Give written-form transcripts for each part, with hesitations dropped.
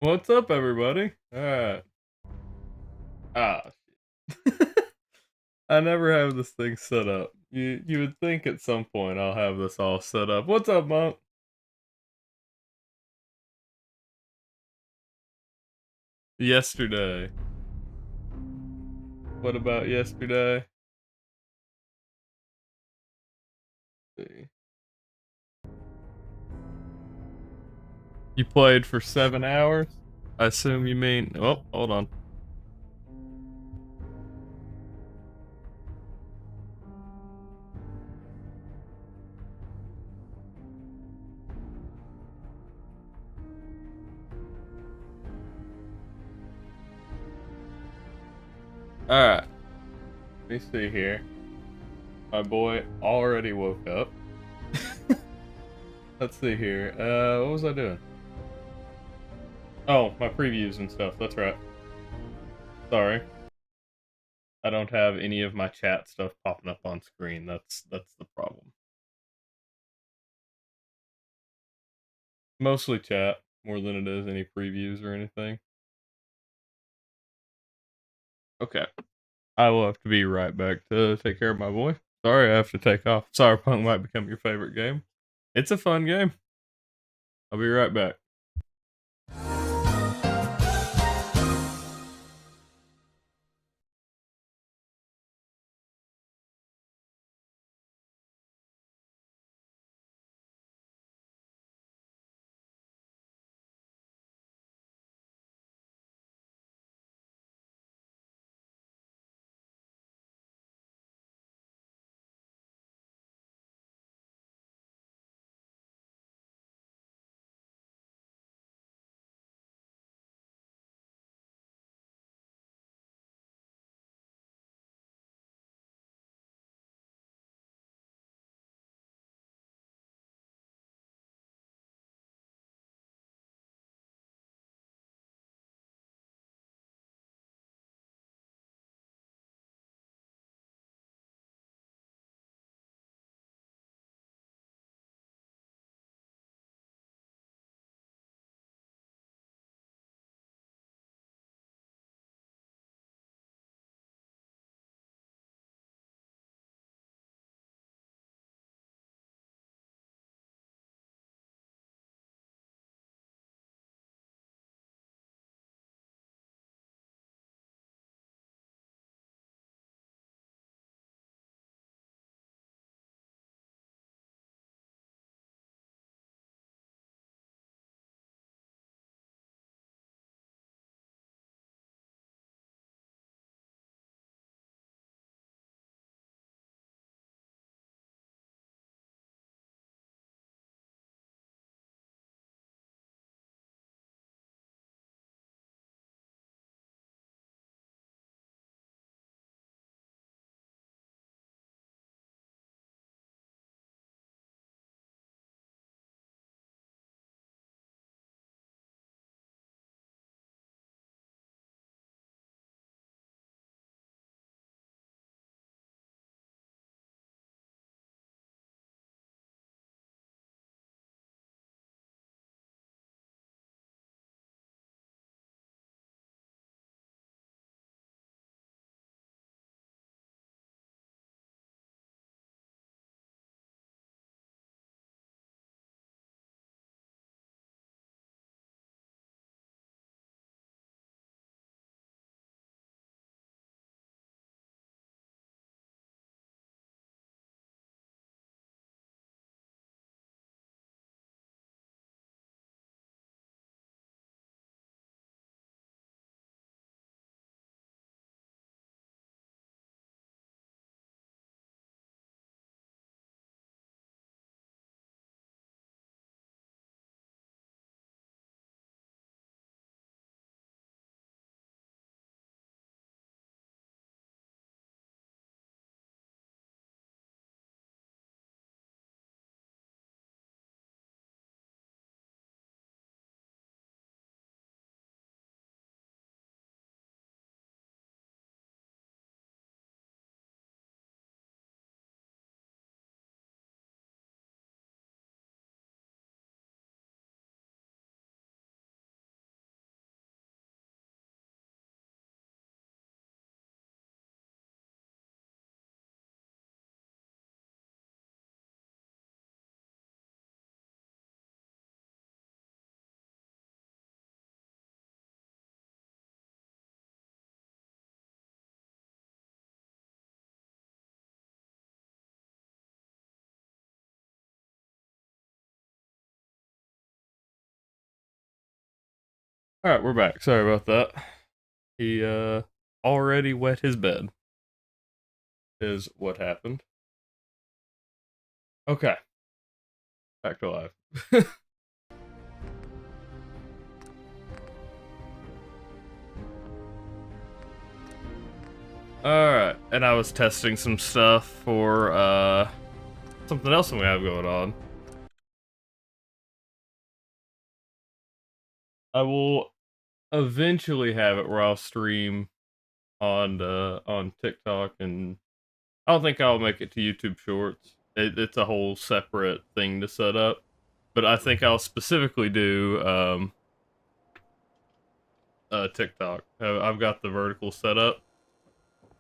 What's up, everybody? Alright. Ah, shit. I never have this thing set up. You would think at some point I'll have this all set up. What's up, Monk? Yesterday. What about yesterday? Let's see. You played for 7 hours? I assume you mean. Oh, hold on. Alright. Let me see here. My boy already woke up. Let's see here. What was I doing? Oh, my previews and stuff. That's right. Sorry. I don't have any of my chat stuff popping up on screen. That's the problem. Mostly chat more than it is any previews or anything. Okay. I will have to be right back to take care of my boy. Sorry, I have to take off. Cyberpunk might become your favorite game. It's a fun game. I'll be right back. Alright, we're back. Sorry about that. He already wet his bed. Is what happened. Okay. Back to life. Alright, and I was testing some stuff for something else that we have going on. I will eventually have it where I'll stream on TikTok, and I don't think I'll make it to YouTube Shorts. It's a whole separate thing to set up, but I think I'll specifically do TikTok. I've got the vertical set up.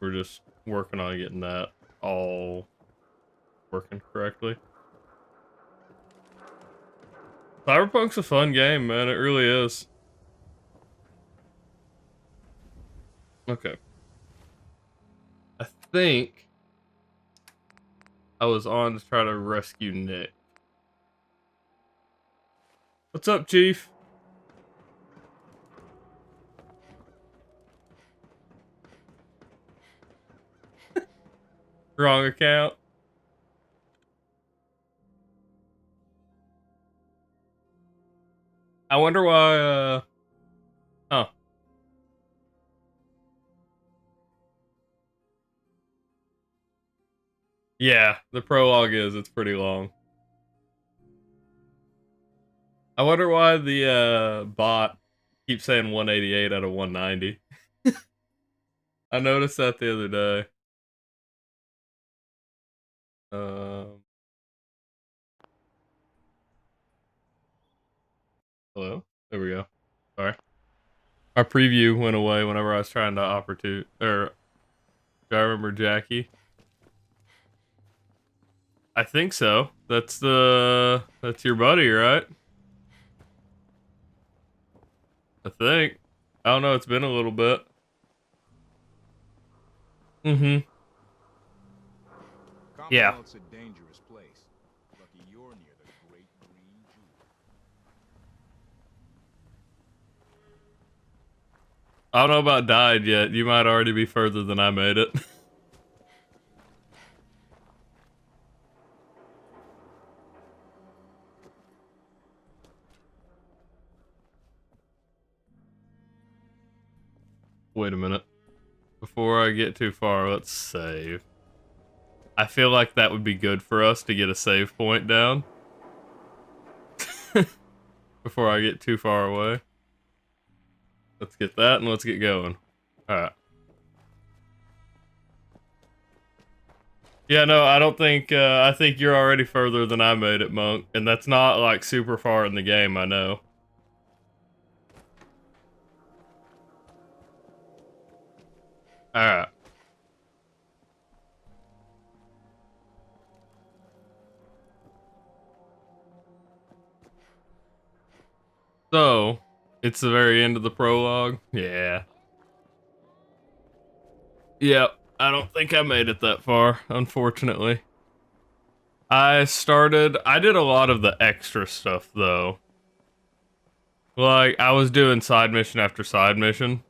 We're just working on getting that all working correctly. Cyberpunk's a fun game, man. It really is. Okay. I think I was on to try to rescue Nick. What's up, Chief? Wrong account. I wonder why, oh. Yeah, the prologue it's pretty long. I wonder why the, bot keeps saying 188 out of 190. I noticed that the other day. Hello? There we go. Sorry. Our preview went away whenever I was trying to opportune, or, do I remember Jackie? I think so. That's your buddy, right? I think. I don't know, it's been a little bit. Mm-hmm. Yeah. Commonwealth's a dangerous place. Lucky you're near the Great Green Jewel. I don't know about died yet. You might already be further than I made it. Wait a minute. Before I get too far, let's save. I feel like that would be good for us to get a save point down. Before I get too far away. Let's get that and let's get going. Alright. Yeah, no, I don't think, I think you're already further than I made it, Monk. And that's not, like, super far in the game, I know. Alright. So, it's the very end of the prologue? Yeah. Yep, I don't think I made it that far, unfortunately. I did a lot of the extra stuff, though. Like, I was doing side mission after side mission.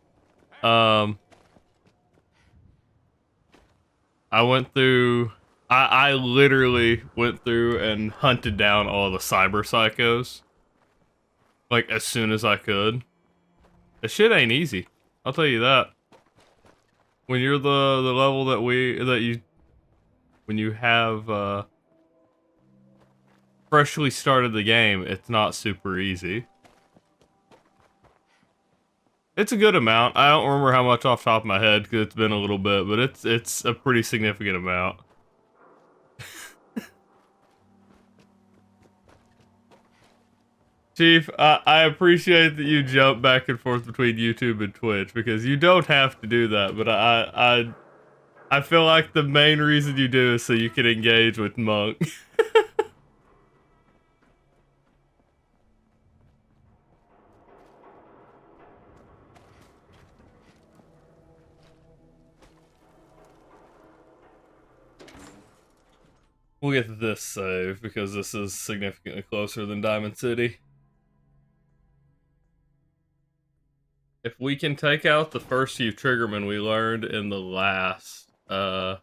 I went through... I literally went through and hunted down all the cyber psychos. Like, as soon as I could. The shit ain't easy. I'll tell you that. When you're the level that when you have, freshly started the game, it's not super easy. It's a good amount. I don't remember how much off the top of my head because it's been a little bit, but it's a pretty significant amount. Chief, I appreciate that you jump back and forth between YouTube and Twitch because you don't have to do that, but I feel like the main reason you do is so you can engage with Monk. We'll get to this save because this is significantly closer than Diamond City. If we can take out the first few triggermen we learned in the last run,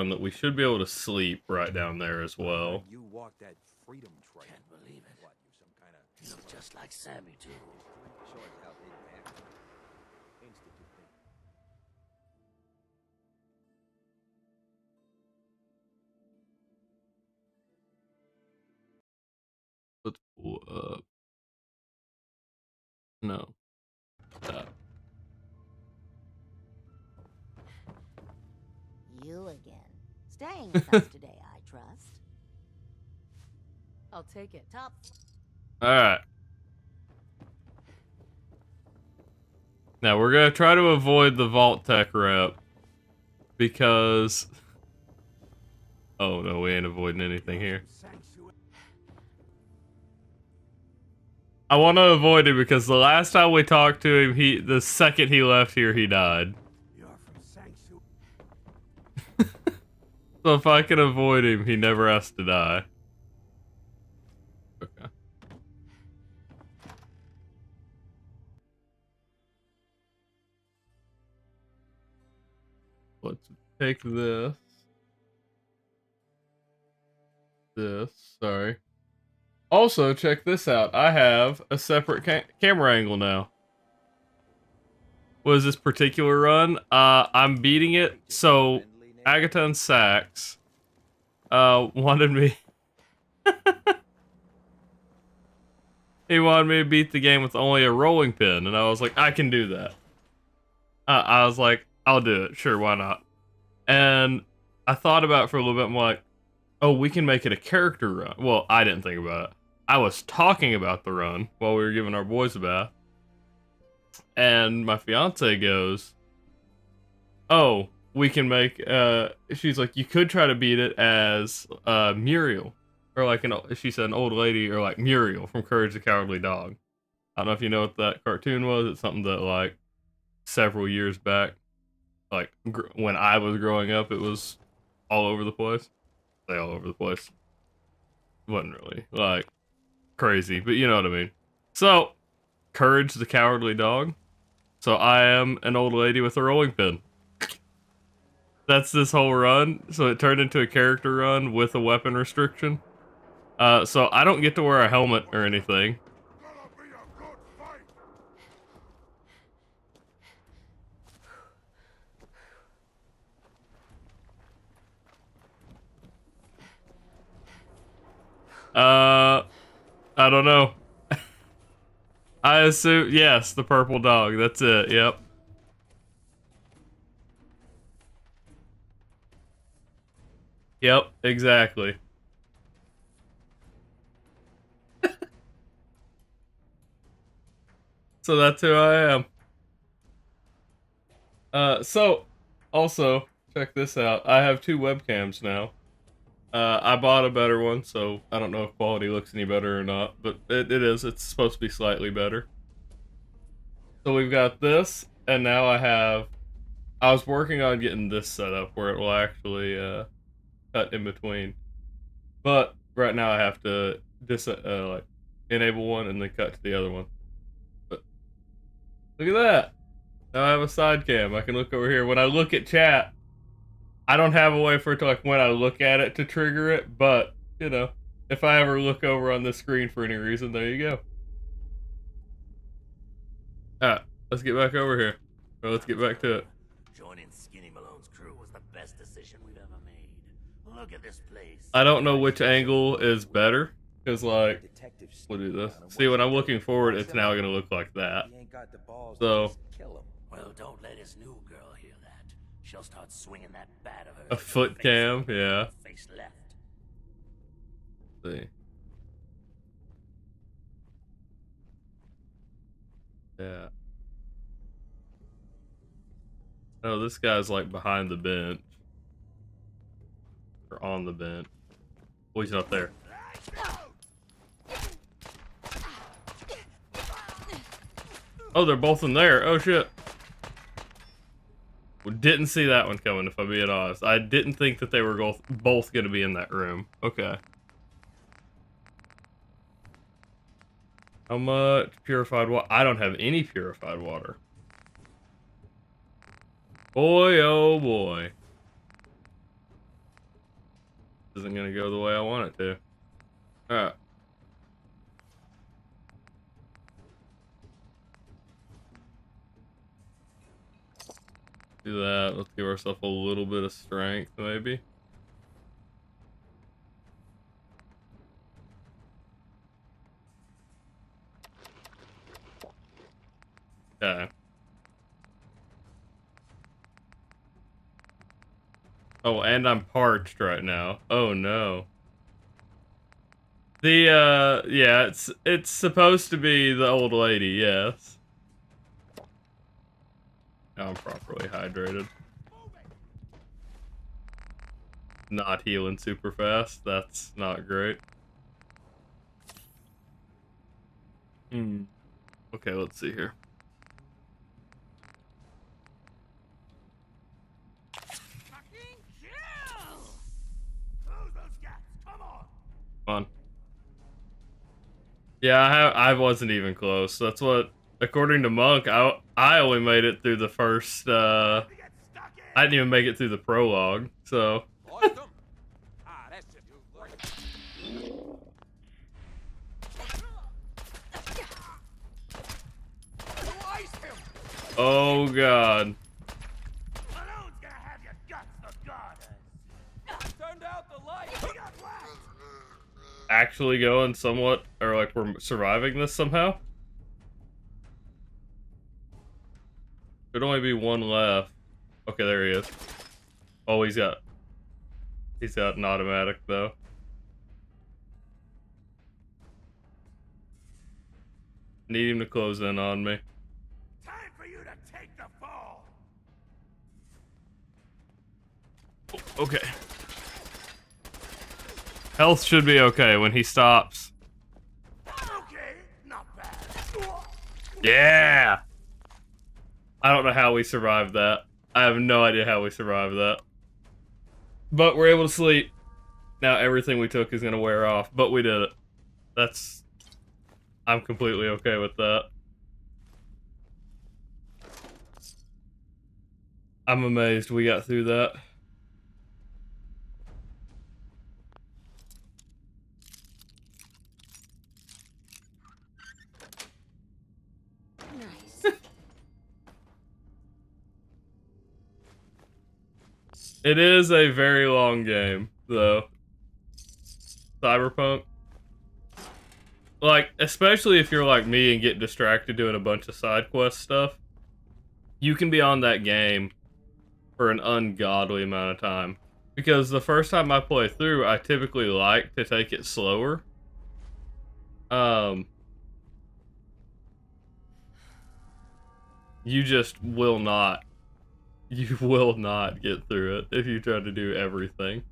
that we should be able to sleep right down there as well. You walk that freedom trail. Can't believe it. What, you some kind of You look just like Sammy, too. show us how they act. Institute thing. Let's pull up. No. That. You again. Staying with us today, I trust. I'll take it. Top. Alright. Now we're gonna try to avoid the Vault Tech rep. Because... Oh no, we ain't avoiding anything here. I want to avoid it because the last time we talked to him, the second he left here, he died. You're from Sanctuary. So if I can avoid him, he never has to die. Okay. Let's take this. Sorry. Also, check this out. I have a separate camera angle now. What is this particular run? I'm beating it. So, Agatha and Sax wanted me... He wanted me to beat the game with only a rolling pin, and I was like, I can do that. I was like, I'll do it. Sure, why not? And I thought about it for a little bit. I'm like, oh, we can make it a character run. Well, I didn't think about it. I was talking about the run while we were giving our boys a bath. And my fiance goes, oh, we can make, she's like, you could try to beat it as Muriel. Or like, she said an old lady, or like Muriel from Courage the Cowardly Dog. I don't know if you know what that cartoon was. It's something that like several years back, like when I was growing up, it was all over the place. Say all over the place. Wasn't really like crazy, but you know what I mean. So, Courage the Cowardly Dog. So I am an old lady with a rolling pin. That's this whole run. So it turned into a character run with a weapon restriction. So I don't get to wear a helmet or anything. I don't know. I assume, yes, the purple dog. That's it, yep. Yep, exactly. So that's who I am. So, also, check this out. I have 2 webcams now. I bought a better one, so I don't know if quality looks any better or not, but it is. It's supposed to be slightly better. So we've got this, and now I was working on getting this set up where it will actually cut in between. But right now I have to like enable one and then cut to the other one. But look at that. Now I have a side cam. I can look over here. When I look at chat, I don't have a way for it to, like, when I look at it to trigger it, but, you know, if I ever look over on the screen for any reason, there you go. Alright, let's get back over here. Or let's get back to it. Joining Skinny Malone's crew was the best decision we've ever made. Look at this place. I don't know which angle is better, because, like, we'll do this. See, when I'm looking forward, it's now going to look like that. So, Well, don't let his new girl hear that. She'll start swinging that bat of hers. a foot cam, yeah. Face left. See. Yeah. Oh, this guy's like behind the bench. Or on the bench. Oh, he's not there. Oh, they're both in there. Oh, shit. Didn't see that one coming, if I'm being honest. I didn't think that they were both going to be in that room. Okay. How much purified water? I don't have any purified water. Boy, oh boy. This isn't gonna go the way I want it to. Alright. Do that. Let's give ourselves a little bit of strength, maybe. Okay. Oh, and I'm parched right now. Oh no. Yeah, it's supposed to be the old lady, yes. Now I'm properly hydrated. Not healing super fast. That's not great. Hmm. Okay, let's see here. Fucking kill! Close those gaps. Come on. Come on. Yeah, I wasn't even close. That's what, according to Monk, I only made it through the first. To get stuck in. I didn't even make it through the prologue. So Lost them. Ah, that's just too late. Slice him. oh god. Malone's gonna have your guts, the goddess. Turned out the light. We got black. Actually going somewhat, or like we're surviving this somehow. Should only be one left. Okay, there he is. Oh, he's got an automatic though. Need him to close in on me. Time for you to take the fall. Okay. Health should be okay when he stops. Okay, not bad. Yeah! I don't know how we survived that. I have no idea how we survived that. But we're able to sleep. Now everything we took is gonna wear off, but we did it. I'm completely okay with that. I'm amazed we got through that. Nice. It is a very long game, though. Cyberpunk. Like, especially if you're like me and get distracted doing a bunch of side quest stuff, you can be on that game for an ungodly amount of time. Because the first time I play through, I typically like to take it slower. You just will not. You will not get through it if you try to do everything.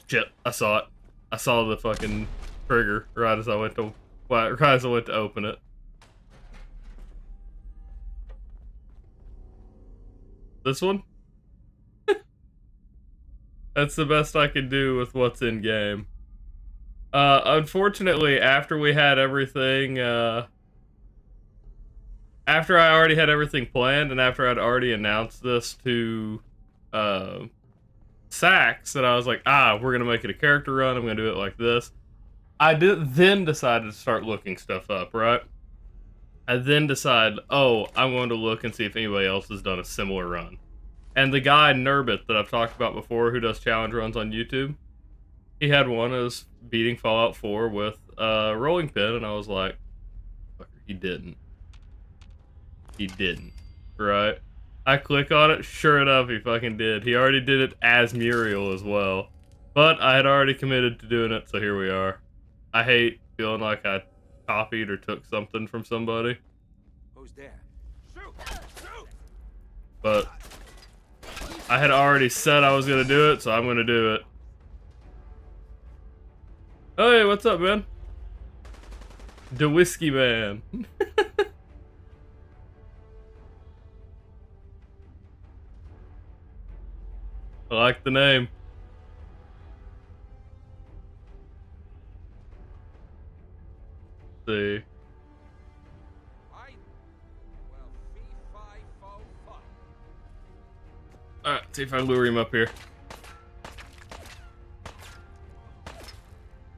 Shit, I saw it. I saw the fucking trigger right as I went to open it. This one? That's the best I can do with what's in game. Unfortunately, after we had everything, after I already had everything planned and after I'd already announced this to, Sax, that I was like, we're gonna make it a character run, I'm gonna do it like this. I then decided to start looking stuff up, right? I then decided, I'm going to look and see if anybody else has done a similar run. And the guy, Nurbit, that I've talked about before, who does challenge runs on YouTube, he had one as beating Fallout 4 with a rolling pin, and I was like, he didn't. He didn't, right? I click on it, sure enough, he fucking did. He already did it as Muriel as well. But I had already committed to doing it, so here we are. I hate feeling like I copied or took something from somebody. Who's there? Shoot! Shoot! But I had already said I was gonna do it, so I'm gonna do it. Hey, what's up, man? The Whiskey Man. I like the name. Alright, see if I lure him up here.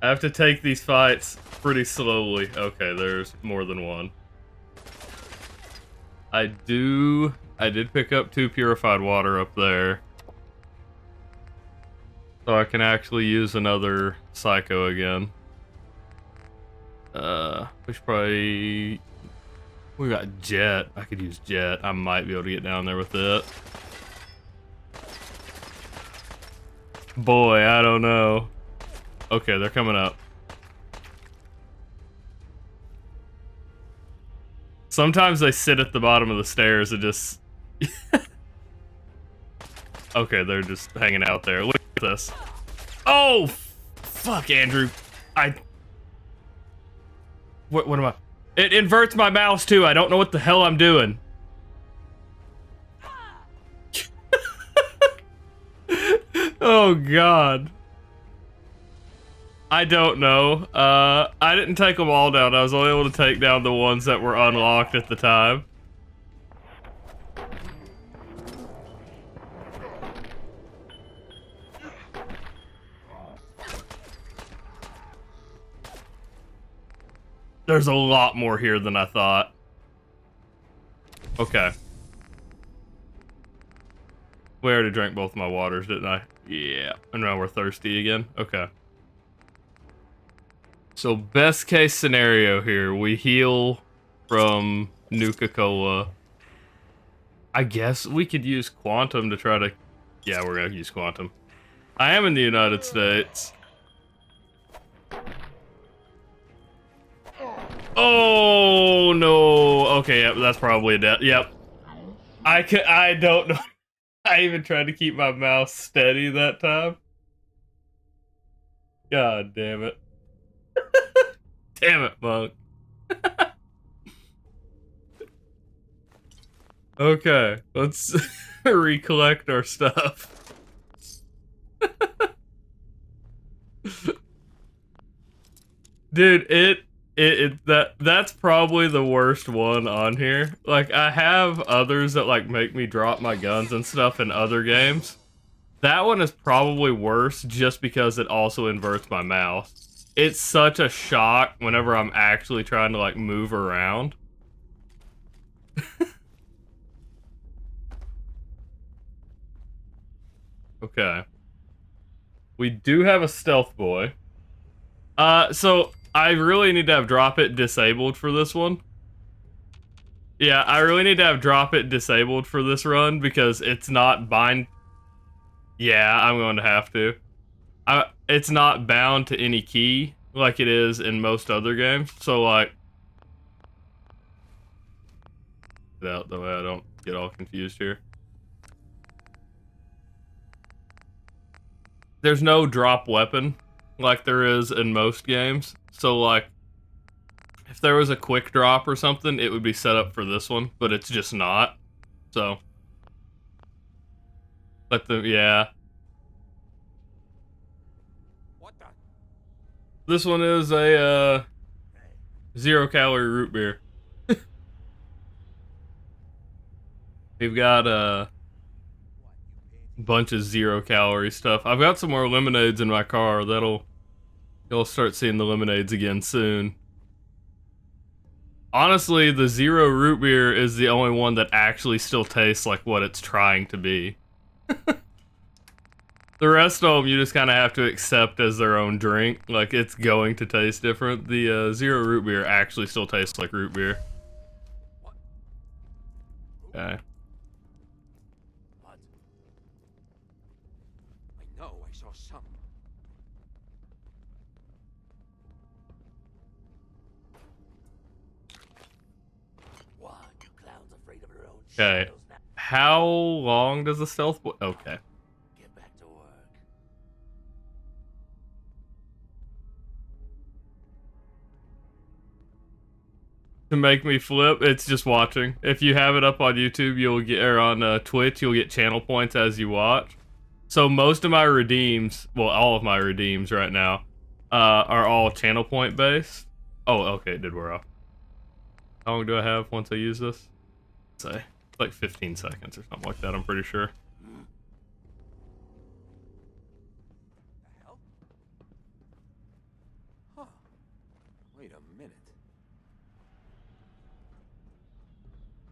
I have to take these fights pretty slowly. Okay, there's more than one. I did pick up 2 purified water up there. So I can actually use another psycho again. We should probably... We got jet. I could use jet. I might be able to get down there with it. Boy, I don't know. Okay, they're coming up. Sometimes they sit at the bottom of the stairs and just... Okay, they're just hanging out there. Look at this. Oh! Fuck, Andrew. What am I... It inverts my mouse, too. I don't know what the hell I'm doing. Oh, God. I don't know. I didn't take them all down. I was only able to take down the ones that were unlocked at the time. There's a lot more here than I thought. Okay. We already drank both my waters, didn't I? Yeah. And now we're thirsty again. Okay. So best case scenario here, we heal from Nuka-Cola. I guess we could use Quantum to try to... Yeah, we're gonna use Quantum. I am in the United States. Oh, no. Okay, yep, that's probably a death. Yep. I don't know. I even tried to keep my mouse steady that time. God damn it. Damn it, Monk. Okay, let's recollect our stuff. Dude, that's probably the worst one on here. Like, I have others that like make me drop my guns and stuff in other games. That one is probably worse just because it also inverts my mouse. It's such a shock whenever I'm actually trying to like move around. Okay. We do have a stealth boy. So I really need to have drop it disabled for this one. Yeah, I really need to have drop it disabled for this run because it's not bind. Yeah, I'm going to have to. It's not bound to any key like it is in most other games. So like, get out the way I don't get all confused here. There's no drop weapon like there is in most games. So like, if there was a quick drop or something, it would be set up for this one, but it's just not. So, yeah. What the? This one is a 0-calorie root beer. We've got a bunch of 0-calorie stuff. I've got some more lemonades in my car. You'll start seeing the lemonades again soon. Honestly, the 0 root beer is the only one that actually still tastes like what it's trying to be. The rest of them you just kind of have to accept as their own drink. Like, it's going to taste different. The 0 root beer actually still tastes like root beer. Okay. What? I know I saw some. Why, you clowns afraid of your own Okay. shadows now? How long does the stealth boy... Okay. Get back to work. To make me flip, it's just watching. If you have it up on YouTube, you'll get, or on Twitch, you'll get channel points as you watch. So most of my redeems, well, all of my redeems right now, are all channel point based. Oh, okay, it did wear off. How long do I have once I use this? Say, like 15 seconds or something like that, I'm pretty sure.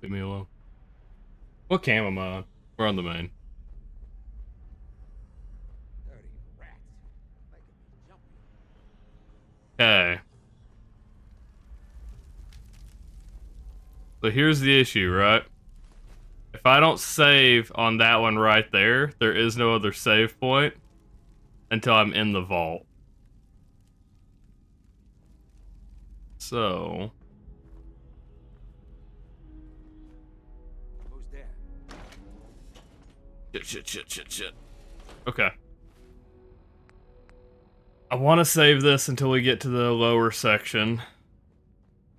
Leave me alone. What cam am I on? We're on the main. Dirty rats. Making me jumpy. Okay. So here's the issue, right? If I don't save on that one right there, there is no other save point until I'm in the vault. So... Who's there? Shit. Okay. I want to save this until we get to the lower section.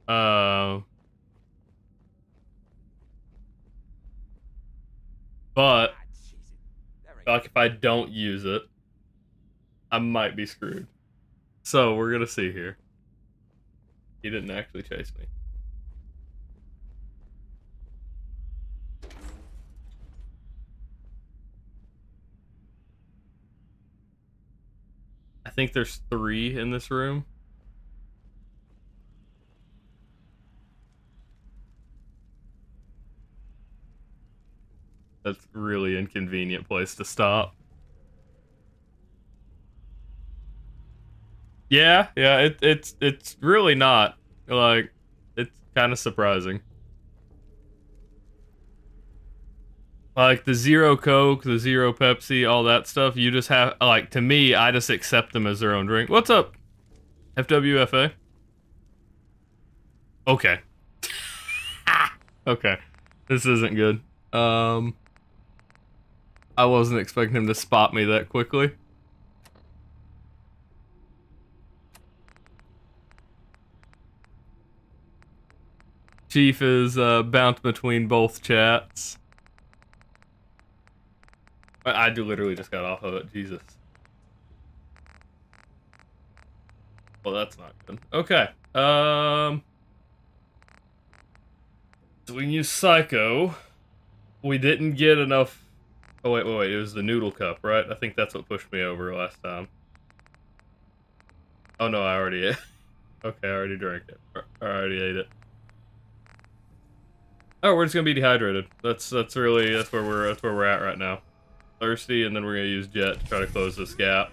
But, Ah, jeez. There ain't like, if I don't use it, I might be screwed. So, we're gonna see here. He didn't actually chase me. I think there's 3 in this room. That's a really inconvenient place to stop. Yeah, it's really not. Like, it's kind of surprising. Like, the zero Coke, the zero Pepsi, all that stuff, you just have, like, to me, I just accept them as their own drink. What's up? FWFA? Okay. Okay. This isn't good. I wasn't expecting him to spot me that quickly. Chief is bounced between both chats. I do literally just got off of it. Jesus. Well, that's not good. Okay. So we can use Psycho. We didn't get enough. Oh wait. It was the noodle cup, right? I think that's what pushed me over last time. Oh no, I already ate. Okay, I already drank it. I already ate it. Oh, we're just gonna be dehydrated. That's where we're at right now. Thirsty, and then we're gonna use Jet to try to close this gap.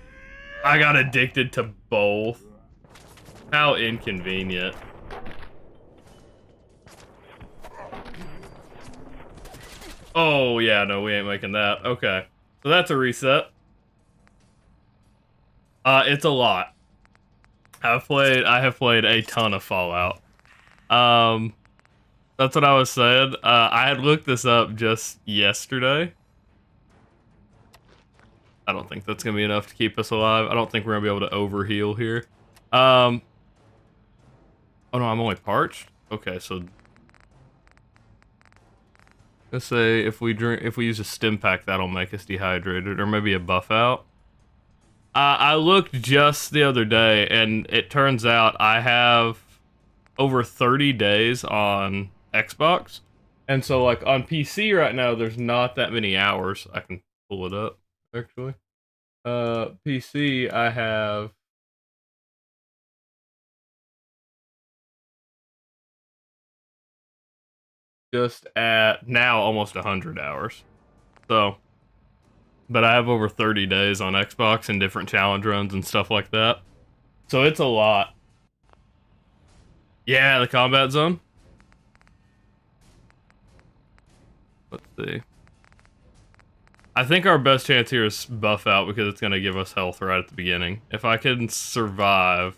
I got addicted to both. How inconvenient. Oh yeah, no, we ain't making that. Okay, so that's a reset. It's a lot. I have played a ton of Fallout. That's what I was saying. I had looked this up just yesterday. I don't think that's gonna be enough to keep us alive. I don't think we're gonna be able to overheal here. Oh no, I'm only parched? Okay, so let's say if we use a stim pack, that'll make us dehydrated, or maybe a buff out. I looked just the other day, and it turns out I have over 30 days on Xbox, and so like on PC right now, there's not that many hours. I can pull it up actually. PC, I have just at now almost 100 hours. So, but I have over 30 days on Xbox and different challenge runs and stuff like that. So it's a lot. Yeah, the combat zone. Let's see. I think our best chance here is buff out because it's going to give us health right at the beginning. If I can survive.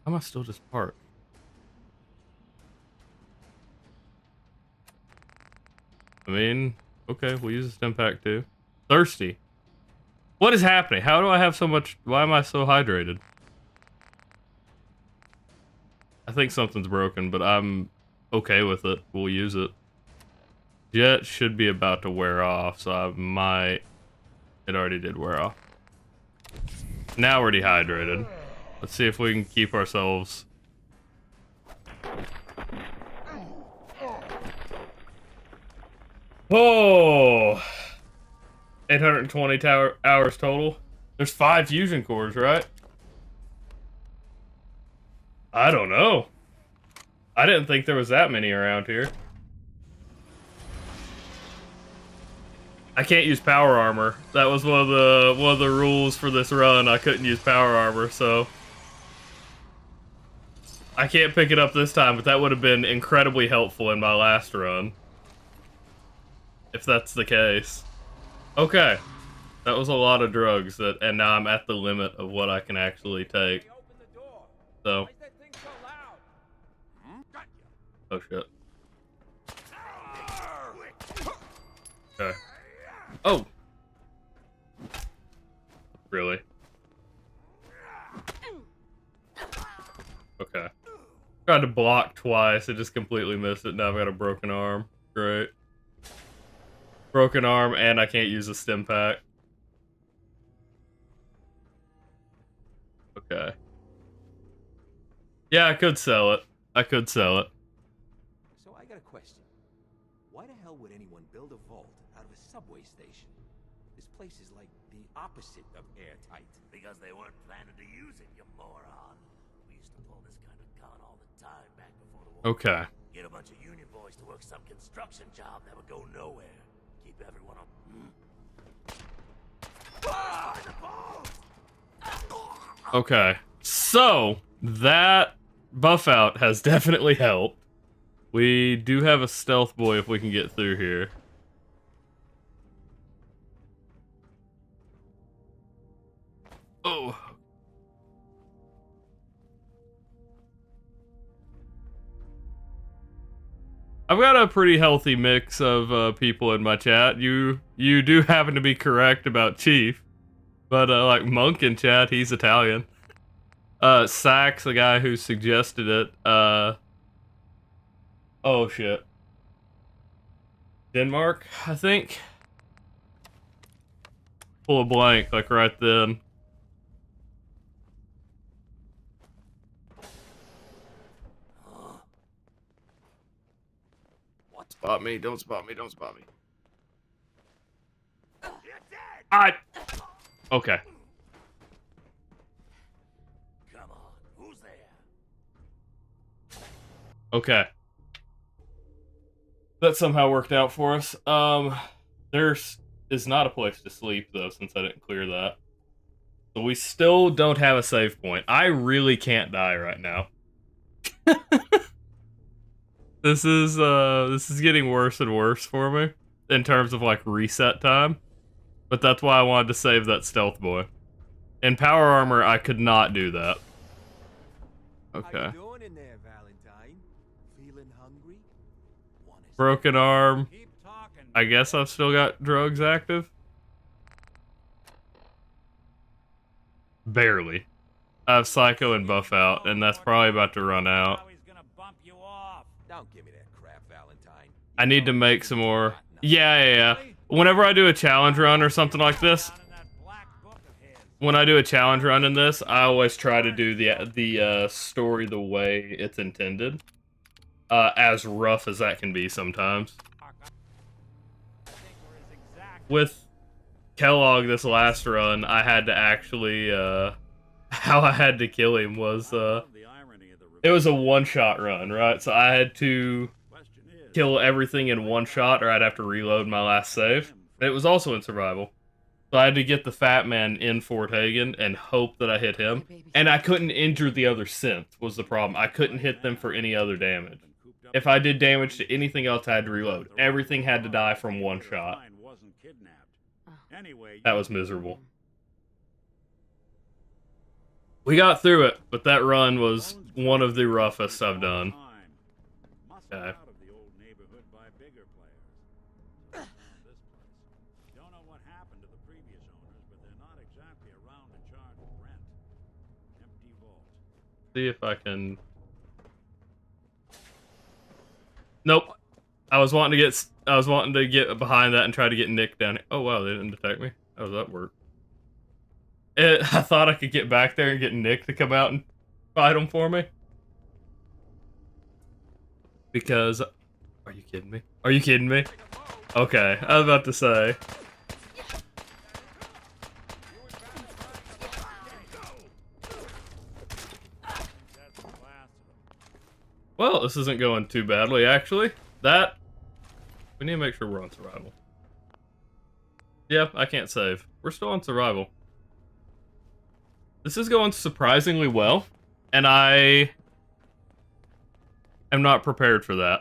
How am I still just parked? I mean, okay, we'll use a stim pack too. Thirsty. What is happening? How do I have so much? Why am I so hydrated? I think something's broken, but I'm okay with it. We'll use it. Jet should be about to wear off, so I might... It already did wear off. Now we're dehydrated. Let's see if we can keep ourselves... Oh! 820 hours total. There's 5 fusion cores, right? I don't know. I didn't think there was that many around here. I can't use power armor. That was one of the rules for this run. I couldn't use power armor, so I can't pick it up this time, but that would have been incredibly helpful in my last run. If that's the case. Okay. That was a lot of drugs, and now I'm at the limit of what I can actually take. So. Oh shit. Okay. Oh! Really? Okay. Tried to block twice, I just completely missed it. Now I've got a broken arm. Great. Broken arm, and I can't use a stim pack. Okay. Yeah, I could sell it. I could sell it. So I got a question. Why the hell would anyone build a vault out of a subway station? This place is like the opposite of airtight. Because they weren't planning to use it, you moron. We used to pull this kind of con all the time back before the war. Okay. Get a bunch of union boys to work some construction job that would go nowhere. Keep everyone on. Okay. So, that buff out has definitely helped. We do have a stealth boy if we can get through here. Oh. I've got a pretty healthy mix of people in my chat. You do happen to be correct about Chief. But like Monk in chat, he's Italian. Sax, the guy who suggested it, oh shit. Denmark, I think? Pull a blank, like right then. Spot me, don't spot me, don't spot me. Okay. Come on, who's there? Okay. That somehow worked out for us. There's is not a place to sleep though, since I didn't clear that. So we still don't have a save point. I really can't die right now. This is getting worse and worse for me in terms of like reset time. But that's why I wanted to save that stealth boy. In power armor, I could not do that. Okay. How you doing in there, Valentine? Feeling hungry? Broken arm. I guess I've still got drugs active. Barely. I have Psycho and Buff out, and that's probably about to run out. Don't give me that crap, Valentine. I need to make some more. Yeah. Whenever I do a challenge run or something like this, when I do a challenge run in this, I always try to do the story the way it's intended. As rough as that can be sometimes. With Kellogg this last run, I had to actually, how I had to kill him was, it was a one-shot run, right? So I had to kill everything in one shot, or I'd have to reload my last save. It was also in survival. So I had to get the fat man in Fort Hagen and hope that I hit him. And I couldn't injure the other synth, was the problem. I couldn't hit them for any other damage. If I did damage to anything else, I had to reload. Everything had to die from one shot. That was miserable. We got through it, but that run was one of the roughest I've done. Okay. See if I can. Nope. I was wanting to get behind that and try to get Nick down here. Oh wow, they didn't detect me. How does that work? I thought I could get back there and get Nick to come out and fight him for me. Because, are you kidding me? Are you kidding me? Okay, I was about to say. this isn't going too badly, actually. That... We need to make sure we're on survival. Yeah, I can't save. We're still on survival. This is going surprisingly well, and I am not prepared for that.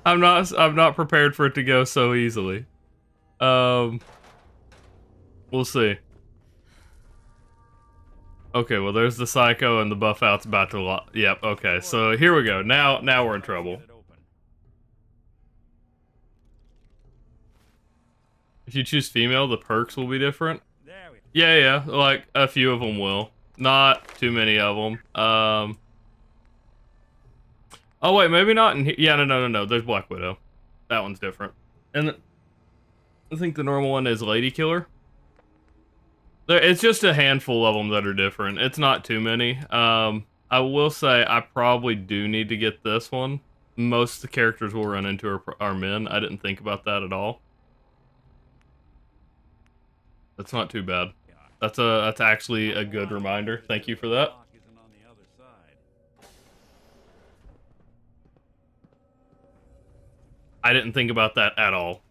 I'm not prepared for it to go so easily. We'll see. Okay, well there's the psycho and the buff out's about to yep, okay. So here we go. Now we're in trouble. If you choose female, the perks will be different. Yeah, like a few of them will. Not too many of them. Oh wait, maybe not in here. Yeah, no. There's Black Widow. That one's different. And I think the normal one is Lady Killer. It's just a handful of them that are different. It's not too many. I will say I probably do need to get this one. Most of the characters we'll run into are men. I didn't think about that at all. That's not too bad. That's actually a good reminder. Thank you for that. I didn't think about that at all,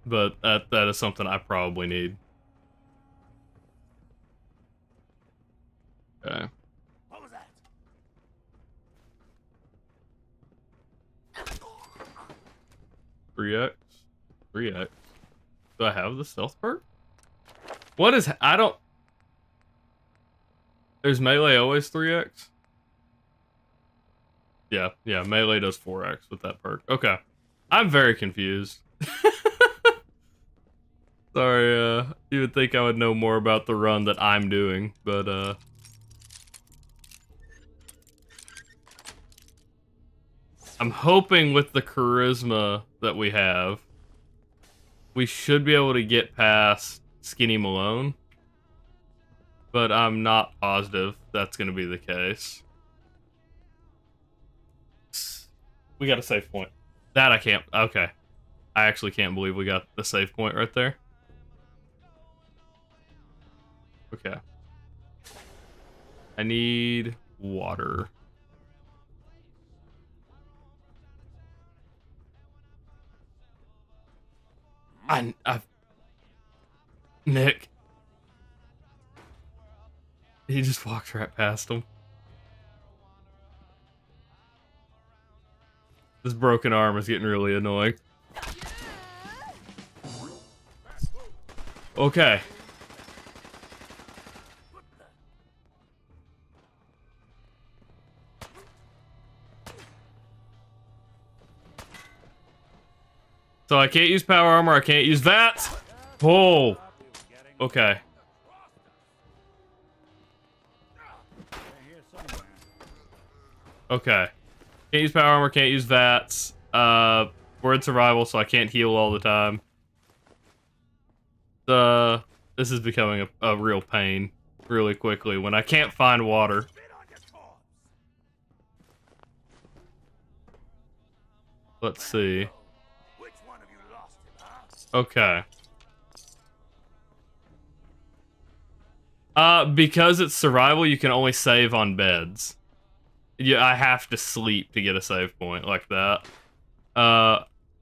but that is something I probably need. Okay. What was that? 3x. 3x. Do I have the stealth perk? What is... I don't... There's melee always 3x? Yeah, melee does 4x with that perk. Okay. I'm very confused. Sorry, you would think I would know more about the run that I'm doing, but, I'm hoping with the charisma that we have, we should be able to get past Skinny Malone. But I'm not positive that's going to be the case. We got a save point. That I can't... Okay. I actually can't believe we got the save point right there. Okay. I need water. Nick. He just walked right past him. This broken arm is getting really annoying. Okay. So I can't use power armor, I can't use that! Oh! Okay. Okay. Can't use power armor, can't use VATS. We're in survival, so I can't heal all the time. This is becoming a real pain really quickly when I can't find water. Let's see. Okay. Because it's survival, you can only save on beds. Yeah, I have to sleep to get a save point like that.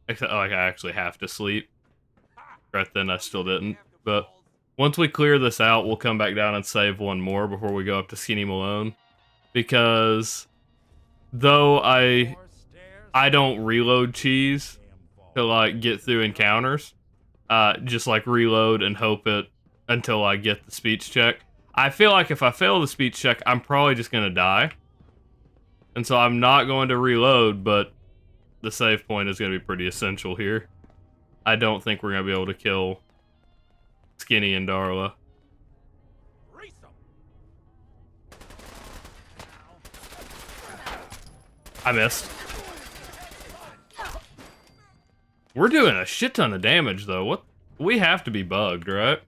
Except, like, I actually have to sleep. Right then, I still didn't. But once we clear this out, we'll come back down and save one more before we go up to Skinny Malone. Because though I don't reload cheese to, like, get through encounters, just, like, reload and hope it until I get the speech check. I feel like if I fail the speech check, I'm probably just gonna die. And so I'm not going to reload, but the save point is going to be pretty essential here. I don't think we're going to be able to kill Skinny and Darla. I missed. We're doing a shit ton of damage, though. What? We have to be bugged, right?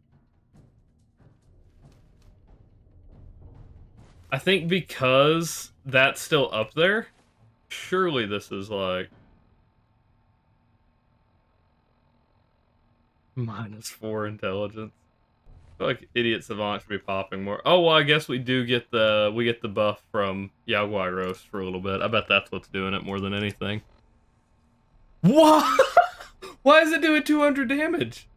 I think because that's still up there, surely this is like -4 intelligence. feel like Idiot Savant should be popping more. Oh well, I guess we do get the buff from Yaguai Roast for a little bit. I bet that's what's doing it more than anything. What? Why is it doing 200 damage?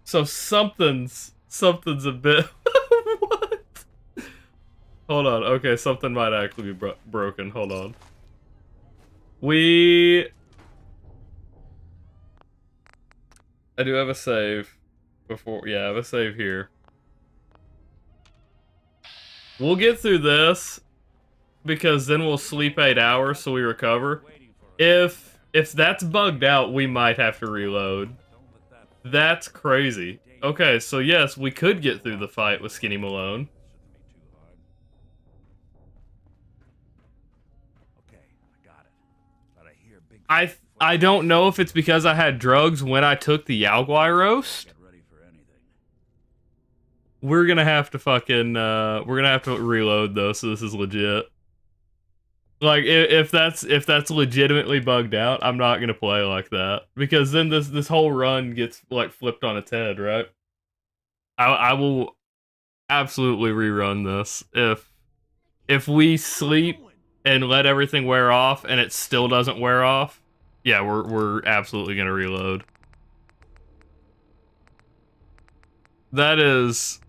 So something's a bit. What? Hold on. Okay, something might actually be broken. Hold on. I do have a save before. Yeah, I have a save here. We'll get through this because then we'll sleep 8 hours so we recover. If that's bugged out, we might have to reload. That's crazy. Okay, so yes, we could get through the fight with Skinny Malone. I don't know if it's because I had drugs when I took the Yaguai Roast. We're gonna have to fucking we're gonna have to reload though, so this is legit. Like if that's legitimately bugged out, I'm not gonna play like that because then this whole run gets like flipped on its head, right? I will absolutely rerun this if we sleep and let everything wear off and it still doesn't wear off. Yeah, we're absolutely gonna reload. That is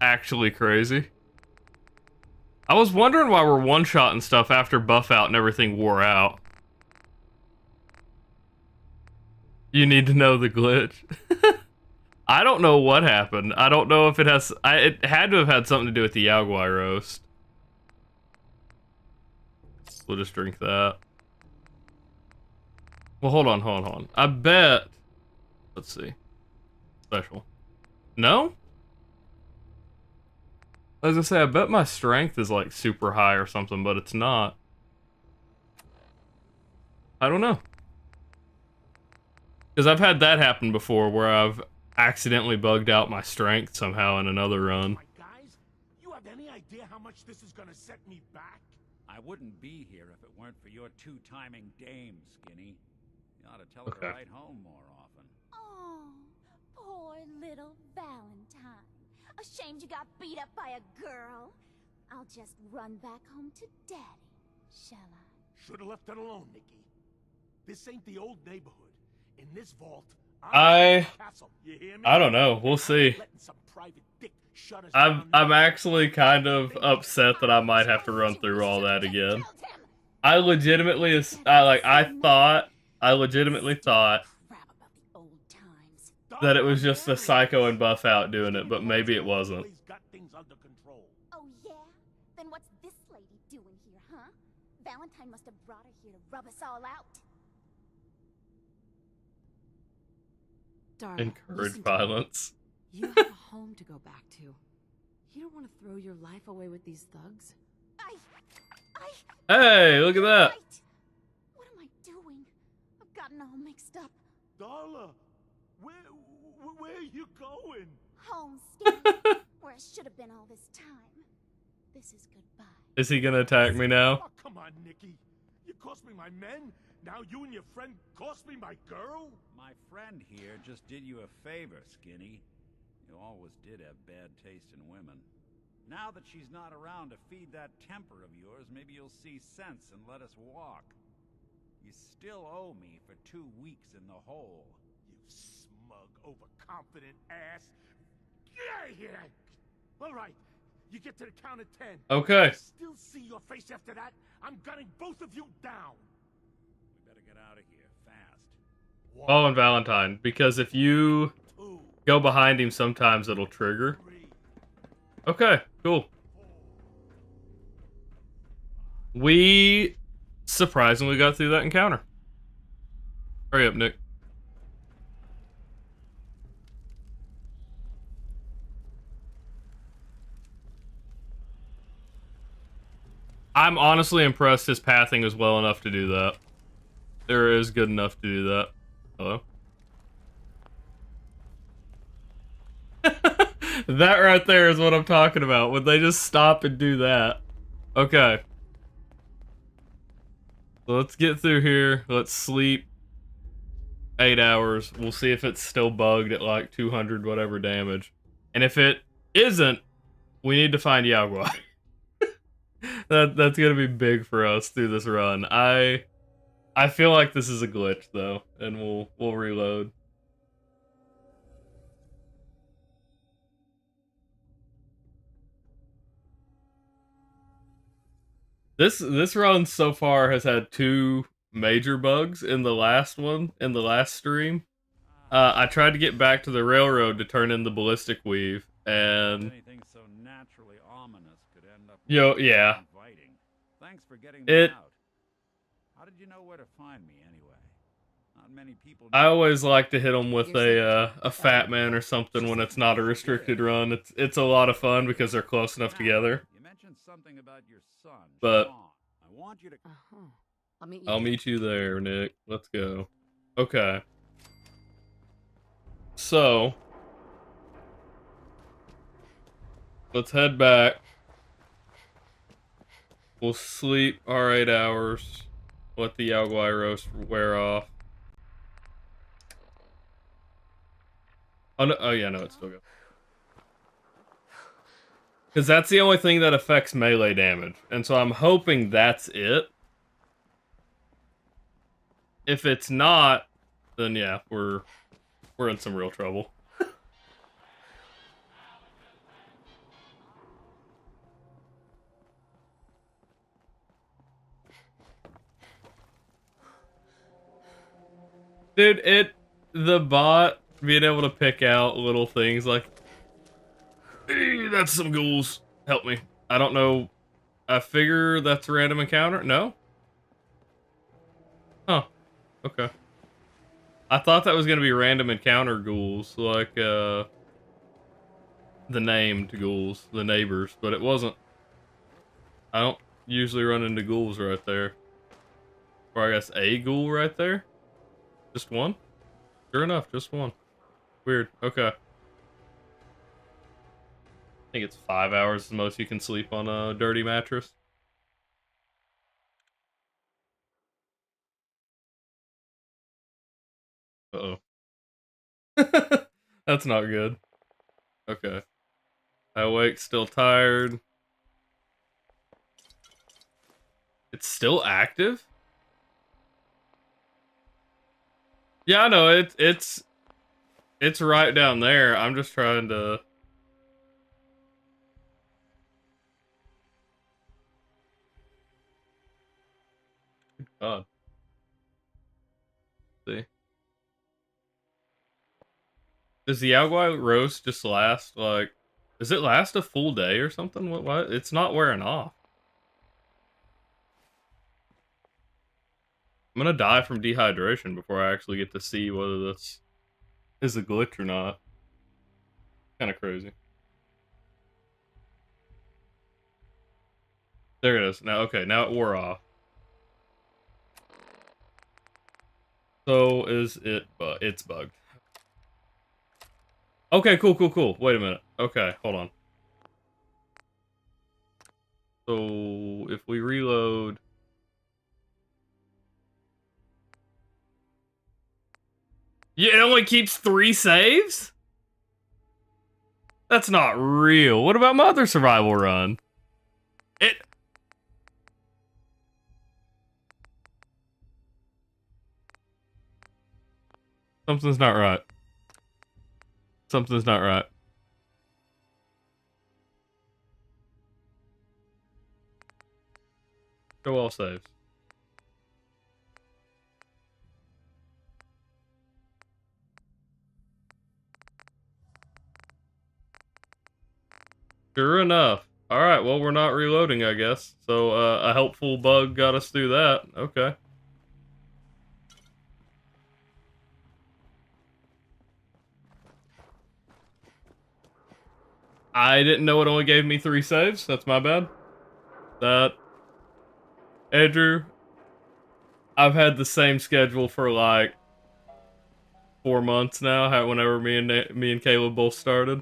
actually crazy. I was wondering why we're one-shotting stuff after buff out and everything wore out. You need to know the glitch. I don't know what happened. I don't know if it has... it had to have had something to do with the Yaguai Roast. We'll just drink that. Well, hold on. I bet... Let's see. Special. No? I was gonna say, I bet my strength is like super high or something, but it's not. I don't know. Because I've had that happen before where I've accidentally bugged out my strength somehow in another run. Guys, you have any idea how much this is gonna set me back? I wouldn't be here if it weren't for your two-timing dame, Skinny. You ought to tell her to write home more often. Oh, poor little Valentine. Ashamed you got beat up by a girl. I'll just run back home to Daddy, shall I? Should've left it alone, Nikki. This ain't the old neighborhood. In this vault, I castle. You hear me? don't know. We'll see. I'm actually kind of upset that I might have to run through all that again. I legitimately thought that it was just the Psycho and Buff out doing it, but maybe it wasn't. Oh yeah? Then what's this lady doing here, huh? Valentine must have brought her here to rub us all out. Darling, Encourage violence. You have a home to go back to. You don't want to throw your life away with these thugs. Hey, look at that. What am I doing? I've gotten all mixed up. Darla, where are you going? Home, Skinny, where I should have been all this time. This is goodbye. Is he gonna attack me now? Oh, come on, Nikki. You cost me my men. Now you and your friend cost me my girl? My friend here just did you a favor, Skinny. You always did have bad taste in women. Now that she's not around to feed that temper of yours, maybe you'll see sense and let us walk. You still owe me for 2 weeks in the hole. You smug, overconfident ass. Get out of here! All right, you get to the count of 10. Okay. I still see your face after that. I'm gunning both of you down. We better get out of here fast. Following Valentine, because if you go behind him, sometimes it'll trigger. Okay, cool. We surprisingly got through that encounter. Hurry up, Nick. I'm honestly impressed his pathing is well enough to do that. There is good enough to do that. Hello? That right there is what I'm talking about. Would they just stop and do that? Okay. So let's get through here. Let's sleep. 8 hours. We'll see if it's still bugged at like 200 whatever damage. And if it isn't, we need to find Yaguai. That's gonna be big for us through this run. I feel like this is a glitch though, and we'll reload. This run so far has had 2 major bugs. In the last stream, I tried to get back to the railroad to turn in the ballistic weave, and Anything so naturally ominous could end up yeah, inviting. Thanks for getting me out. How did you know where to find me anyway? Not many people. I always like to hit them with a fat man or something when it's not a restricted run. It's a lot of fun because they're close enough together. You mentioned something about your son, But Sean. I want you to. I'll meet you there, Nick. Let's go. Okay. So let's head back. We'll sleep our 8 hours. Let the Yaguai roast wear off. Oh, no, oh yeah, no, it's still good. Because that's the only thing that affects melee damage. And so I'm hoping that's it. If it's not, then yeah, we're in some real trouble. Dude, the bot being able to pick out little things like, hey, that's some ghouls. Help me. I don't know. I figure that's a random encounter. No? Huh. Okay. I thought that was going to be random encounter ghouls, like, the named ghouls, the neighbors, but it wasn't. I don't usually run into ghouls right there. Or I guess a ghoul right there? Just one? Sure enough, just one. Weird. Okay. I think it's 5 hours the most you can sleep on a dirty mattress. Uh-oh. That's not good. Okay. I awake, still tired. It's still active? Yeah, I know, it's right down there. I'm just trying to... God. See? Does the Yaguai roast just last, like... Does it last a full day or something? What? It's not wearing off. I'm gonna die from dehydration before I actually get to see whether this is a glitch or not. Kind of crazy. There it is. Now, okay, now it wore off. So is it, it's bugged. Okay, cool. Wait a minute. Okay, hold on. So, if we reload... Yeah, it only keeps 3 saves? That's not real. What about my other survival run? Something's not right. Something's not right. Show all saves. Sure enough. Alright, well, we're not reloading, I guess. So, a helpful bug got us through that. Okay. I didn't know it only gave me 3 saves. That's my bad. Andrew, I've had the same schedule for like 4 months now. Whenever me and Caleb both started,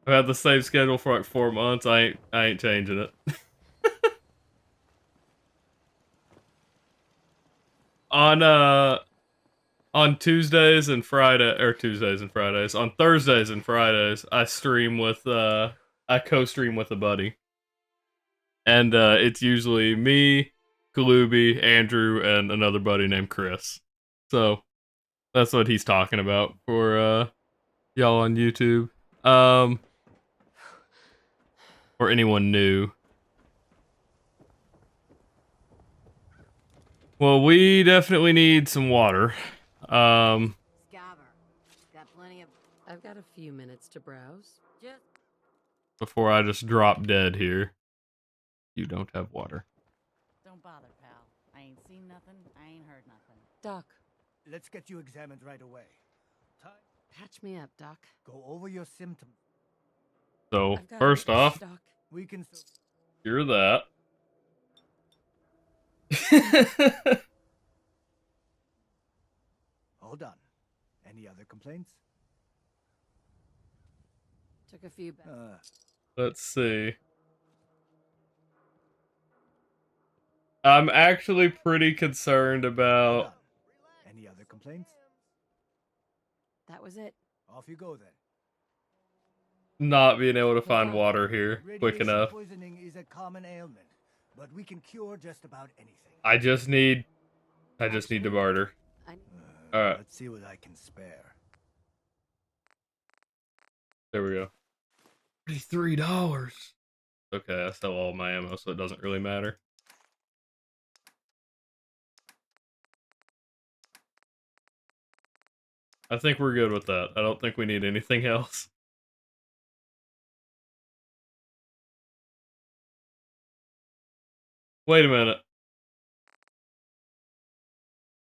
I've had the same schedule for like 4 months. I ain't changing it. On on Tuesdays and Fridays, on Thursdays and Fridays, I stream with I co-stream with a buddy. And it's usually me, Kalubi, Andrew, and another buddy named Chris. So that's what he's talking about for y'all on YouTube. Or anyone new. Well, we definitely need some water. Scabber. Got plenty of... I've got a few minutes to browse. Just... Before I just drop dead here. You don't have water. Don't bother, pal. I ain't seen nothing. I ain't heard nothing. Doc, Let's get you examined right away. patch me up, Doc. Go over your symptoms. So, I've got first a- off, Doc, We can... you're that. All done. Any other complaints? took a few... Let's see. I'm actually pretty concerned All about... done. Any other complaints? That was it. Off you go then. not being able to find water here quick Radiation enough. poisoning is a common ailment, but we can cure just about anything. I just need to barter. Alright. Let's see what I can spare. There we go. $33. Okay, I sell all my ammo, so it doesn't really matter. I think we're good with that. I don't think we need anything else. Wait a minute.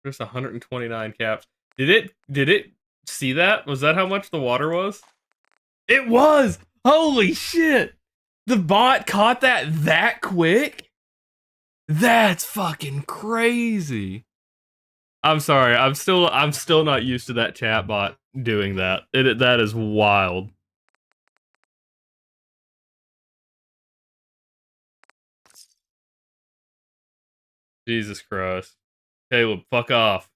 There's 129 caps. Did it see that? Was that how much the water was? It was! Holy shit! The bot caught that quick? That's fucking crazy. I'm sorry. I'm still not used to that chat bot doing that. That is wild. Jesus Christ. Caleb, fuck off.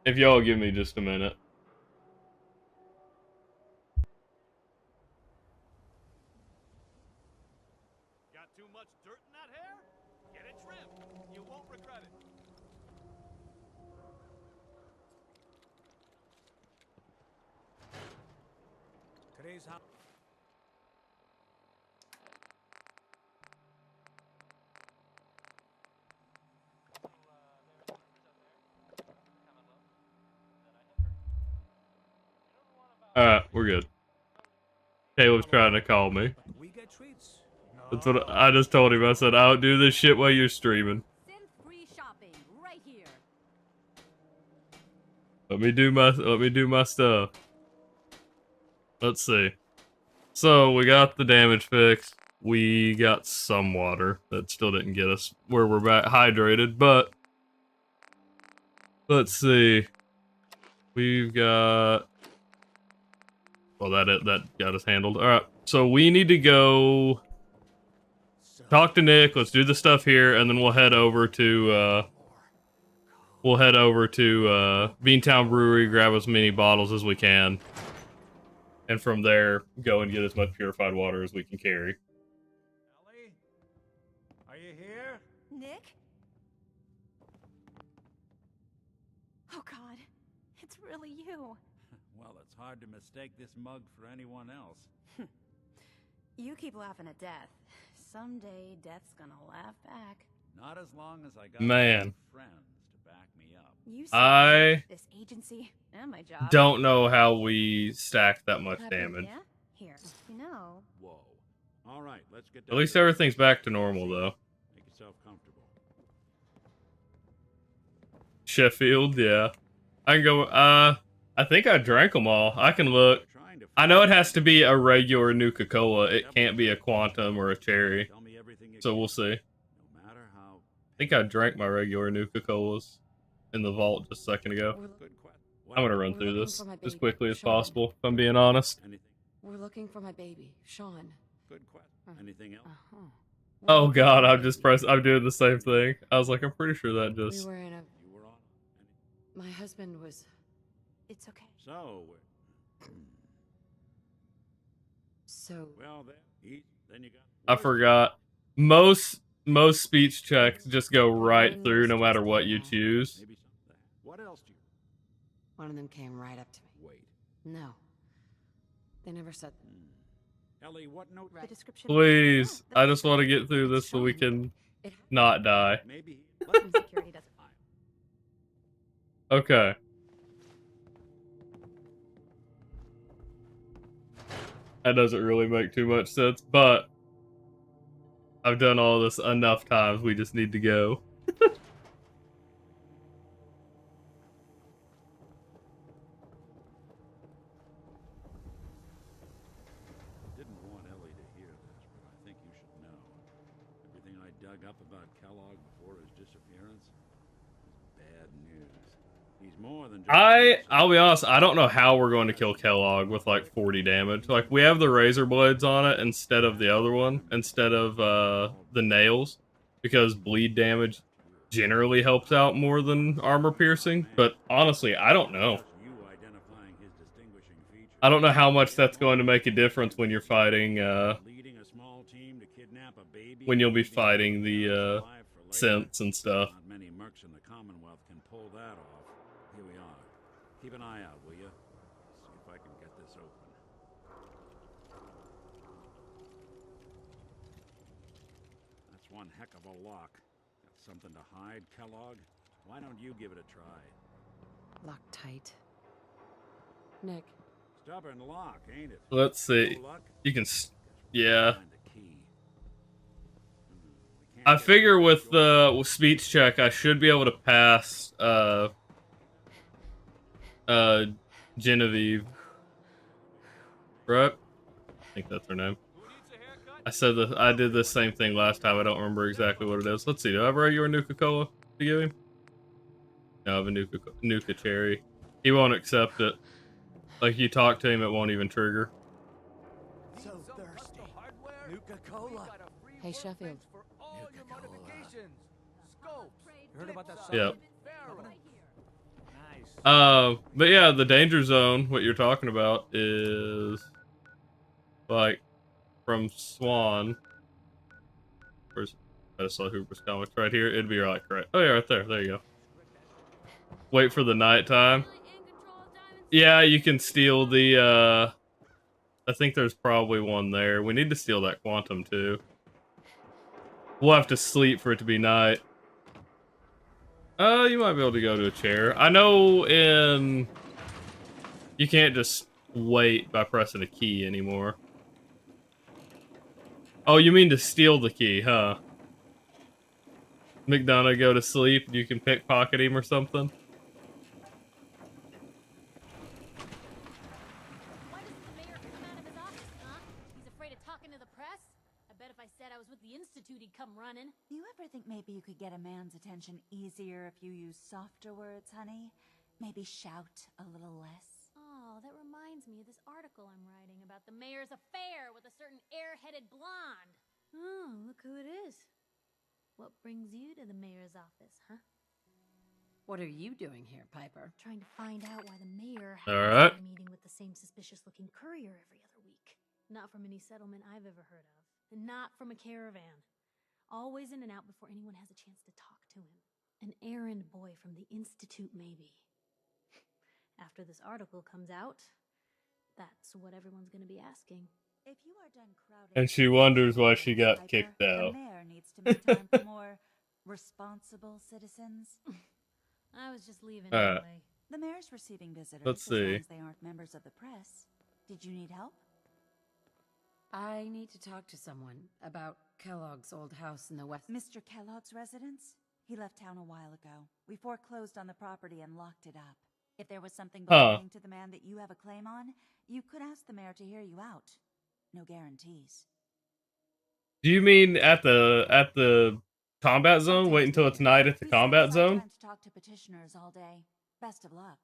If y'all give me just a minute. Got too much dirt in that hair? Get it trimmed. You won't regret it. Today's how. Alright, we're good. Caleb's trying to call me. We get treats. That's what I just told him. I said, I don't do this shit while you're streaming. Synth-free shopping right here. Let me do my stuff. Let's see. So we got the damage fixed. We got some water. That still didn't get us where we're back hydrated, but let's see. We've got, well, that got us handled. All right, so we need to go talk to Nick. Let's do the stuff here, and then we'll head over to Beantown Brewery, grab as many bottles as we can, and from there go and get as much purified water as we can carry. Ellie? Are you here? Nick? Oh God, it's really you. Well, it's hard to mistake this mug for anyone else. You keep laughing at death. Someday, death's gonna laugh back. Not as long as I got Man. friends to back me up. You I this agency and my job. don't know how we stacked that much Happen- damage. Yeah? Here. You know. Whoa. All right, let's get At down least to it. everything's back to normal, though. Make yourself comfortable. Sheffield, yeah. I can go, I think I drank them all. I can look. Trying to I know it has to be a regular Nuka-Cola. It can't be a Quantum or a Cherry. tell me everything you So can, we'll see. no matter how. I think I drank my regular Nuka-Colas in the vault just a second ago. Good question. I'm gonna run We're through looking this for my as baby, quickly as Sean. possible, if I'm being honest. Anything? We're looking for my baby, Sean. Good question. Anything else? Uh-huh. Oh god, I'm doing the same thing. I was like, I'm pretty sure that We just... were in a... You were on My husband was... It's okay. So, So... well, then you got... I forgot. Most speech checks just go right through no matter what you choose. Maybe something. What else do you... One of them came right up to me. Wait. No. They never said... Ellie, what note... The description. Please, Yeah, I just want to get through this so we can not die. Maybe... security doesn't. Okay. That doesn't really make too much sense, but I've done all this enough times. We just need to go. Didn't want Ellie to hear this, but I think you should know. Everything I dug up about Kellogg before his disappearance is bad news. He's more than just... I'll be honest, I don't know how we're going to kill Kellogg with like 40 damage. Like, we have the razor blades on it instead of the other one, instead of the nails, because bleed damage generally helps out more than armor piercing. But honestly, I don't know. I don't know how much that's going to make a difference when you're fighting, when you'll be fighting the synths and stuff. Not many mercs in the Commonwealth can pull that off. Here we are. Keep an eye out, will you? See if I can get this open. That's one heck of a lock. Got something to hide, Kellogg? Why don't you give it a try? Locked tight. Nick. Stubborn lock, ain't it? Let's see. No luck? You can... Yeah. Find the key. We can't I get figure through with door. the speech check, I should be able to pass Genevieve. Right? I think that's her name. I said that I did the same thing last time. I don't remember exactly what it is. Let's see. Do I have a regular Nuka-Cola to give him? No, I have a Nuka Cherry. He won't accept it. Like, you talk to him, it won't even trigger. So thirsty. Nuka-Cola. Hey, Sheffield. Heard about that? Yep. Nice. But yeah, the danger zone, what you're talking about, is like from Swan. Where's I just saw Hooper's Comics right here. It'd be right. Oh yeah, right there. There you go. Wait for the nighttime. Yeah, you can steal the I think there's probably one there. We need to steal that quantum too. We'll have to sleep for it to be night. You might be able to go to a chair. I know you can't just wait by pressing a key anymore. Oh, you mean to steal the key, huh? McDonough go to sleep and you can pickpocket him or something? Why doesn't the mayor come out of his office, huh? He's afraid of talking to the press? I bet if I said I was with the Institute, he'd come running. Do you ever think maybe you could get a man's attention easier if you use softer words, honey? Maybe shout a little less? Oh, that reminds me of this article I'm writing about the mayor's affair with a certain airheaded blonde. Oh, look who it is. What brings you to the mayor's office, huh? What are you doing here, Piper? Trying to find out why the mayor All has right. a meeting with the same suspicious-looking courier every other week. Not from any settlement I've ever heard of, and not from a caravan. Always in and out before anyone has a chance to talk to him. An errand boy from the Institute, maybe. After this article comes out, that's what everyone's going to be asking. If you are done crowding... And she wonders why she got Piper, kicked the out. mayor needs to make time for more responsible citizens. I was just leaving Alright. anyway. The mayor's receiving visitors Let's as long see. as they aren't members of the press. Did you need help? I need to talk to someone about Kellogg's old house in the west. Mr. Kellogg's residence? He left town a while ago. We foreclosed on the property and locked it up. If there was something belonging to the man that you have a claim on, you could ask the mayor to hear you out. No guarantees. Do you mean at the combat zone? Wait until it's night at the He combat says zone? I plan to talk to petitioners all day. Best of luck.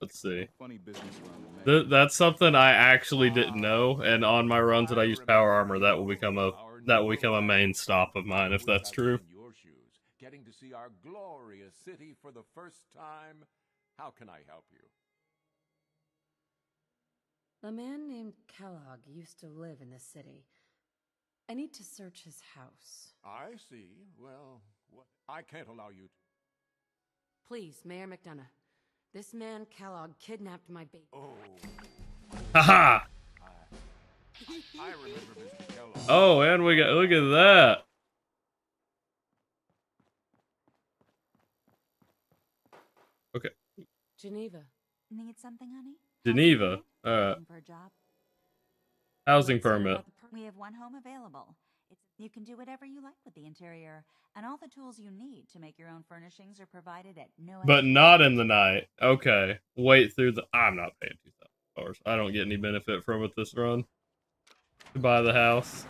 Let's see. Funny business run. That's something I actually didn't know, and on my runs that I use power armor, that will become a main stop of mine if that's true. Your shoes, getting to see our glorious city for the first time. How can I help you? A man named Kellogg used to live in this city. I need to search his house. I see. Well, what? I can't allow you. Please, Mayor McDonough. This man Kellogg kidnapped my baby. Oh. Haha! I remember Mr. Kellogg. Oh, and we got, look at that! Okay. Geneva. Need something, honey? Geneva. Looking for a job? Housing Let's hear permit. about the We have one home available. You can do whatever you like with the interior, and all the tools you need to make your own furnishings are provided at no But extra not cost. in the night. Okay. Wait through the... I'm not paying $2,000. I don't get any benefit from it this run. To buy the house.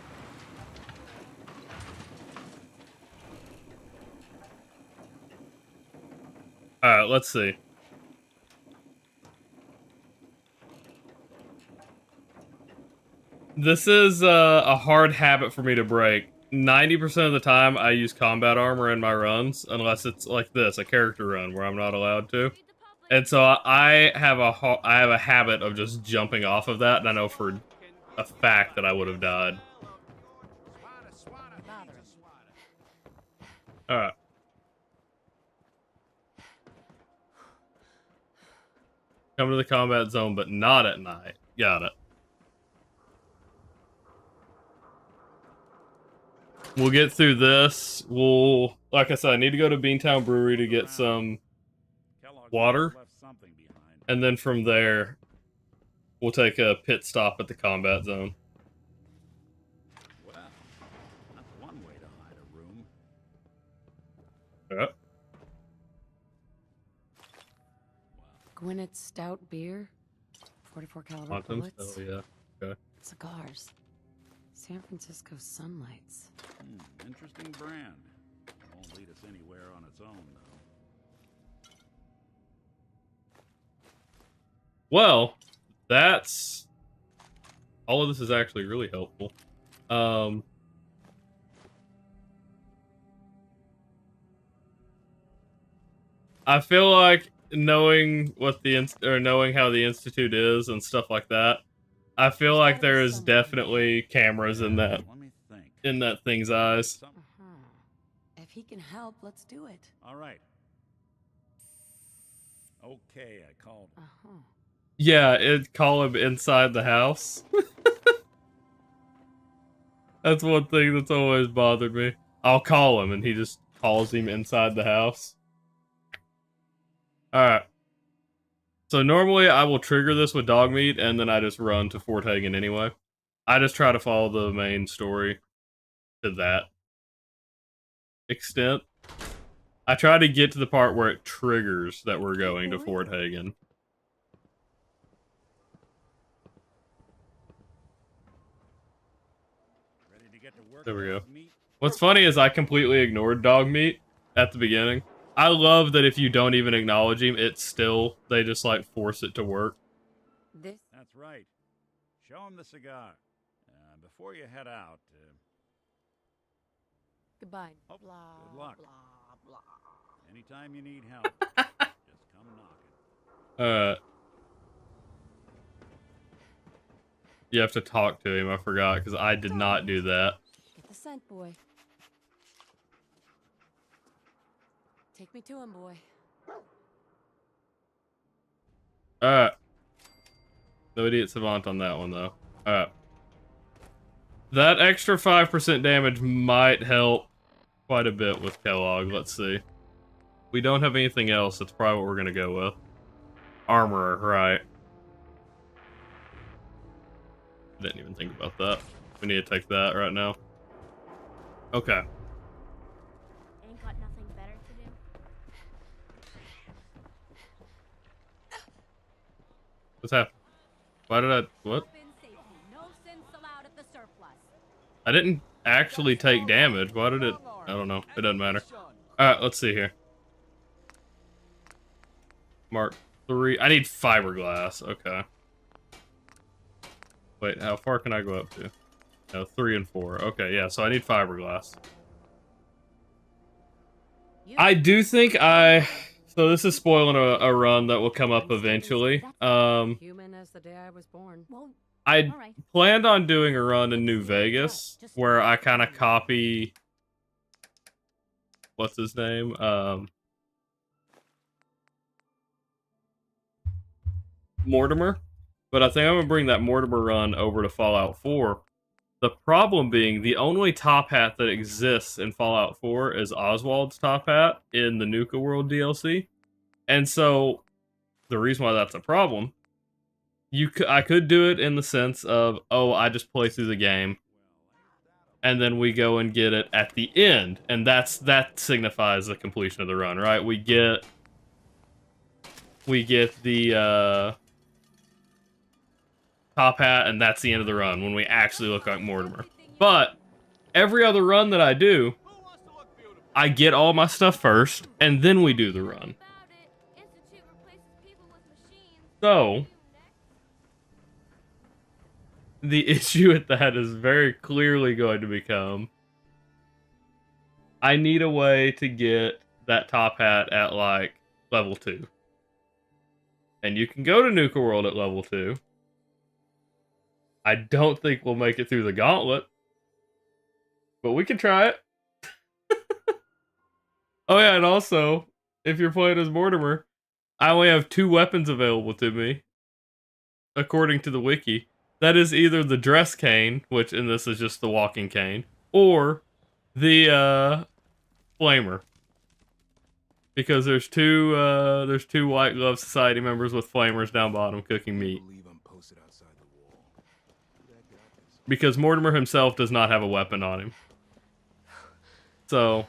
Alright, let's see. This is a hard habit for me to break. 90% of the time, I use combat armor in my runs, unless it's like this, a character run, where I'm not allowed to. And so I have a habit of just jumping off of that, and I know for a fact that I would have died. Alright. Come to the combat zone, but not at night. Got it. We'll get through this. We'll, like I said, I need to go to Beantown Brewery to get some water. And then from there, we'll take a pit stop at the combat zone. Well, that's one way to hide a room. Yep. Gwinnett's stout beer, 44 caliber Quantum? bullets, Oh yeah. Okay. cigars, San Francisco Sunlights. Interesting brand. Won't lead us anywhere on its own, though. Well, that's... all of this is actually really helpful. I feel like knowing what the knowing how the Institute is and stuff like that, I feel like there is definitely cameras in that thing's eyes. If he can help, let's do it. All right. Okay, I called. Yeah, it'd call him inside the house. That's one thing that's always bothered me. I'll call him and he just calls him inside the house. Alright. So normally I will trigger this with dog meat and then I just run to Fort Hagen anyway. I just try to follow the main story to that extent. I try to get to the part where it triggers that we're going to Fort Hagen. There we go. What's funny is I completely ignored dog meat at the beginning. I love that if you don't even acknowledge him, it's still, they just like force it to work. That's right. Show him the cigar. Before you head out. Goodbye. Oh, Blah, good luck. blah, blah. Anytime you need help, just come knocking. You have to talk to him, I forgot, because I did not do that. Get the scent, boy. Take me to him, boy. Alright. No idiot savant on that one, though. Alright. That extra 5% damage might help quite a bit with Kellogg. Let's see. We don't have anything else. That's probably what we're going to go with. Armorer, right. Didn't even think about that. We need to take that right now. Okay. Ain't got nothing better to do. What's happening? Why did I... what? I didn't actually take damage. Why did it... I don't know. It doesn't matter. Alright, let's see here. Mark, 3. I need fiberglass. Okay. Wait, how far can I go up to? No, 3 and 4. Okay, yeah, so I need fiberglass. I do think so this is spoiling a run that will come up eventually. Human as the day I was born. Well, I alright. planned on doing a run in New Vegas where I kind of copy what's his name? Mortimer. But I think I'm gonna bring that Mortimer run over to Fallout 4. The problem being the only top hat that exists in Fallout 4 is Oswald's top hat in the Nuka World DLC. And so the reason why that's a problem, I could do it in the sense of, oh, I just play through the game and then we go and get it at the end, and that signifies the completion of the run, right? We get the top hat, and that's the end of the run when we actually look like Mortimer. But every other run that I do, I get all my stuff first, and then we do the run. So the issue with that is very clearly going to become, I need a way to get that top hat at, like, level 2. And you can go to Nuka World at level 2. I don't think we'll make it through the gauntlet. But we can try it. Oh yeah, and also, if you're playing as Mortimer, I only have 2 weapons available to me, according to the wiki. That is either the dress cane, which in this is just the walking cane, or the flamer. Because there's two White Glove Society members with flamers down bottom cooking meat. Because Mortimer himself does not have a weapon on him. So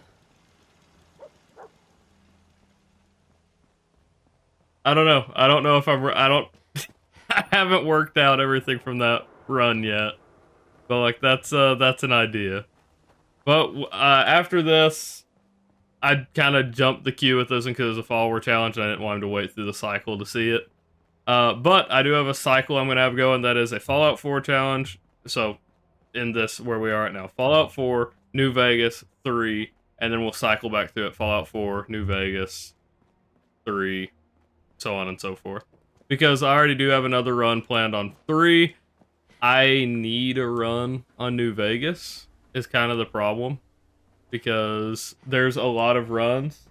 I don't know. I don't know if I haven't worked out everything from that run yet. But like that's an idea. But after this, I kind of jumped the queue with this one because it was a follower challenge and I didn't want him to wait through the cycle to see it. But I do have a cycle I'm going to have going that is a Fallout 4 challenge. So, in this, where we are right now, Fallout 4, New Vegas, 3, and then we'll cycle back through it, Fallout 4, New Vegas, 3, so on and so forth. Because I already do have another run planned on 3. I need a run on New Vegas, is kind of the problem. Because there's a lot of runs.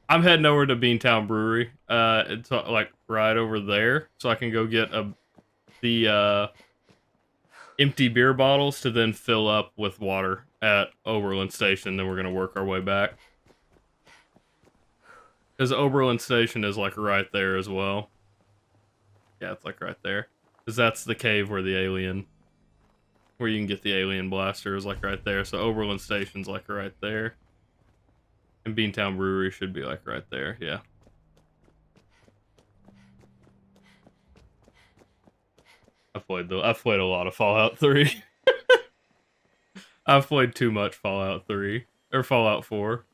I'm heading over to Beantown Brewery. It's like right over there, so I can go get the empty beer bottles to then fill up with water at Oberlin Station. Then we're gonna work our way back, because Oberlin Station is like right there as well. Yeah, it's like right there, because that's the cave where the alien, where you can get the alien blaster, is like right there. So Oberlin Station's like right there. And Beantown Brewery should be like right there, yeah. I've played a lot of Fallout 3. I've played too much Fallout 3 or Fallout 4.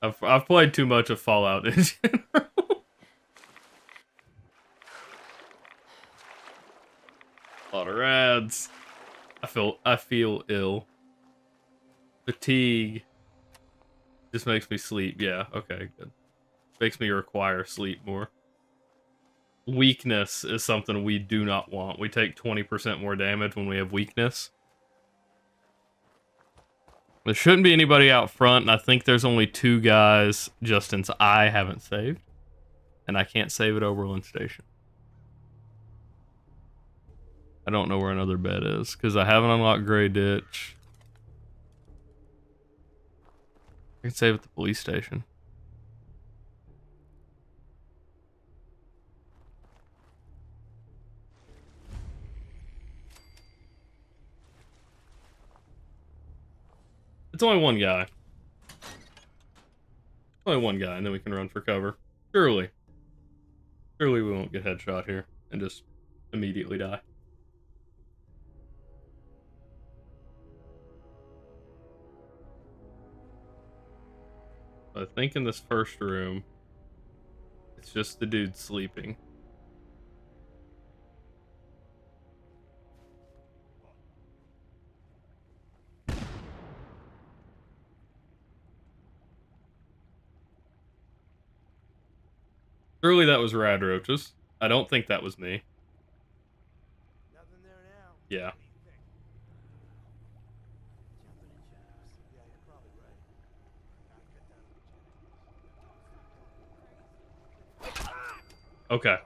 I've played too much of Fallout in general. A lot of rads. I feel ill. Fatigue just makes me sleep. Yeah, okay, good. Makes me require sleep more. Weakness is something we do not want. We take 20% more damage when we have weakness. There shouldn't be anybody out front, and I think there's only 2 guys just since I haven't saved. And I can't save at Oberlin Station. I don't know where another bed is, because I haven't unlocked Grey Ditch. I can save at the police station. It's only one guy. Only one guy, and then we can run for cover. Surely. Surely we won't get headshot here and just immediately die. I think in this first room, It's just the dude sleeping. Surely that was rad roaches. I don't think that was me. Nothing there now. Yeah. What do you think? Jumping in shadows. Yeah, you're probably right. Gotta cut down on the Okay.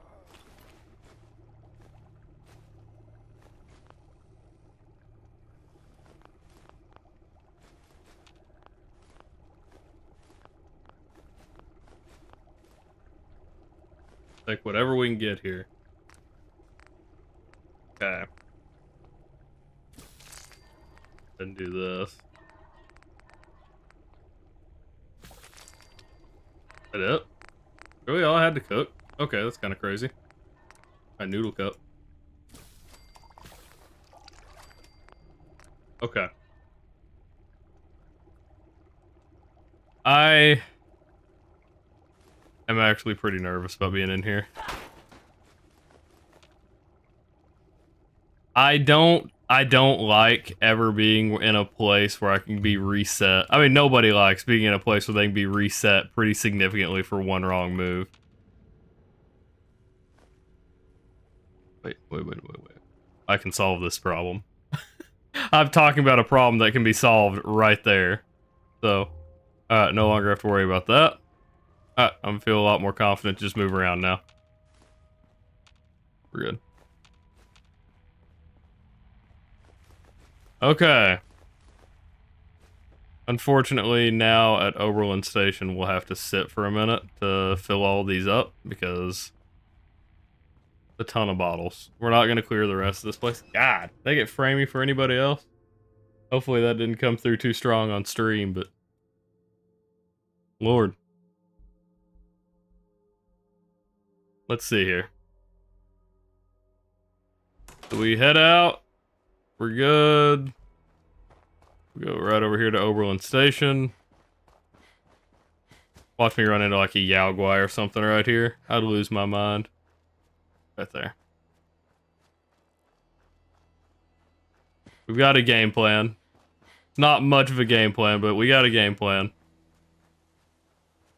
Like whatever we can get here. Okay. Then do this. That it? Really all I had to cook? Okay, that's kind of crazy. My noodle cup. Okay. I am actually pretty nervous about being in here. I don't like ever being in a place where I can be reset. I mean, nobody likes being in a place where they can be reset pretty significantly for one wrong move. Wait. I can solve this problem. I'm talking about a problem that can be solved right there. So, no longer have to worry about that. I'm feeling a lot more confident to just move around now. We're good. Okay. Unfortunately, now at Oberlin Station, we'll have to sit for a minute to fill all these up because a ton of bottles. We're not going to clear the rest of this place. God, they get framey for anybody else. Hopefully that didn't come through too strong on stream, but Lord. Let's see here. So we head out. We're good. We go right over here to Oberlin Station. Watch me run into like a Yaogwai or something right here. I'd lose my mind. Right there. We've got a game plan. Not much of a game plan, but we got a game plan.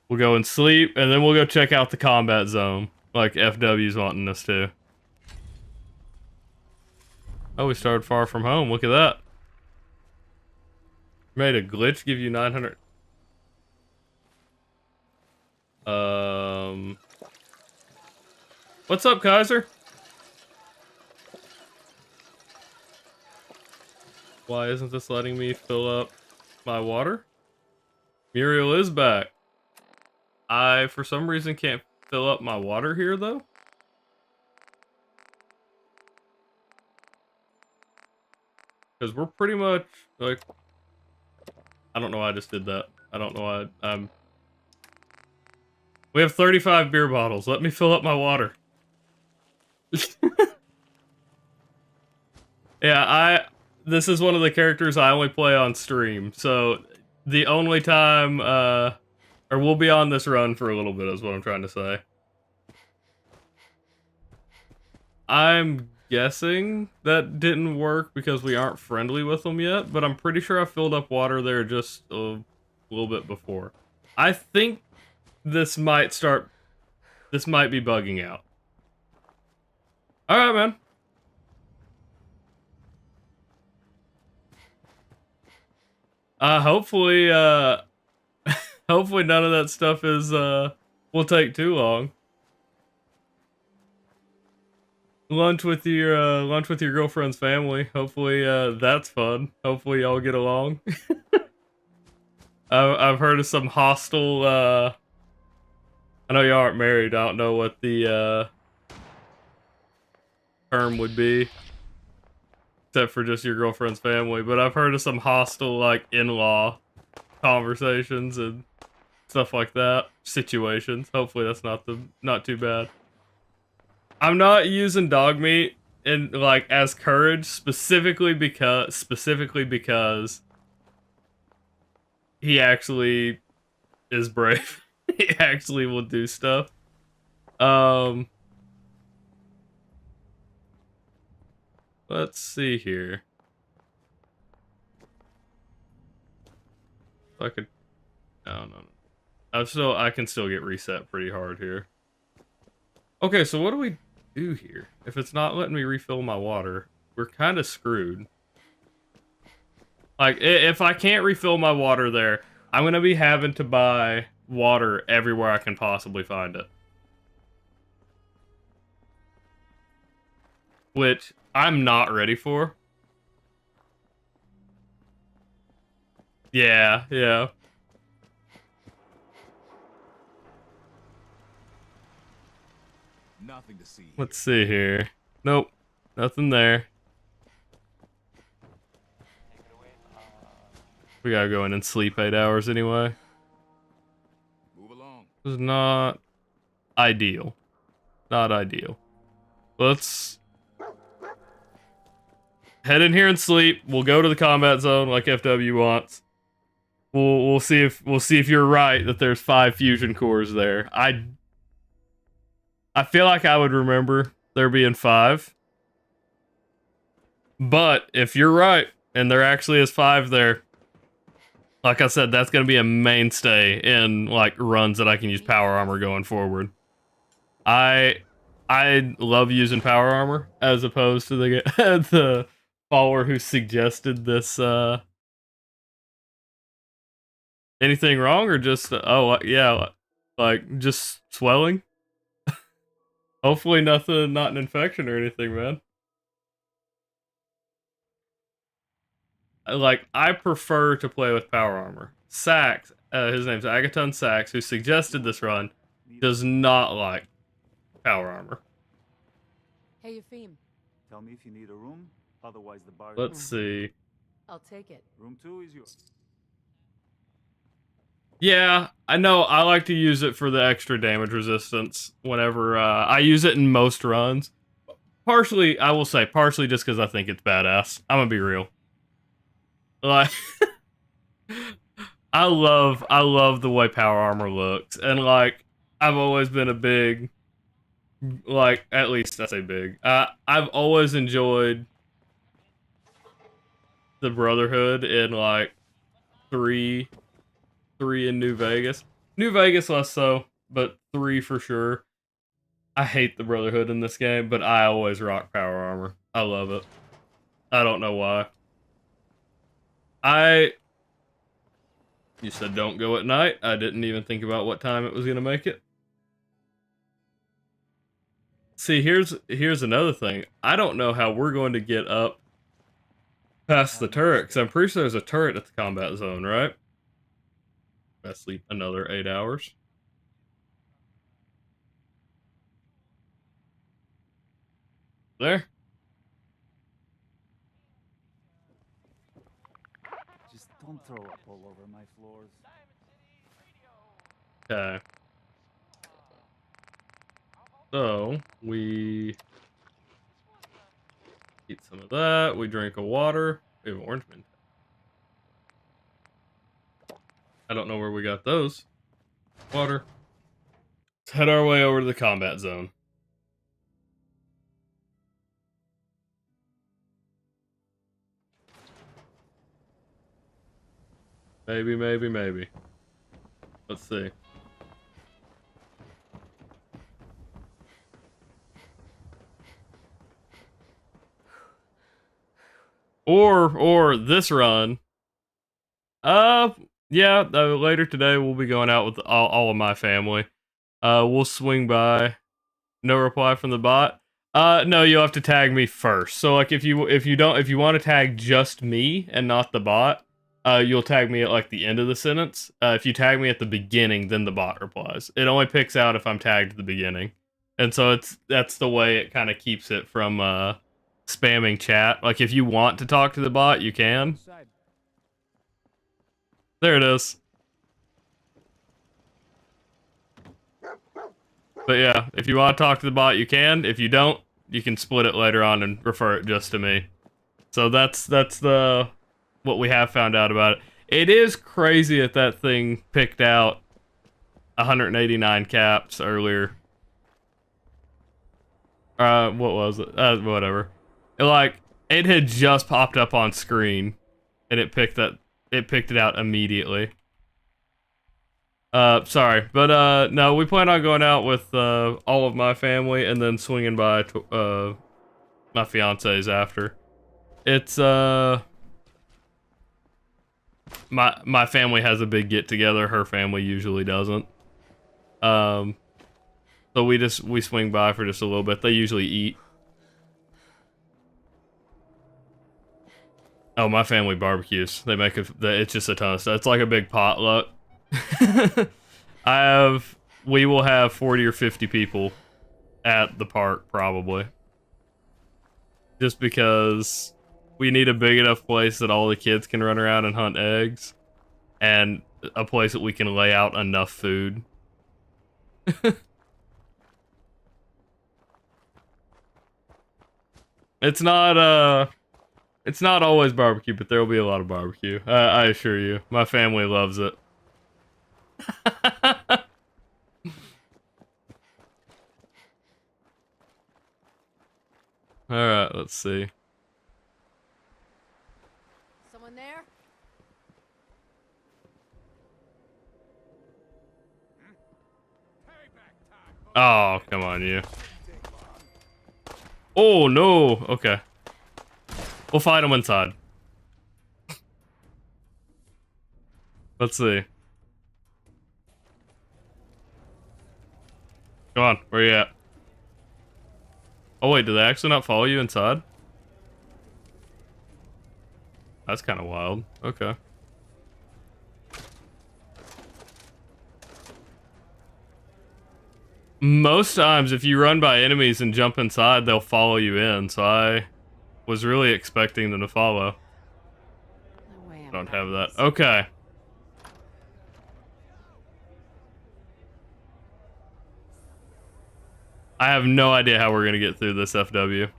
We'll go and sleep, and then we'll go check out the combat zone, like FW's wanting us to. Oh, we started far from home. Look at that. Made a glitch give you 900. What's up, Kaiser? Why isn't this letting me fill up my water? Muriel is back. I, for some reason, can't fill up my water here, though. Because we're pretty much, like... I don't know why I just did that. I don't know why I'm... We have 35 beer bottles. Let me fill up my water. Yeah, this is one of the characters I only play on stream, so the only time, or we'll be on this run for a little bit is what I'm trying to say. I'm guessing that didn't work because we aren't friendly with them yet, but I'm pretty sure I filled up water there just a little bit before. I think this might be bugging out. Alright, man. Hopefully, hopefully none of that stuff is, will take too long. Lunch with your girlfriend's family. Hopefully, that's fun. Hopefully y'all get along. I've heard of some hostile, I know y'all aren't married. I don't know what the, term would be. Except for just your girlfriend's family. But I've heard of some hostile, like, in-law conversations and stuff like that. Situations. Hopefully that's not too bad. I'm not using dog meat in, like, as courage specifically because he actually is brave. He actually will do stuff. Let's see here. If I could. No. I can still get reset pretty hard here. Okay, so what do we do here? If it's not letting me refill my water, we're kind of screwed. Like, if I can't refill my water there, I'm gonna be having to buy water everywhere I can possibly find it. Which I'm not ready for. Yeah. Nothing to see. Let's see here. Nope, nothing there. We gotta go in and sleep 8 hours anyway. Move along. This is not ideal. Not ideal. Let's head in here and sleep. We'll go to the combat zone like FW wants. We'll see if you're right that there's 5 fusion cores there. I feel like I would remember there being 5. But if you're right and there actually is 5 there, like I said, that's going to be a mainstay in like runs that I can use power armor going forward. I love using power armor as opposed to the follower who suggested this. Anything wrong or just oh yeah, like just swelling? Hopefully nothing, not an infection or anything, man. Like, I prefer to play with power armor. Sax, his name's Agaton Sax, who suggested this run, does not like power armor. Hey, Eupheme. Tell me if you need a room, otherwise the bar. Let's see. I'll take it. Room 2 is yours. Yeah, I know. I like to use it for the extra damage resistance whenever I use it in most runs. Partially, I will say, partially just because I think it's badass. I'm gonna be real. Like, I love the way power armor looks, and like, I've always been a big, like, at least I say big. I've always enjoyed the Brotherhood in like 3 in New Vegas. New Vegas less so, but 3 for sure. I hate the Brotherhood in this game, but I always rock power armor. I love it. I don't know why. You said don't go at night. I didn't even think about what time it was gonna make it. See, here's another thing. I don't know how we're going to get up past the turret, because I'm pretty sure there's a turret at the combat zone, right? I sleep another 8 hours. There. Just don't throw up all over my floors. Okay. So, we eat some of that, we drink a water, we have orange mint. I don't know where we got those. Water. Let's head our way over to the combat zone. Maybe. Let's see. Or this run. Yeah, later today we'll be going out with all of my family. We'll swing by. No reply from the bot. No, you'll have to tag me first. So like if you want to tag just me and not the bot, you'll tag me at like the end of the sentence. If you tag me at the beginning, then the bot replies. It only picks out if I'm tagged at the beginning. And so that's the way it kind of keeps it from spamming chat. Like if you want to talk to the bot, you can. There it is. But yeah, if you want to talk to the bot, you can. If you don't, you can split it later on and refer it just to me. So that's what we have found out about it. It is crazy that thing picked out 189 caps earlier. What was it? Whatever. It had just popped up on screen, and it picked it out immediately. Sorry, but no, we plan on going out with all of my family and then swinging by my fiance's after. It's my family has a big get together. Her family usually doesn't. So we swing by for just a little bit. They usually eat. Oh, my family barbecues. They make it's just a ton of stuff. It's like a big potluck. We will have 40 or 50 people at the park probably. Just because we need a big enough place that all the kids can run around and hunt eggs, and a place that we can lay out enough food. It's not always barbecue, but there will be a lot of barbecue. I assure you. My family loves it. Alright, let's see. Someone there? Oh, come on, you. Oh, no. Okay. We'll fight them inside. Let's see. Come on, where you at? Oh wait, did they actually not follow you inside? That's kind of wild. Okay. Most times, if you run by enemies and jump inside, they'll follow you in, so I was really expecting them to follow. Don't have that. Okay. I have no idea how we're gonna get through this FW.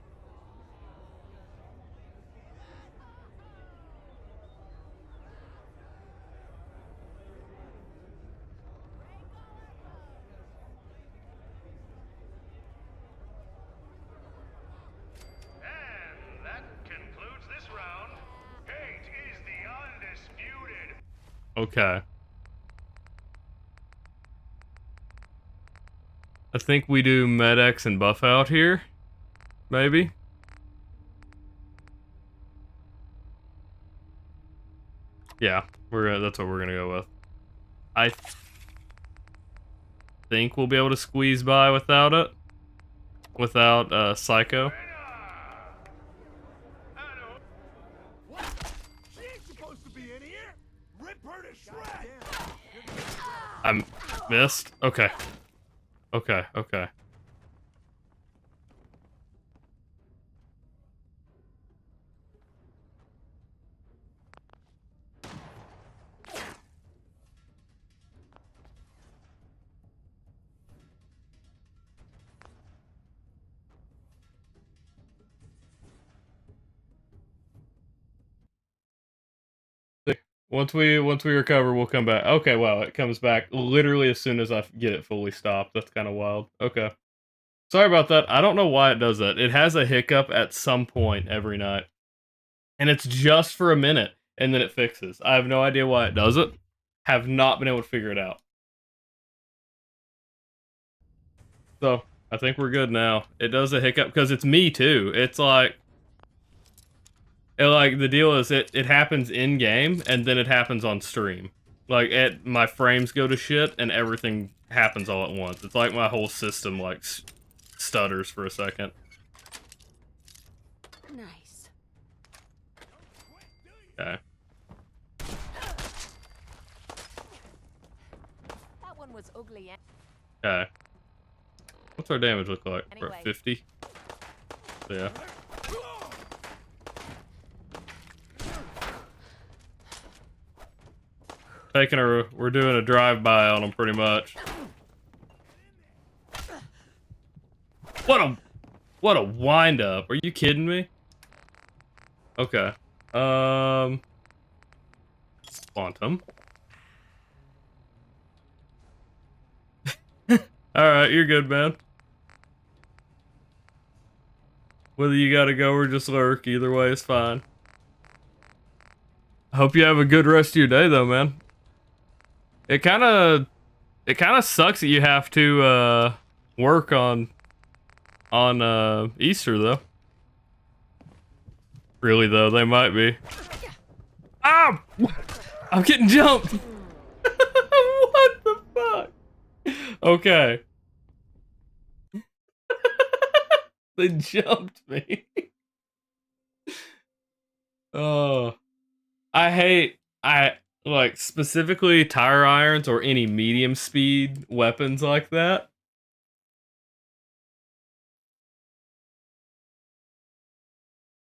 Okay. I think we do Med-X and buff out here. Maybe. Yeah, that's what we're gonna go with. I think we'll be able to squeeze by without it. Without Psycho. I missed? Okay. Okay, okay. Once we recover, we'll come back. Okay, wow, it comes back literally as soon as I get it fully stopped. That's kind of wild. Okay. Sorry about that. I don't know why it does that. It has a hiccup at some point every night. And it's just for a minute, and then it fixes. I have no idea why it does it. Have not been able to figure it out. So, I think we're good now. It does a hiccup, because it's me too. It's like... the deal is, it happens in-game, and then it happens on stream. Like, my frames go to shit, and everything happens all at once. It's like my whole system, like, stutters for a second. Nice. Okay. That one was ugly. Okay. What's our damage look like? We're at 50? Yeah. We're doing a drive-by on them pretty much. What a wind-up. Are you kidding me? Okay. Quantum. Alright, you're good, man. Whether you gotta go or just lurk, either way is fine. I hope you have a good rest of your day, though, man. It kind of sucks that you have to work on Easter, though. Really, though, they might be. Ah! I'm getting jumped! What the fuck? Okay. They jumped me. Oh. I like specifically tire irons or any medium speed weapons like that.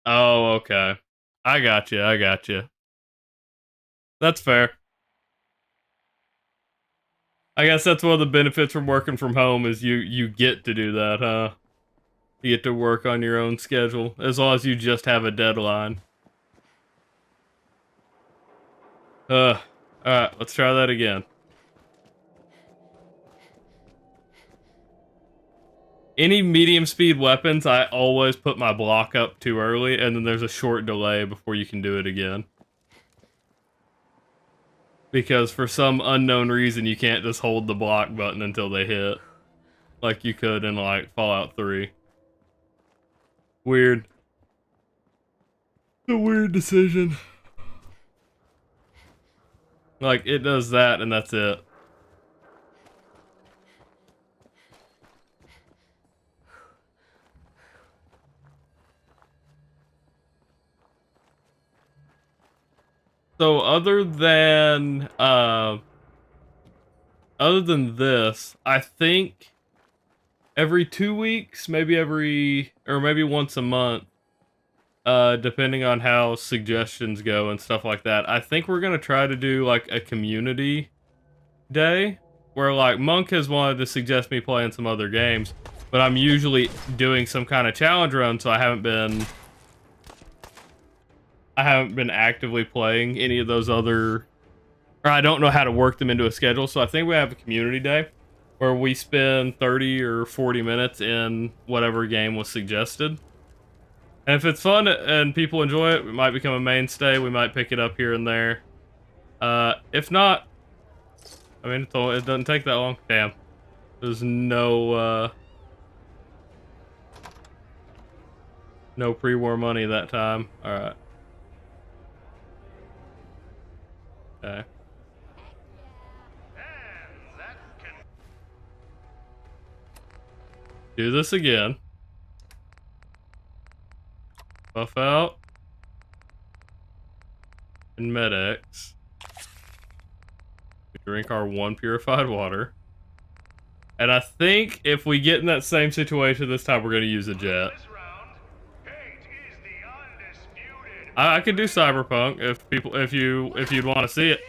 Oh, okay. I got you. I got you. That's fair. I guess that's one of the benefits from working from home is you get to do that, huh? You get to work on your own schedule as long as you just have a deadline. All right, let's try that again. Any medium speed weapons, I always put my block up too early, and then there's a short delay before you can do it again. Because for some unknown reason, you can't just hold the block button until they hit. Like you could in, like, Fallout 3. Weird. It's a weird decision. Like, it does that, and that's it. So other than this, I think every 2 weeks, maybe once a month, depending on how suggestions go and stuff like that, I think we're gonna try to do like a community day where like Monk has wanted to suggest me playing some other games, but I'm usually doing some kind of challenge run, so I haven't been actively playing any of those other, or I don't know how to work them into a schedule. So I think we have a community day where we spend 30 or 40 minutes in whatever game was suggested. And if it's fun and people enjoy it, we might become a mainstay. We might pick it up here and there. If not, I mean, it doesn't take that long. Damn. There's no pre-war money that time. All right. Okay. Do this again. Buff out. And Med-X. We drink our 1 purified water. And I think if we get in that same situation this time, we're going to use a jet. I could do Cyberpunk if you'd want to see it.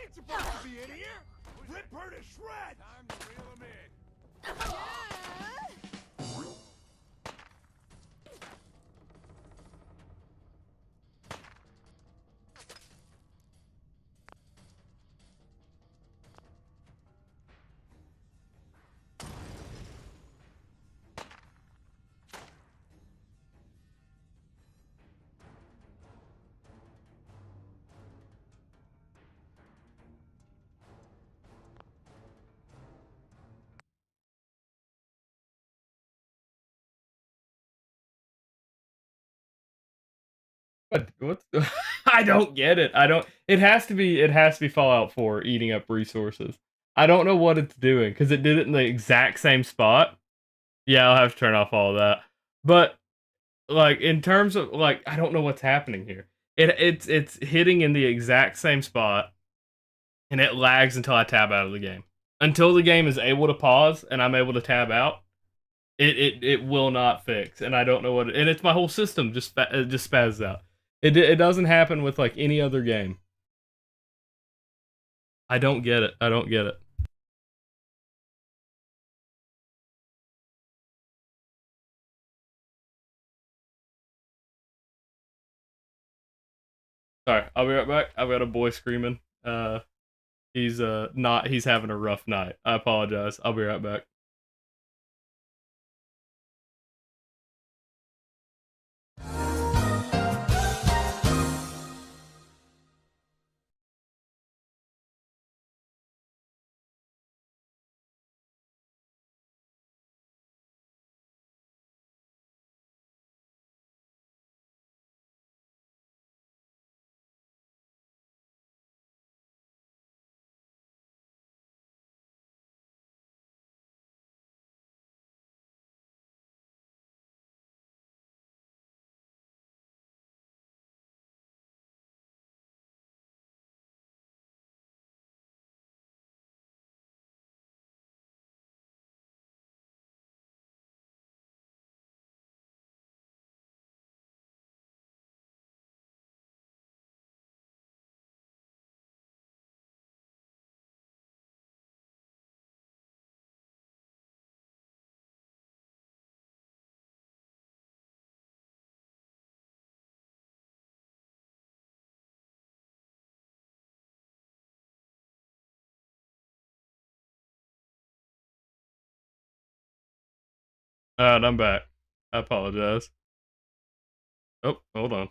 What's I don't get it. It has to be Fallout 4 eating up resources. I don't know what it's doing because it did it in the exact same spot. Yeah, I'll have to turn off all of that. But like in terms of like I don't know what's happening here. It's hitting in the exact same spot and it lags until I tab out of the game. Until the game is able to pause and I'm able to tab out, it will not fix. And I don't know what and it's my whole system just spazzes out. It doesn't happen with like any other game. I don't get it. I don't get it. Sorry, I'll be right back. I've got a boy screaming. He's having a rough night. I apologize. I'll be right back. Alright, I'm back. I apologize. Oh, hold on.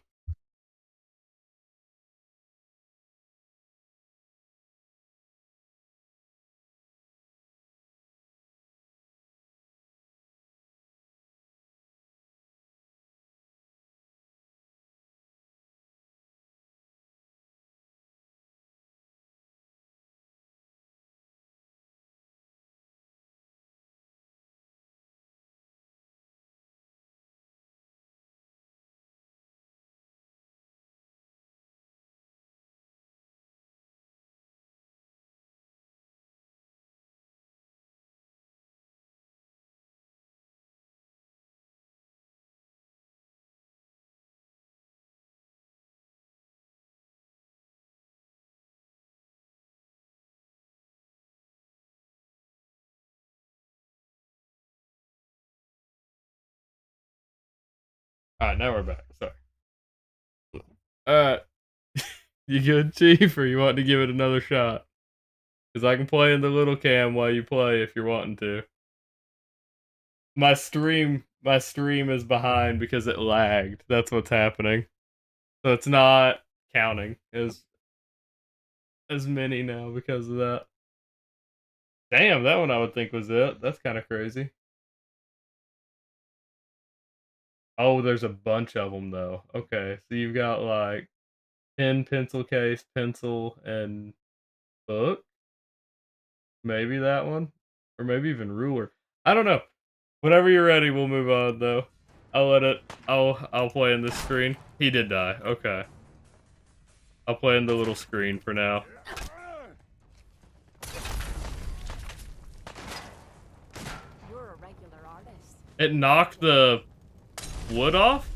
Alright, now we're back. Sorry. Alright. You good, Chief, or you want to give it another shot? Because I can play in the little cam while you play if you're wanting to. My stream is behind because it lagged. That's what's happening. So it's not counting as many now because of that. Damn, that one I would think was it. That's kind of crazy. Oh, there's a bunch of them though. Okay, so you've got like pen, pencil case, pencil, and book. Maybe that one, or maybe even ruler. I don't know. Whenever you're ready, we'll move on though. I'll play in this screen. He did die. Okay. I'll play in the little screen for now. You're a regular artist. It knocked the wood off?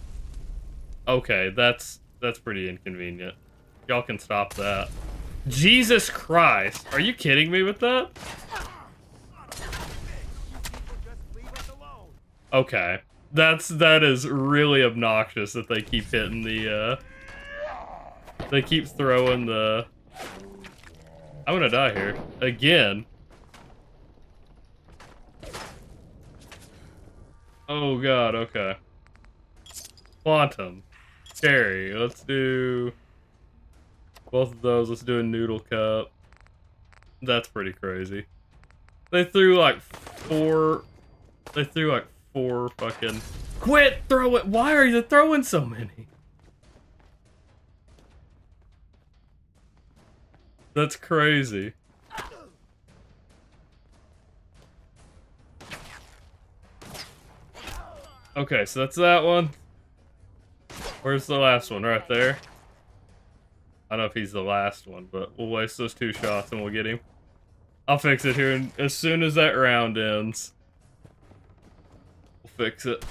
Okay, that's pretty inconvenient. Y'all can stop that. Jesus Christ! Are you kidding me with that? Okay. That is really obnoxious that they keep hitting the they keep throwing the I'm gonna die here. Again. Oh god, okay. Quantum. Cherry. Let's do both of those. Let's do a noodle cup. That's pretty crazy. They threw like four fucking... Quit throwing! Why are you throwing so many? That's crazy. Okay, so that's that one. Where's the last one? Right there. I don't know if he's the last one, but we'll waste those 2 shots and we'll get him. I'll fix it here as soon as that round ends. We'll fix it.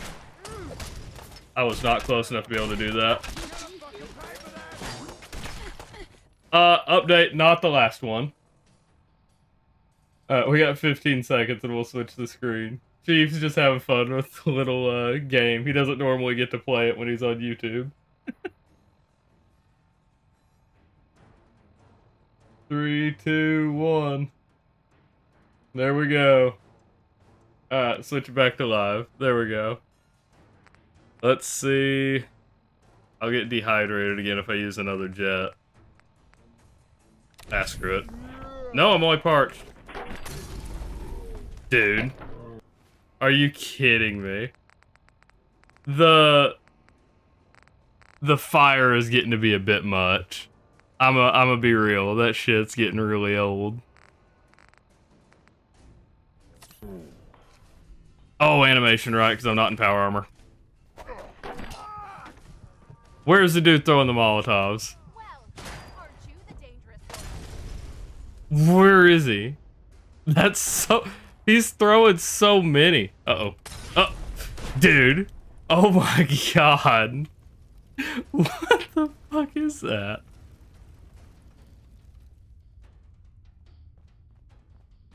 I was not close enough to be able to do that. Update, not the last one. We got 15 seconds and we'll switch the screen. Chief's just having fun with the little, game. He doesn't normally get to play it when he's on YouTube. 3, 2, 1. There we go. Alright, switch it back to live. There we go. Let's see. I'll get dehydrated again if I use another jet. Ah, screw it. No, I'm only parched. Dude. Are you kidding me? The fire is getting to be a bit much. I'ma be real. That shit's getting really old. Oh, animation, right? Because I'm not in power armor. Where's the dude throwing the Molotovs? Where is he? That's so... He's throwing so many. Uh-oh. Oh, dude. Oh my god. What the fuck is that?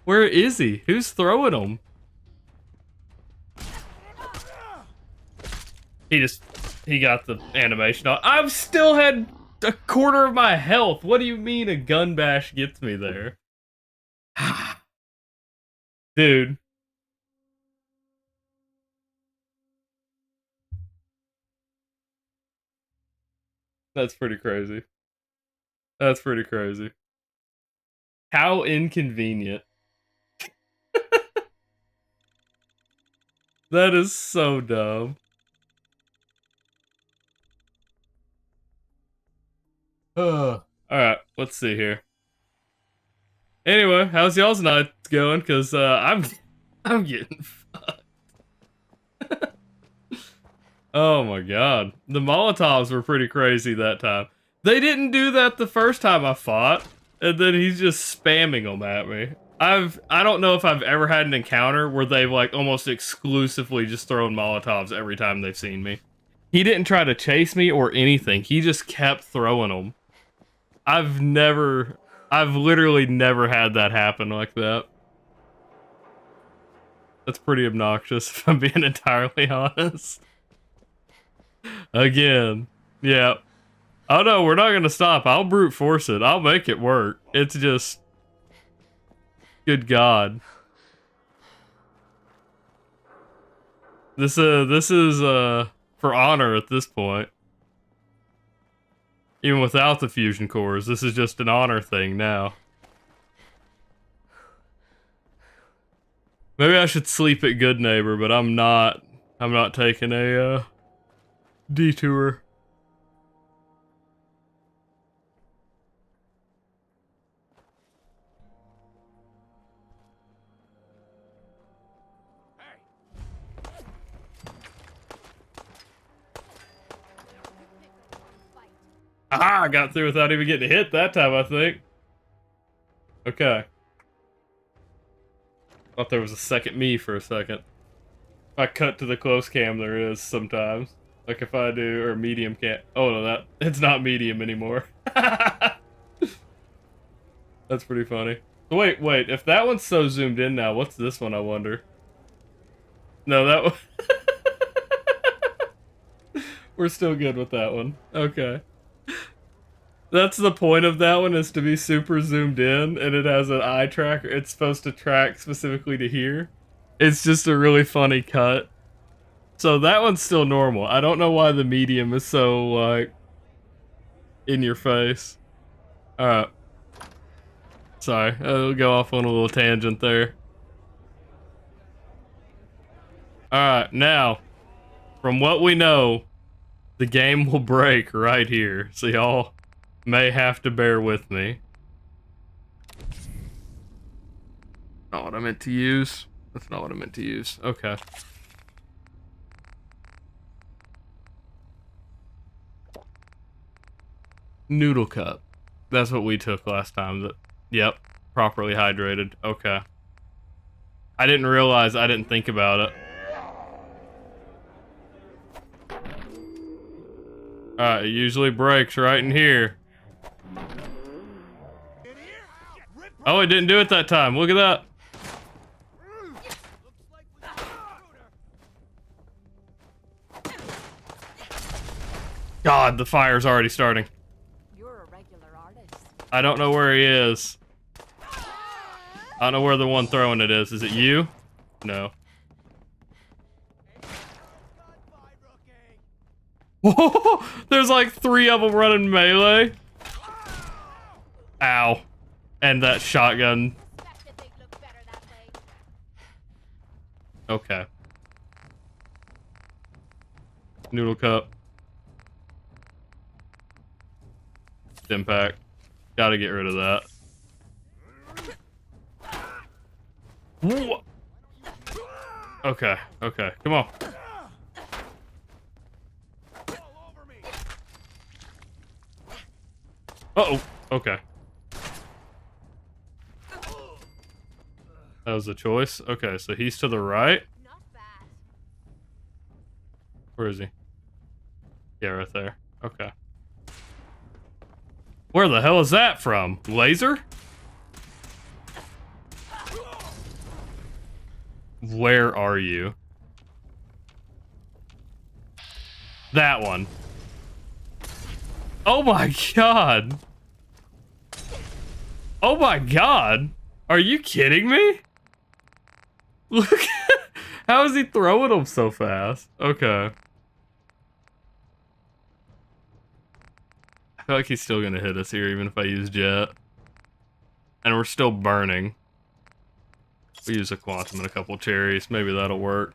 Where is he? Who's throwing him? He got the animation on. I've still had a quarter of my health. What do you mean a gun bash gets me there? Dude. That's pretty crazy. That's pretty crazy. How inconvenient. That is so dumb. Alright, let's see here. Anyway, how's y'all's night going? Cause I'm getting fucked. Oh my god. The Molotovs were pretty crazy that time. They didn't do that the first time I fought, and then he's just spamming them at me. I don't know if I've ever had an encounter where they've like almost exclusively just thrown Molotovs every time they've seen me. He didn't try to chase me or anything. He just kept throwing them. I've literally never had that happen like that. That's pretty obnoxious if I'm being entirely honest. Again. Yeah. Oh no, we're not gonna stop. I'll brute force it. I'll make it work. It's just... Good God. This is for honor at this point. Even without the fusion cores, this is just an honor thing now. Maybe I should sleep at Good Neighbor, but I'm not taking a detour. Aha! I got through without even getting hit that time, I think. Okay. Thought there was a second me for a second. If I cut to the close cam, there is sometimes. Like if I do, or medium cam. Oh no, it's not medium anymore. That's pretty funny. Wait, if that one's so zoomed in now, what's this one, I wonder? No, that one... We're still good with that one. Okay. That's the point of that one, is to be super zoomed in, and it has an eye tracker. It's supposed to track specifically to here. It's just a really funny cut. So that one's still normal. I don't know why the medium is so, like, in your face. Alright. Sorry, I'll go off on a little tangent there. Alright, now, from what we know, the game will break right here. So y'all may have to bear with me. Not what I meant to use. That's not what I meant to use. Okay. Noodle cup. That's what we took last time. Yep. Properly hydrated. Okay. I didn't realize, I didn't think about it. Alright, it usually breaks right in here. Oh, it didn't do it that time. Look at that. God, the fire's already starting. You're a regular artist. I don't know where he is. I don't know where the one throwing it is. Is it you? No. Whoa! There's like 3 of them running melee. Ow. And that shotgun. Okay. Noodle cup. Impact. Gotta get rid of that. Whoa. Okay, okay, come on. Uh-oh, okay. That was a choice. Okay, so he's to the right. Where is he? Yeah, right there. Okay. Where the hell is that from? Laser? Where are you? That one. Oh my god. Oh my god. Are you kidding me? Look. How is he throwing them so fast? Okay. feel like he's still gonna hit us here, even if I use jet. And we're still burning. We use a quantum and a couple cherries. Maybe that'll work.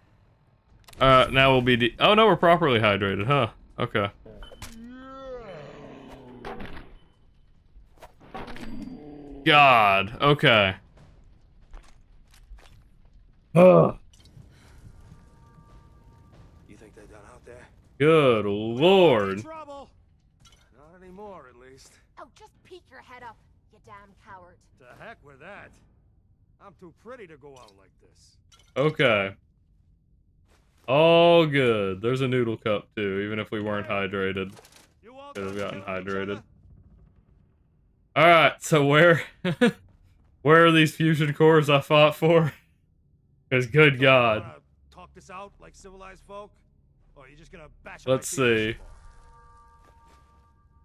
Now we'll be oh no, we're properly hydrated, huh? Okay. God, okay. Ugh. You think they're done out there? Good lord. Trouble. Not anymore, at least. Oh, just peek your head up, you damn coward. To heck with that. I'm too pretty to go out like this. Okay. All good. There's a noodle cup too, even if we weren't hydrated. Could have gotten hydrated. Alright, so where where are these fusion cores I fought for? Because good god. Talk this out like civilized folk? Or are you just gonna bash Let's see.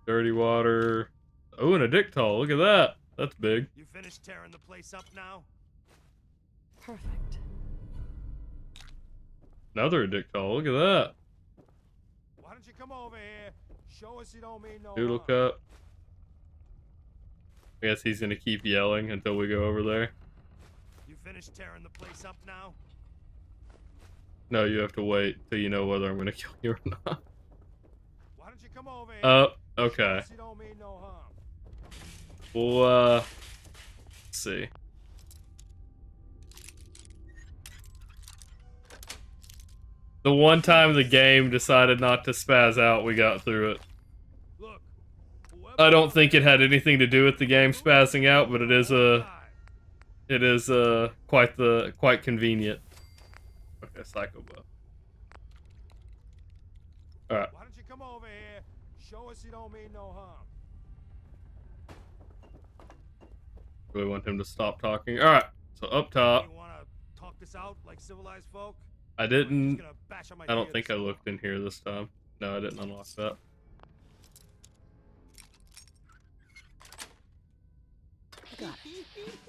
Dirty water. Oh, and a dick towel. Look at that. That's big. You finished tearing the place up now? Perfect. Another dick towel. Look at that. Why don't you come over here? Show us you don't mean no Noodle harm. cup. I guess he's gonna keep yelling until we go over there. You finished tearing the place up now? No, you have to wait till you know whether I'm gonna kill you or not. Why don't you come over here? Oh, Show okay. us you don't mean no harm. Well, let's see. The one time the game decided not to spaz out, we got through it. Look, I don't think it had anything to do with the game spazzing out, but it is quite convenient. Okay, psycho buff. Alright. Why don't you come over here? Show us you don't mean no harm. Really want him to stop talking. Alright, so up top. You wanna talk this out like civilized folk? I didn't. Gonna bash on my I don't ears? think I looked in here this time. No, I didn't unlock that.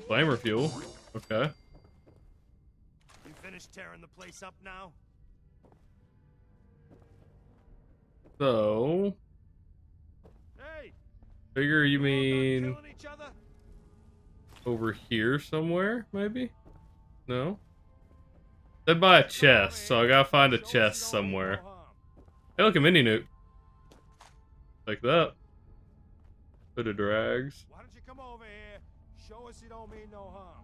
Flamer fuel. Okay. You finished tearing the place up now? So. Hey, Figure you all done mean killing each other? over here somewhere, maybe? No? Said by a chest, so I gotta find a chest somewhere. Hey, look, a mini nuke. Like that. Bit of drags. Why don't you come over here? Show us you don't mean no harm.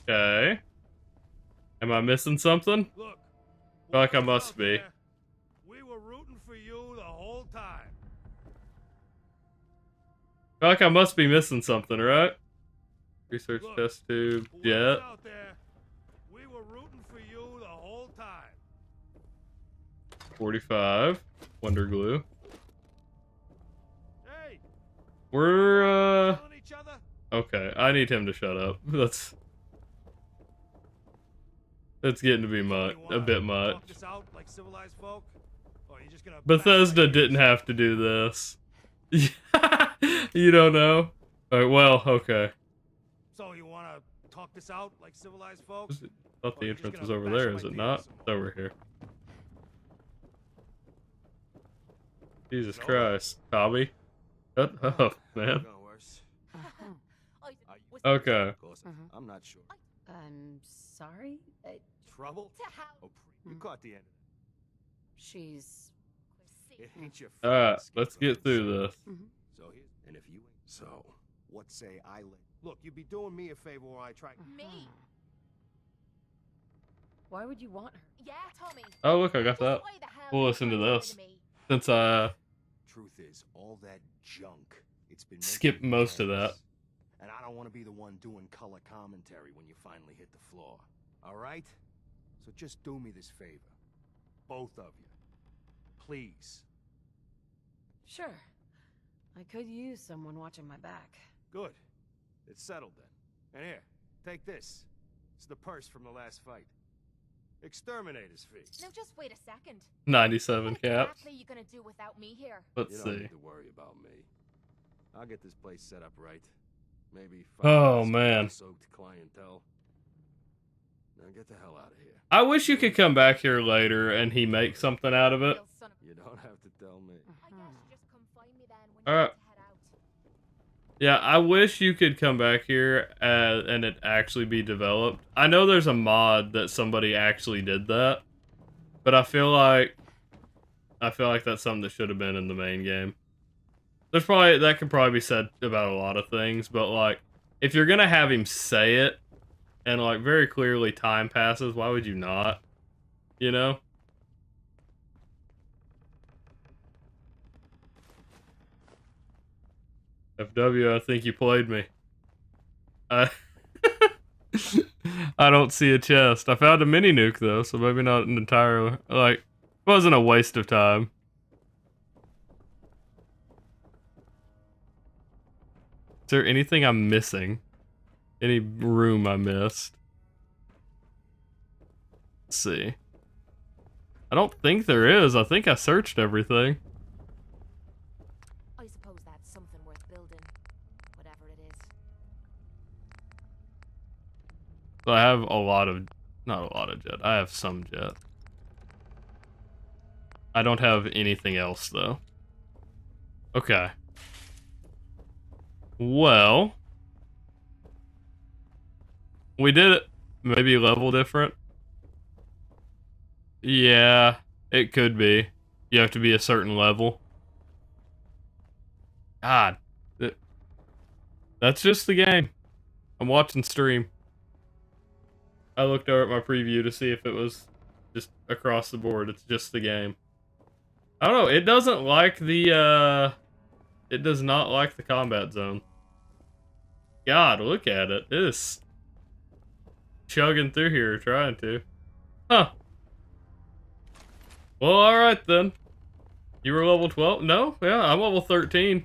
Okay. Am I missing something? Look, Feel like I whoever's must out be. there, we were rooting for you the whole time. Feel like I must be missing something, right? Research Look, test tube, whoever's jet. out there, we were rooting for you the whole time. 45. Wonder glue. Hey, We're, killing each other? okay, I need him to shut up. That's getting to be a bit much. Talk this out like civilized folk? Or are you just gonna Bethesda didn't have to do this. You don't know? Alright, well, okay. So you wanna talk this out like civilized folk? I thought Or the you just entrance was gonna over bash there, on is my it not? penis? It's over here. Jesus No. Christ. Tommy? Shut up, man. Okay. I'm not sure. I'm sorry? Trouble? To hell. Oh, you caught the end. She's... It ain't your Alright, fault. let's get through this. So here, and if you ain't, so what say I let? Look, you'd be doing me a favor while I try. Me? Why would you want her? Yeah, Tommy. Oh, look, I got that. Why the hell We'll you listen to trying this. to me? Since Truth is, all that junk. It's been skip making me most of that. nervous. And I don't want to be the one doing color commentary when you finally hit the floor. All right? So just do me this favor, both of you, please. Sure. I could use someone watching my back. Good. It's settled then. And here, take this. It's the purse from the last fight. Exterminator's fee. Now just wait a second. 97 What caps. exactly you gonna do without me here? Let's You don't see. need to worry about me. I'll get this place set up right. Maybe Oh, some man. soaked clientele. Now get the hell out of here. I wish you could come back here later and he makes something out of it. Real son of- You don't have to tell me. I Alright. Yeah, I wish you could come back here and it actually be developed. I know there's a mod that somebody actually did that, but I feel like that's something that should have been in the main game. That could probably be said about a lot of things, but like if you're gonna have him say it and like very clearly time passes, why would you not? You know? FW, I think you played me. I I don't see a chest. I found a mini nuke though, so maybe not an entire like it wasn't a waste of time. Is there anything I'm missing? Any room I missed? Let's see. I don't think there is. I think I searched everything. I suppose that's something worth building, whatever it is. So I have a lot of, not a lot of jet. I have some jet. I don't have anything else though. Okay. Well, we did it. Maybe level different. Yeah, it could be. You have to be a certain level. God, that's just the game. I'm watching stream. I looked over at my preview to see if it was just across the board. It's just the game. I don't know. It doesn't like the, it does not like the combat zone. God, look at it. It is chugging through here, trying to. Huh. Well, alright then. You were level 12? No? Yeah, I'm level 13.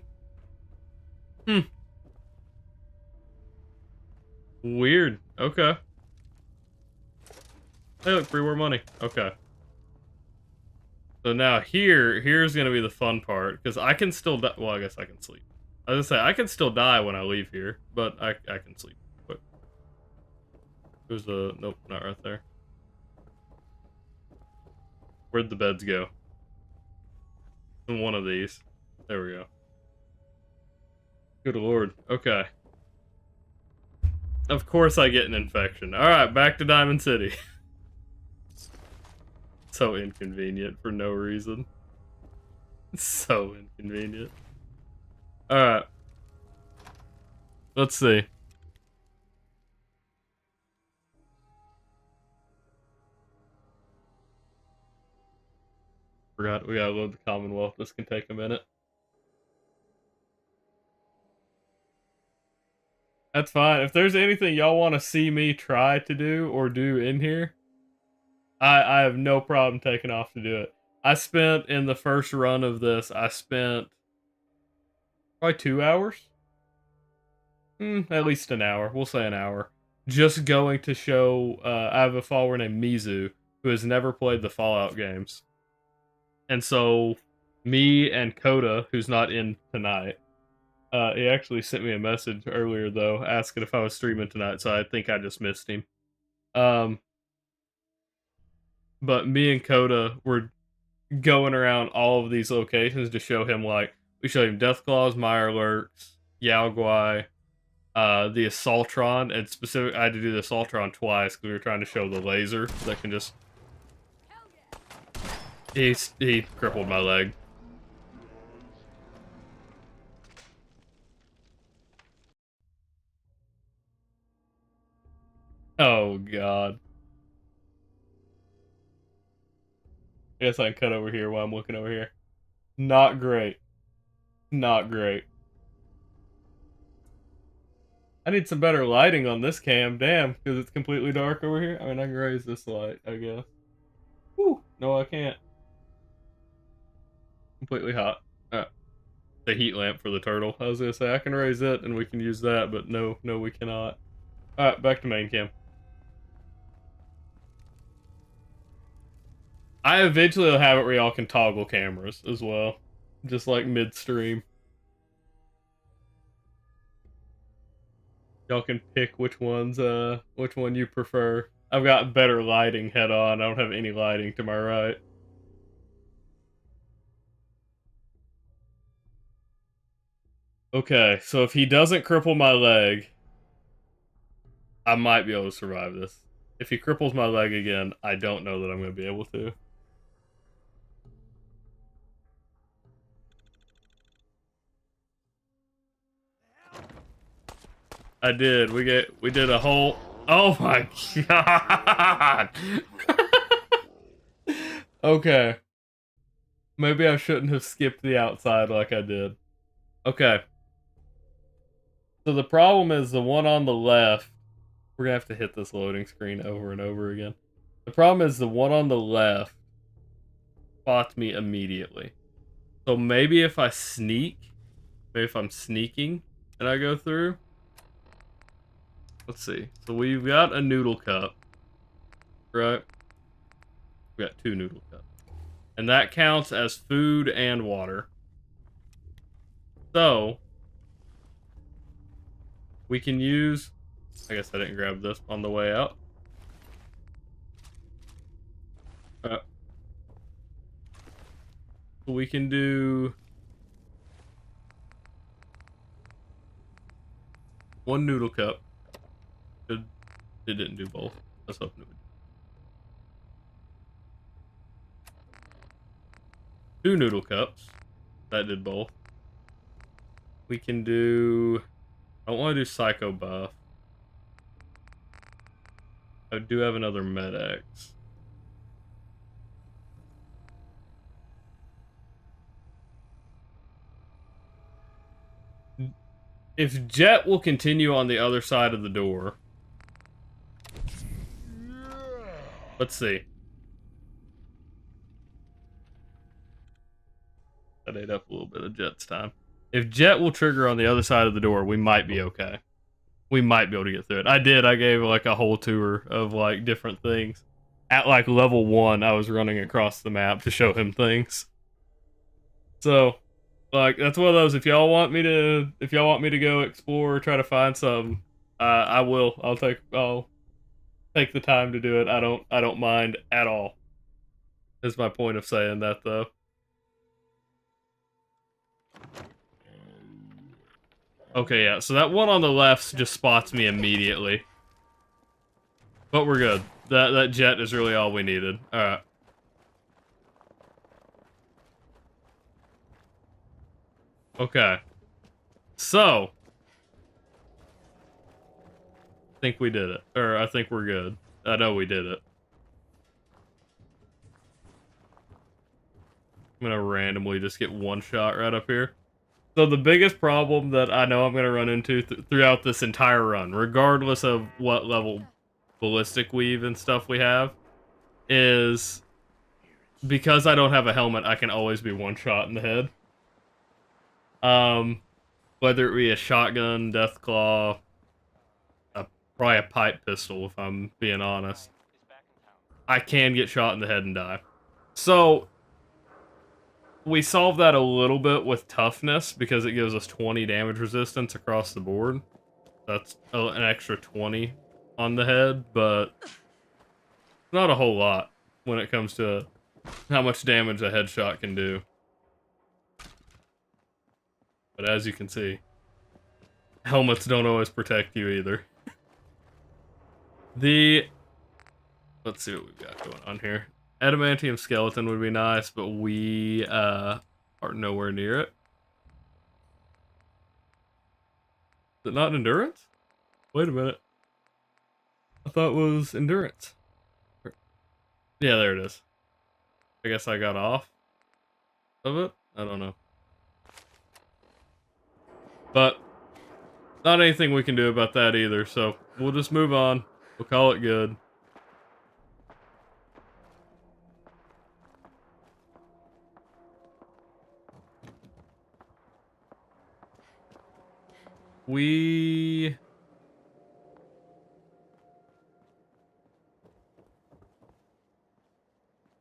Weird. Okay. Hey, look, free war money. Okay. So now here's gonna be the fun part, because I can still die. Well, I guess I can sleep. I was gonna say, I can still die when I leave here, but I can sleep quick. There's a, nope, not right there. Where'd the beds go? In one of these. There we go. Good lord. Okay. Of course I get an infection. Alright, back to Diamond City. So inconvenient for no reason. So inconvenient. Alright. Let's see. Forgot we gotta load the Commonwealth. This can take a minute. That's fine. If there's anything y'all want to see me try to do or do in here, I have no problem taking off to do it. I spent, in the first run of this, I spent probably 2 hours? At least an hour. We'll say an hour. Just going to show, I have a follower named Mizu, who has never played the Fallout games. And so, me and Coda, who's not in tonight, he actually sent me a message earlier, though, asking if I was streaming tonight, so I think I just missed him. But me and Coda were going around all of these locations to show him, like, we showed him Deathclaws, Mirelurks, Yao Guai, the Assaultron, and specific, I had to do the Assaultron twice because we were trying to show the laser that can just... He crippled my leg. Oh, God. I guess I can cut over here while I'm looking over here. Not great. Not great. I need some better lighting on this cam, damn, because it's completely dark over here. I mean, I can raise this light, I guess. Whew. No, I can't. Completely hot. The heat lamp for the turtle. I was gonna say, I can raise it and we can use that, but no, we cannot. Alright, back to main cam. I eventually will have it where y'all can toggle cameras as well. Just like midstream. Y'all can pick which one you prefer. I've got better lighting head on. I don't have any lighting to my right. Okay, so if he doesn't cripple my leg, I might be able to survive this. If he cripples my leg again, I don't know that I'm going to be able to. I did. We did a whole... Oh my god! Okay. Maybe I shouldn't have skipped the outside like I did. Okay. So the problem is the one on the left... We're gonna have to hit this loading screen over and over again. The problem is the one on the left spots me immediately. So maybe if I sneak... Maybe if I'm sneaking and I go through... Let's see. So we've got a noodle cup. Right? We got 2 noodle cups. And that counts as food and water. So, we can use... I guess I didn't grab this on the way out. We can do... 1 noodle cup. It didn't do both. Let's hope it would. 2 noodle cups. That did both. We can do... I don't want to do Psycho Buff. I do have another Med-X. If Jet will continue on the other side of the door... Let's see. That ate up a little bit of Jet's time. If Jet will trigger on the other side of the door, we might be okay. We might be able to get through it. I did. I gave like a whole tour of like different things. At like level 1, I was running across the map to show him things. So, like, that's one of those. If y'all want me to go explore, try to find something, I will. I'll take the time to do it. I don't mind at all. Is my point of saying that though. Okay, yeah, so that one on the left just spots me immediately. But we're good. That Jet is really all we needed. Alright. Okay. So. I think we did it. Or I think we're good. I know we did it. I'm gonna randomly just get one shot right up here. So the biggest problem that I know I'm going to run into throughout this entire run, regardless of what level ballistic weave and stuff we have, is because I don't have a helmet, I can always be one shot in the head. Whether it be a shotgun, deathclaw, probably a pipe pistol if I'm being honest. I can get shot in the head and die. So... we solve that a little bit with toughness because it gives us 20 damage resistance across the board. That's an extra 20 on the head, but not a whole lot when it comes to how much damage a headshot can do. But as you can see, helmets don't always protect you either. Let's see what we've got going on here. Adamantium skeleton would be nice, but we are nowhere near it. Is it not endurance? Wait a minute. I thought it was endurance. Yeah, there it is. I guess I got off of it? I don't know. But not anything we can do about that either, so we'll just move on. We'll call it good.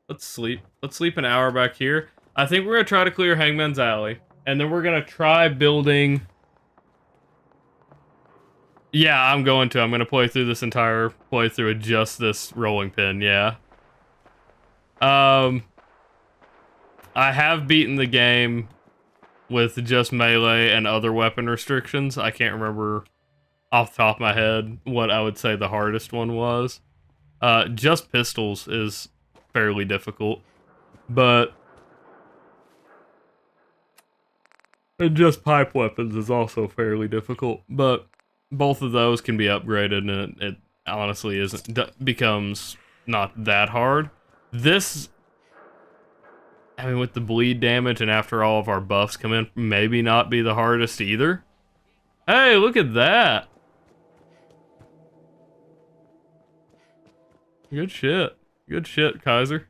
Let's sleep. Let's sleep an hour back here. I think we're gonna try to clear Hangman's Alley. And then we're gonna try building... Yeah, I'm gonna play through this entire playthrough with just this rolling pin, yeah. I have beaten the game with just melee and other weapon restrictions. I can't remember off the top of my head what I would say the hardest one was. Just pistols is fairly difficult, but and just pipe weapons is also fairly difficult. But both of those can be upgraded, and it honestly becomes not that hard. This, I mean, with the bleed damage and after all of our buffs come in, maybe not be the hardest either. Hey, look at that! Good shit. Good shit, Kaiser.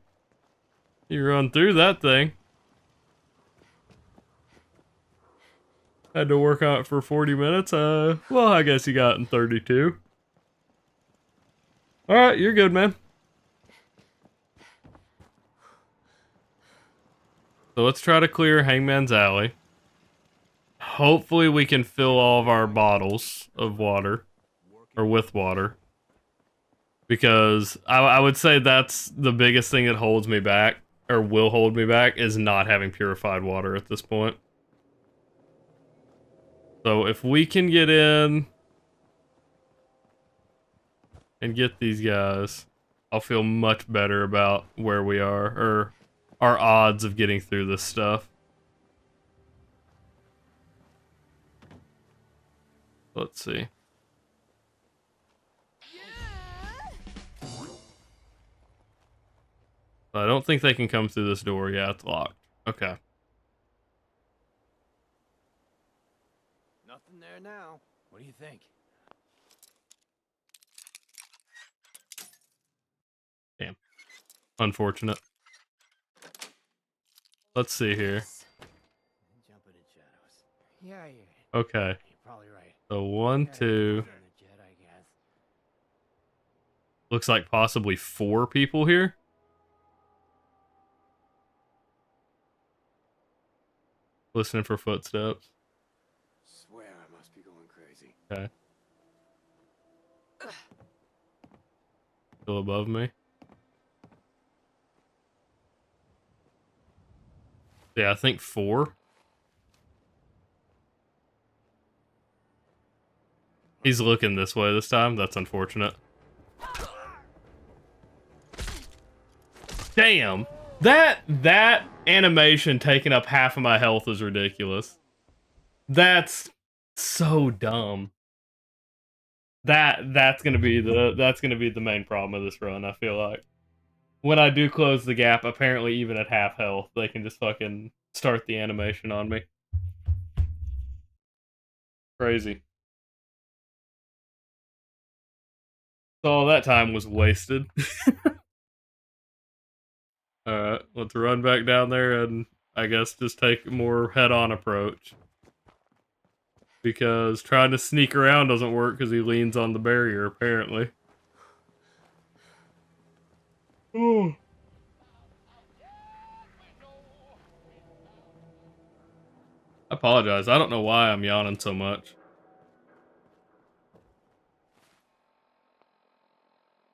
You run through that thing. Had to work on it for 40 minutes. Well, I guess you got it in 32. Alright, you're good, man. So let's try to clear Hangman's Alley. Hopefully we can fill all of our bottles of water. Or with water. Because I would say that's the biggest thing that holds me back, or will hold me back, is not having purified water at this point. So if we can get in and get these guys, I'll feel much better about where we are, or our odds of getting through this stuff. Let's see. I don't think they can come through this door. Yeah, it's locked. Okay. Nothing there now. What do you think? Damn. Unfortunate. Let's see here. Jumping in shadows. Yeah. Okay. You're probably right. So 1, 2. Looks like possibly 4 people here. Listening for footsteps. Swear I must be going crazy. Okay. Still above me. Yeah, I think 4. He's looking this way this time. That's unfortunate. Damn! That animation taking up half of my health is ridiculous. That's so dumb. That's gonna be the main problem of this run, I feel like. When I do close the gap, apparently even at half health, they can just fucking start the animation on me. Crazy. So all that time was wasted. Alright, let's run back down there and I guess just take a more head-on approach. Because trying to sneak around doesn't work because he leans on the barrier, apparently. Ooh. I apologize. I don't know why I'm yawning so much.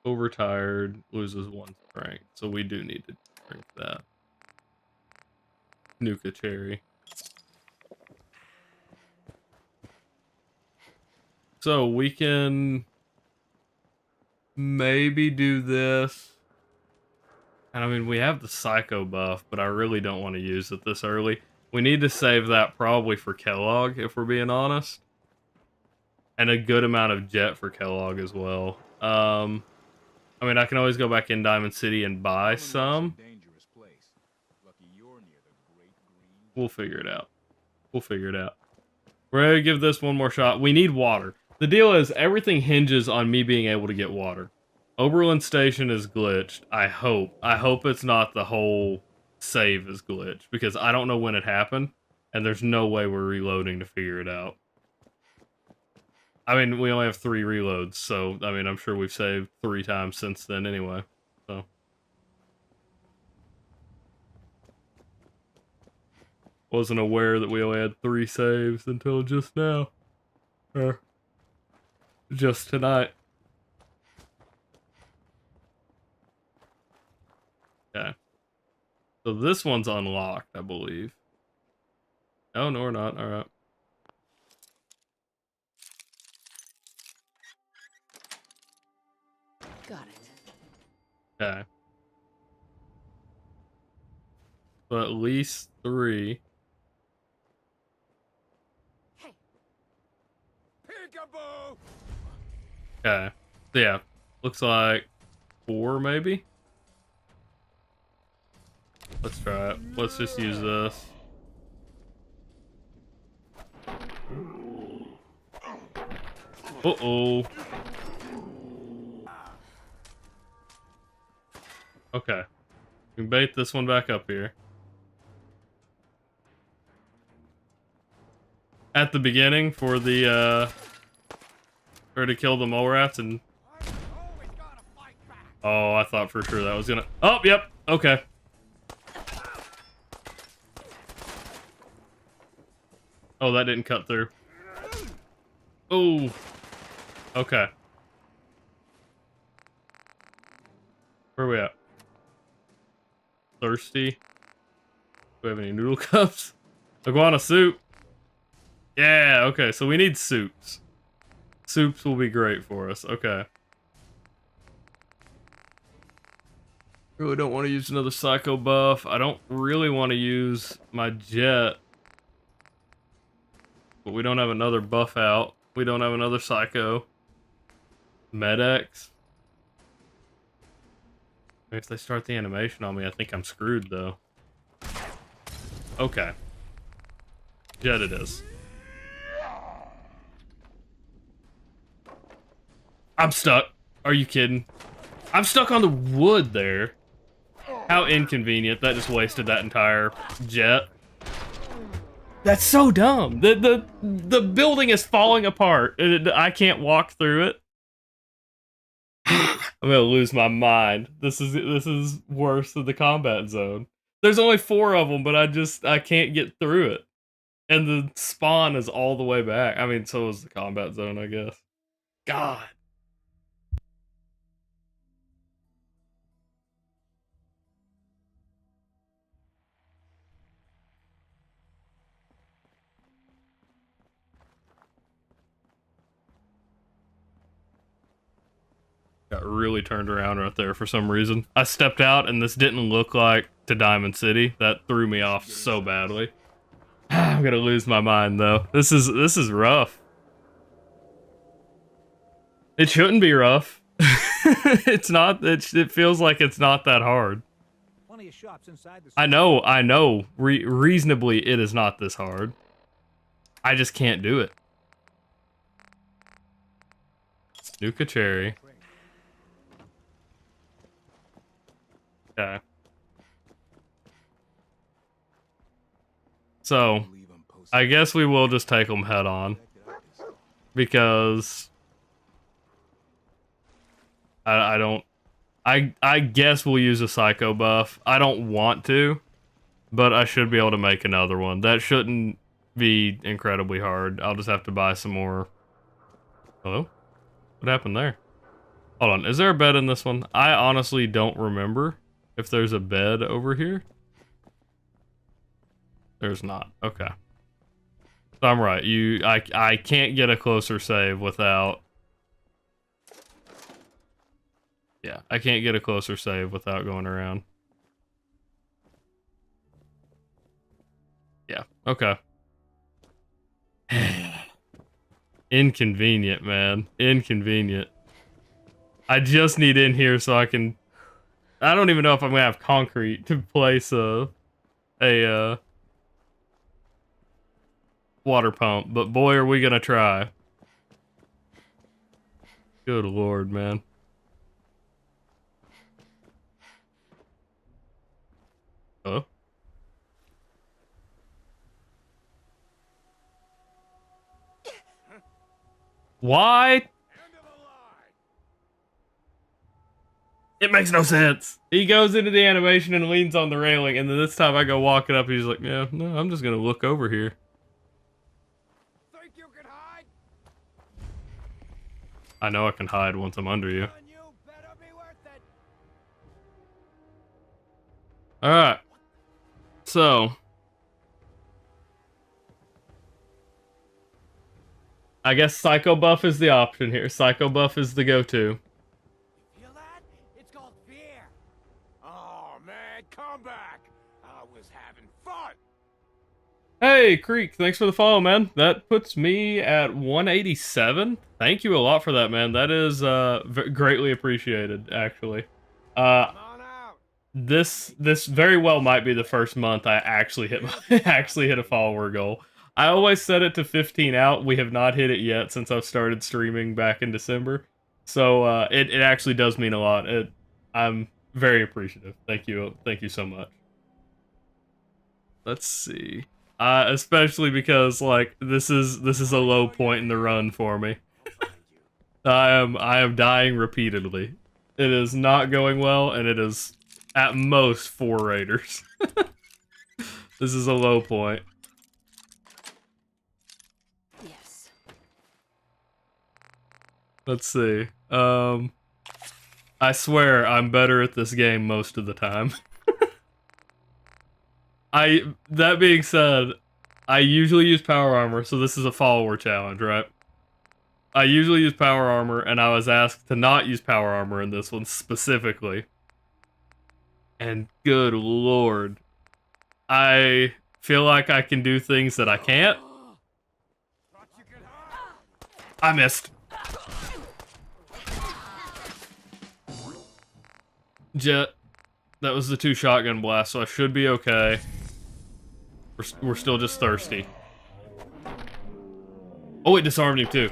Overtired, loses 1 strength, so we do need to drink that. Nuka cherry. So we can maybe do this. And I mean, we have the Psycho buff, but I really don't want to use it this early. We need to save that probably for Kellogg, if we're being honest. And a good amount of Jet for Kellogg as well. I mean, I can always go back in Diamond City and buy some. We'll figure it out. We'll figure it out. We're going to give this one more shot. We need water. The deal is, everything hinges on me being able to get water. Oberlin Station is glitched. I hope. I hope it's not the whole save is glitched, because I don't know when it happened, and there's no way we're reloading to figure it out. I mean, we only have 3 reloads, so, I mean, I'm sure we've saved 3 times since then anyway, so. Wasn't aware that we only had 3 saves until just now. Or just tonight. Okay. So this one's unlocked, I believe. Oh, no, we're not. All right. Got it. Okay. So at least 3. Hey. Peekaboo! Okay. So yeah. Looks like 4, maybe? Let's try it. Let's just use this. Uh-oh. Okay. We can bait this one back up here. At the beginning for the, or to kill the mole rats and... Oh, I thought for sure that was gonna... Oh, yep. Okay. Oh, that didn't cut through. Oh. Okay. Where are we at? Thirsty? Do we have any noodle cups? Iguana soup. Yeah, okay, so we need soups. Soups will be great for us. Okay. Really don't want to use another psycho buff. I don't really want to use my jet. But we don't have another buff out. We don't have another psycho. Med-X. If they start the animation on me, I think I'm screwed, though. Okay. Jet it is. I'm stuck. Are you kidding? I'm stuck on the wood there. How inconvenient. That just wasted that entire jet. That's so dumb. The building is falling apart. I can't walk through it. I'm gonna lose my mind. This is worse than the combat zone. There's only 4 of them, but I can't get through it. And the spawn is all the way back. I mean, so is the combat zone, I guess. God. Got really turned around right there for some reason. I stepped out and this didn't look like to Diamond City. That threw me off so badly. I'm gonna lose my mind though. This is rough. It shouldn't be rough. It's not. It feels like it's not that hard. Plenty of shops inside the I know. Reasonably, it is not this hard. I just can't do it. Nuka Cherry. Okay. So, I guess we will just take them head on. Because... I don't... I guess we'll use a Psycho buff. I don't want to, but I should be able to make another one. That shouldn't be incredibly hard. I'll just have to buy some more... Hello? What happened there? Hold on, is there a bed in this one? I honestly don't remember if there's a bed over here. There's not. Okay. So I'm right. I can't get a closer save without... Yeah, I can't get a closer save without going around. Yeah, okay. Inconvenient, man. Inconvenient. I just need in here so I can... I don't even know if I'm gonna have concrete to place a water pump, but boy, are we gonna try. Good lord, man. Huh? Why? It makes no sense. He goes into the animation and leans on the railing, and then this time I go walking up, he's like, yeah, no, I'm just gonna look over here. Think you can hide? I know I can hide once I'm under you. Alright. So. I guess Psycho Buff is the option here. Psycho Buff is the go-to. Feel that? It's called fear. Oh man, come back. I was having fun. Hey, Creek, thanks for the follow, man. That puts me at 187. Thank you a lot for that, man. That is greatly appreciated, actually. This very well might be the first month I actually hit actually hit a follower goal. I always set it to 15 out. We have not hit it yet since I've started streaming back in December. So it actually does mean a lot. I'm very appreciative. Thank you so much. Let's see. Especially because like this is a low point in the run for me. I am dying repeatedly. It is not going well, and it is at most 4 raiders. This is a low point. Yes. Let's see. I swear I'm better at this game most of the time. That being said, I usually use power armor, so this is a follower challenge, right? I usually use power armor, and I was asked to not use power armor in this one specifically. And good lord, I feel like I can do things that I can't. I missed. Jet. That was the 2 shotgun blasts, so I should be okay. We're still just thirsty. Oh, it disarmed him too.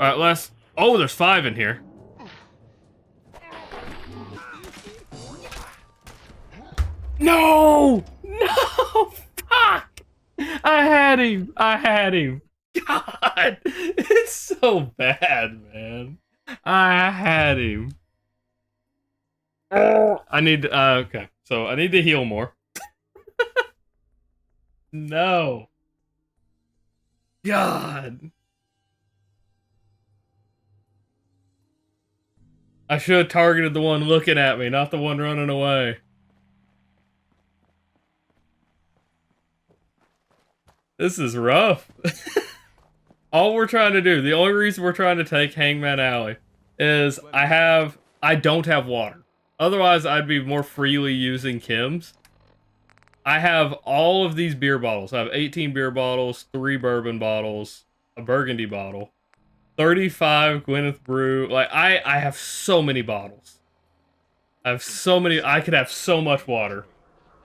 Alright, last... Oh, there's 5 in here. No! No! Fuck! I had him! God! It's so bad, man. I had him. I need... okay. So, I need to heal more. No. God. I should have targeted the one looking at me, not the one running away. This is rough. All we're trying to do, the only reason we're trying to take Hangman Alley is I don't have water. Otherwise, I'd be more freely using chems. I have all of these beer bottles. I have 18 beer bottles, 3 bourbon bottles, a burgundy bottle, 35 Gwyneth Brew. Like, I have so many bottles. I have so many. I could have so much water.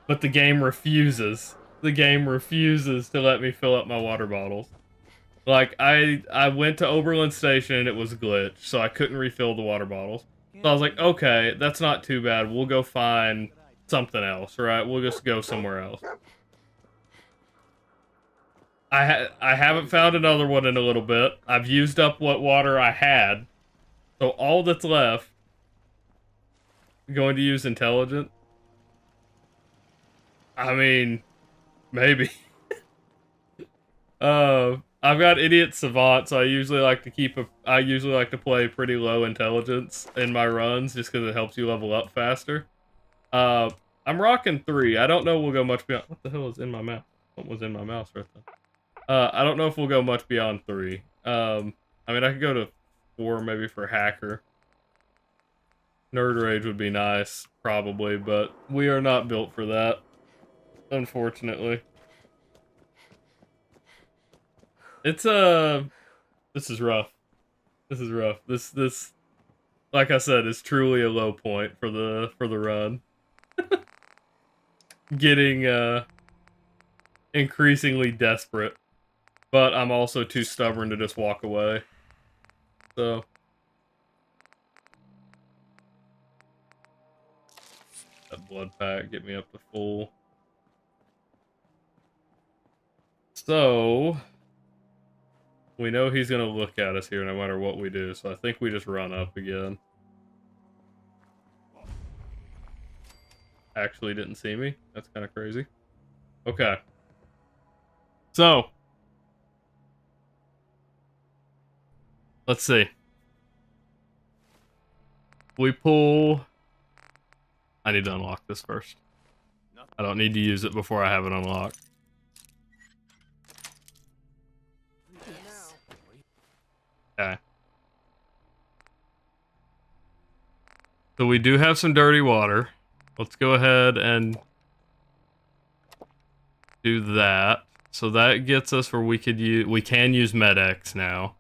But the game refuses. The game refuses to let me fill up my water bottles. Like, I went to Oberlin Station and it was glitched, so I couldn't refill the water bottles. So I was like, okay, that's not too bad. We'll go find something else, right? We'll just go somewhere else. I haven't found another one in a little bit. I've used up what water I had. So all that's left... Going to use intelligent? I mean, maybe. I've got idiot savant, so I usually like to play pretty low intelligence in my runs just because it helps you level up faster. I'm rocking 3. I don't know we'll go much beyond. What the hell is in my mouth? What was in my mouth right then? I don't know if we'll go much beyond 3. I mean, I could go to 4 maybe for hacker. Nerd rage would be nice, probably, but we are not built for that, unfortunately. It's this is rough. This is rough. This, like I said, is truly a low point for the run. Getting increasingly desperate, but I'm also too stubborn to just walk away. So. That blood pack, get me up to full. So, we know he's gonna look at us here no matter what we do, so I think we just run up again. Actually didn't see me. That's kind of crazy. Okay. So, let's see. We pull... I need to unlock this first. I don't need to use it before I have it unlocked. Yes. Okay. So we do have some dirty water. Let's go ahead and do that. So that gets us where we can use Med-X now.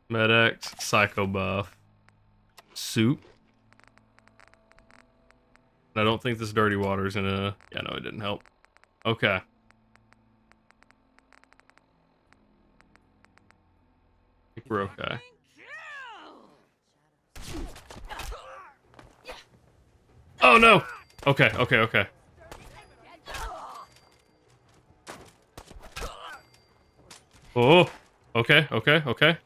Med-X, Psycho Buff, Soup. I don't think this dirty water is gonna... Yeah, no, it didn't help. Okay. I think we're okay. Oh no! Okay, okay, okay. Oh! Okay, okay, okay.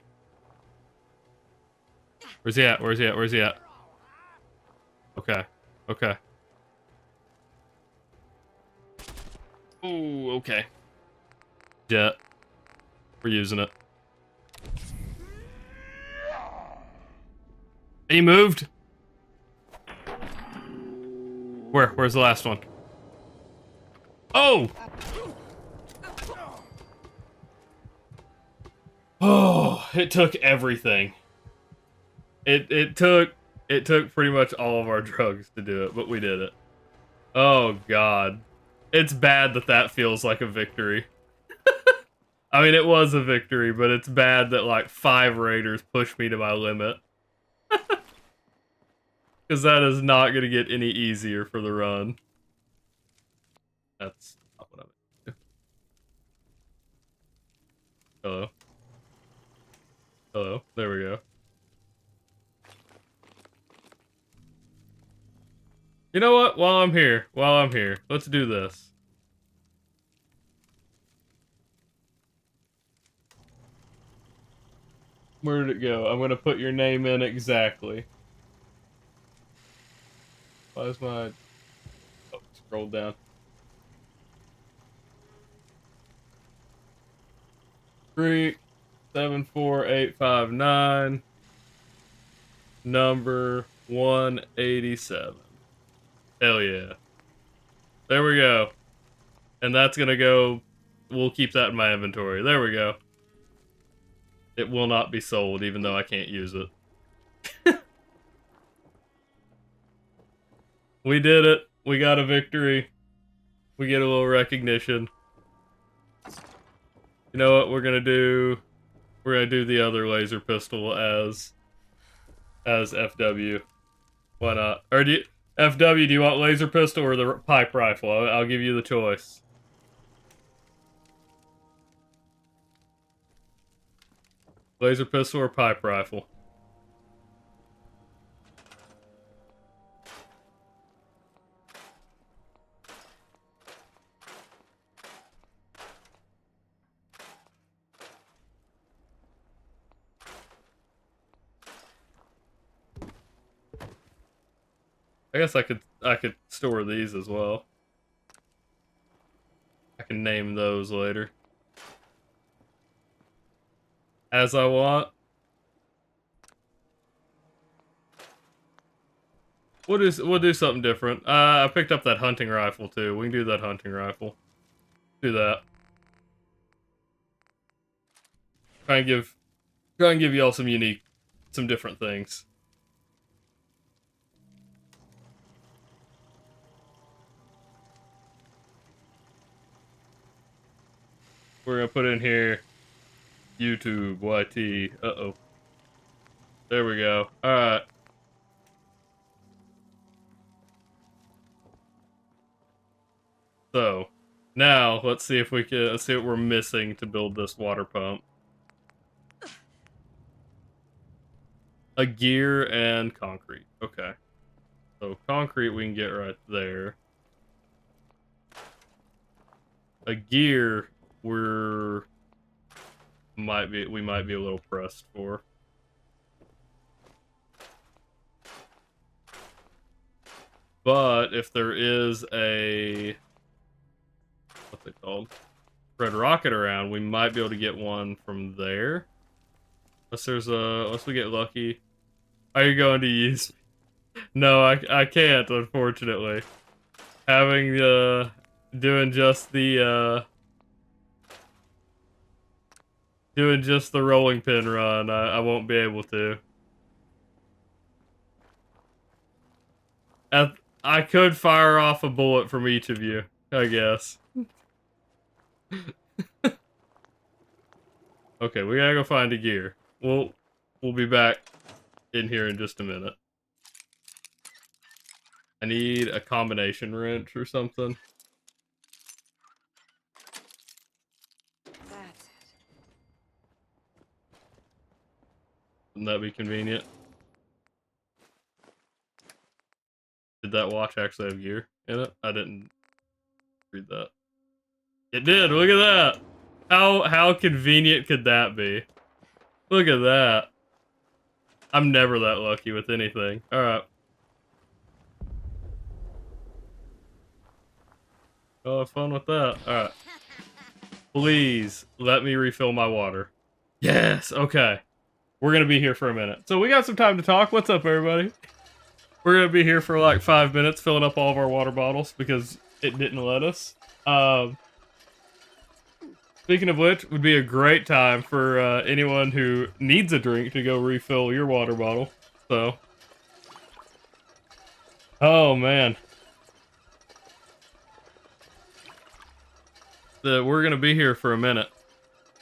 Where's he at? Where's he at? Where's he at? Okay, okay. Ooh, okay. Jet. We're using it. He moved? Where's the last one? Oh! Oh, it took everything. It took pretty much all of our drugs to do it, but we did it. Oh god. It's bad that that feels like a victory. I mean, it was a victory, but it's bad that like 5 raiders pushed me to my limit. Because that is not going to get any easier for the run. That's not what I'm going to do. Hello. Hello. There we go. You know what? While I'm here, let's do this. Where did it go? I'm going to put your name in exactly. Why is my... Oh, scroll down. 374859. Number 187. Hell yeah. There we go. And that's gonna go... We'll keep that in my inventory. There we go. It will not be sold, even though I can't use it. We did it. We got a victory. We get a little recognition. You know what we're gonna do? We're gonna do the other laser pistol as FW. Why not? Or FW, do you want laser pistol or the pipe rifle? I'll give you the choice. Laser pistol or pipe rifle? I guess I could store these as well. I can name those later. As I want. We'll do something different. I picked up that hunting rifle too. We can do that hunting rifle. Do that. Try and give y'all some different things. We're gonna put in here YouTube YT. Uh-oh. There we go. Alright. So now let's see what we're missing to build this water pump. A gear and concrete. Okay. So concrete we can get right there. A gear we might be a little pressed for. But if there is a what's it called? Red rocket around, we might be able to get one from there. Unless we get lucky. Are you going to use? No, I can't, unfortunately. Having doing just the doing just the rolling pin run. I won't be able to. I could fire off a bullet from each of you, I guess. Okay, we gotta go find a gear. We'll be back in here in just a minute. I need a combination wrench or something. That's it. Wouldn't that be convenient? Did that watch actually have gear in it? I didn't read that. It did, look at that! How convenient could that be? Look at that. I'm never that lucky with anything. Alright. Oh, have fun with that. Alright. Please, let me refill my water. Yes, okay. We're gonna be here for a minute. So we got some time to talk. What's up, everybody? We're gonna be here for like 5 minutes filling up all of our water bottles because it didn't let us. Speaking of which, would be a great time for anyone who needs a drink to go refill your water bottle. So, oh man, we're gonna be here for a minute.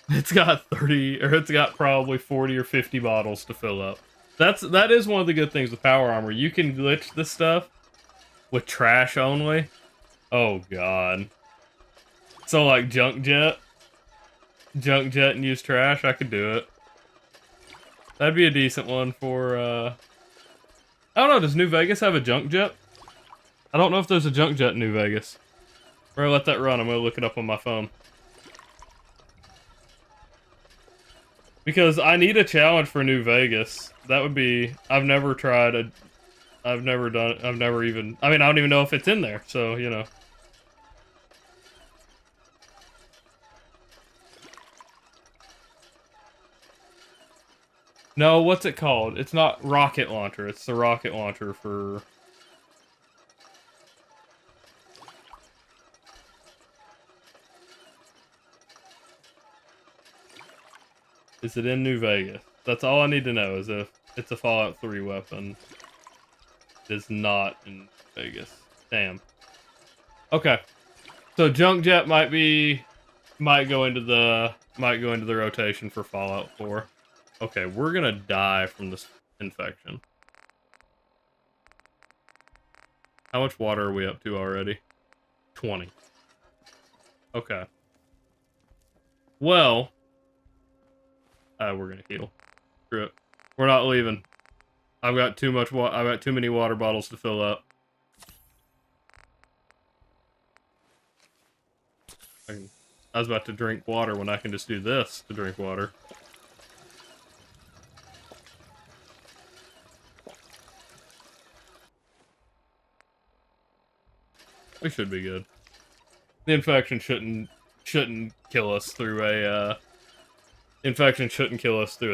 It's got 30, or it's got probably 40 or 50 bottles to fill up. That is one of the good things with Power Armor. You can glitch this stuff with trash only. Oh god. So like junk jet and use trash, I could do it. That'd be a decent one for, I don't know, does New Vegas have a junk jet? I don't know if there's a junk jet in New Vegas. We're gonna let that run, I'm gonna look it up on my phone. Because I need a challenge for New Vegas. That would be, I've never even, I mean, I don't even know if it's in there, so, you know. No, what's it called? It's not rocket launcher. It's the rocket launcher for... Is it in New Vegas? That's all I need to know, is if it's a Fallout 3 weapon. It is not in Vegas. Damn. Okay. So Junk Jet might go into the rotation for Fallout 4. Okay, we're gonna die from this infection. How much water are we up to already? 20. Okay. Well, we're gonna heal. Screw it. We're not leaving. I've got too many water bottles to fill up. I was about to drink water when I can just do this to drink water. We should be good. The infection shouldn't kill us through a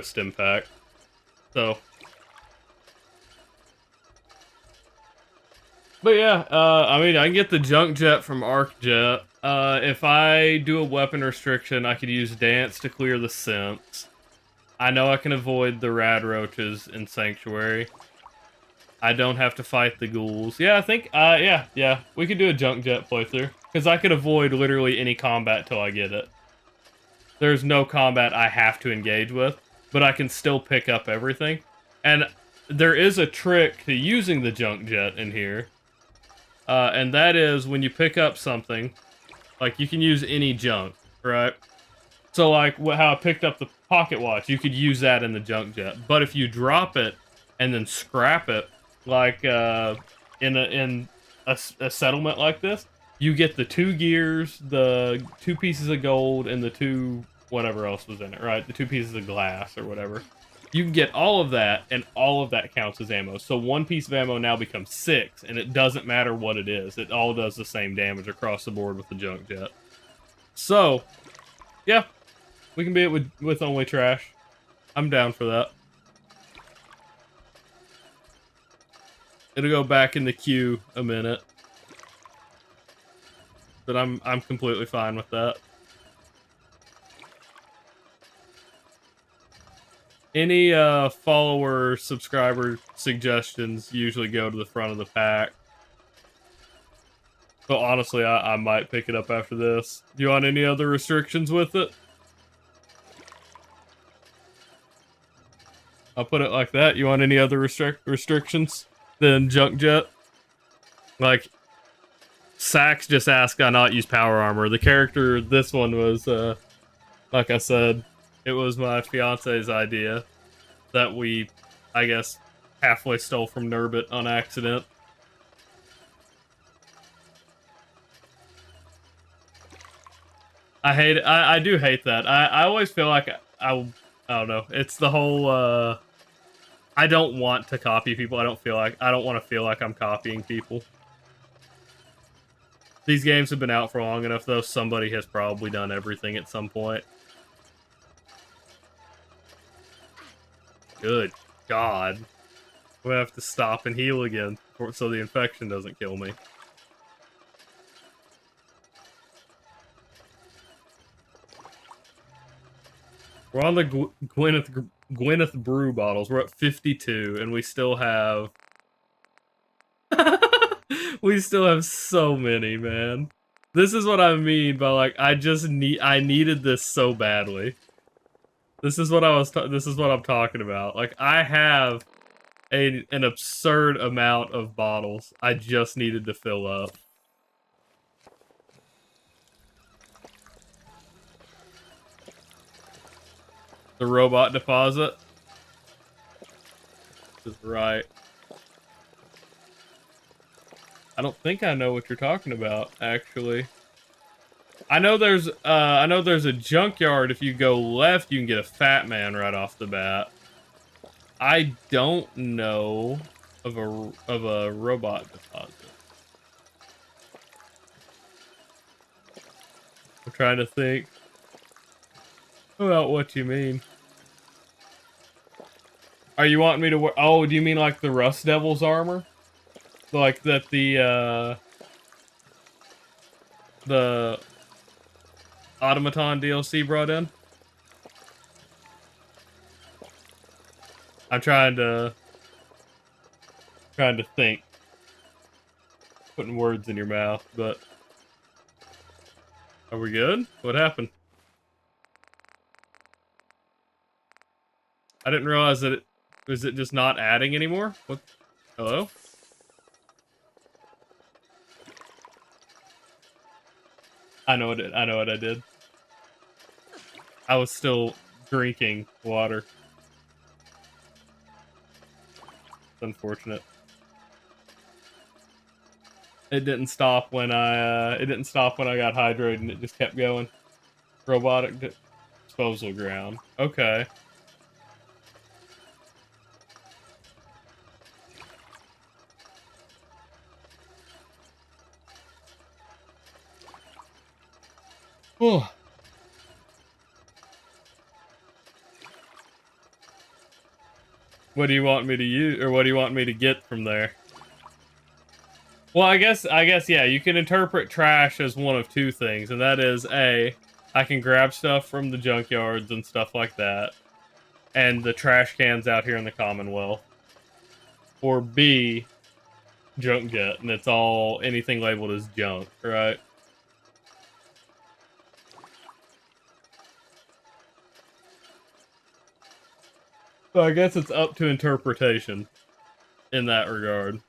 stim pack. So, but yeah, I mean, I can get the junk jet from Arc Jet. If I do a weapon restriction, I could use Dance to clear the scents. I know I can avoid the rad roaches in Sanctuary. I don't have to fight the ghouls. Yeah, I think, yeah, we could do a junk jet playthrough. Because I could avoid literally any combat till I get it. There's no combat I have to engage with, but I can still pick up everything. And there is a trick to using the junk jet in here. And that is when you pick up something, like you can use any junk, right? So like how I picked up the pocket watch, you could use that in the junk jet. But if you drop it and then scrap it, like in a settlement like this, you get the 2 gears, the 2 pieces of gold, and the 2 whatever else was in it, right? The 2 pieces of glass or whatever. You can get all of that, and all of that counts as ammo. So 1 piece of ammo now becomes 6, and it doesn't matter what it is. It all does the same damage across the board with the junk jet. So, yeah, we can beat it with only trash. I'm down for that. It'll go back in the queue a minute. But I'm completely fine with that. Any follower, subscriber suggestions usually go to the front of the pack. But honestly, I might pick it up after this. Do you want any other restrictions with it? I'll put it like that. You want any other restrictions than Junk Jet? Like, Sax just asked I not use power armor. The character, this one was, like I said, it was my fiance's idea that we, I guess, halfway stole from Nurbit on accident. I do hate that. I always feel like I don't know. It's the whole, I don't want to copy people. I don't want to feel like I'm copying people. These games have been out for long enough, though. Somebody has probably done everything at some point. Good God. We have to stop and heal again so the infection doesn't kill me. We're on the Gwyneth Brew bottles. We're at 52, and we still have... we still have so many, man. This is what I mean by, like, I needed this so badly. This is what this is what I'm talking about. Like, I have an absurd amount of bottles. I just needed to fill up. The robot deposit is right. I don't think I know what you're talking about, actually. I know there's a junkyard. If you go left, you can get a Fat Man right off the bat. I don't know of a robot deposit. I'm trying to think about what you mean. Are you wanting me to wear? Oh, do you mean like the Rust Devil's armor? Like that the Automaton DLC brought in? I'm trying to think. Putting words in your mouth, but are we good? What happened? I didn't realize that is it just not adding anymore? What? Hello? I know what I did. I was still drinking water. It's unfortunate. It didn't stop when I got hydrated, and it just kept going. Robotic disposal ground. Okay. Oh. What do you want me to use, or what do you want me to get from there? Well, I guess, yeah, you can interpret trash as one of two things, and that is, A, I can grab stuff from the junkyards and stuff like that, and the trash cans out here in the Commonwealth. Or B, junk jet, and it's all, anything labeled as junk, right? So I guess it's up to interpretation in that regard.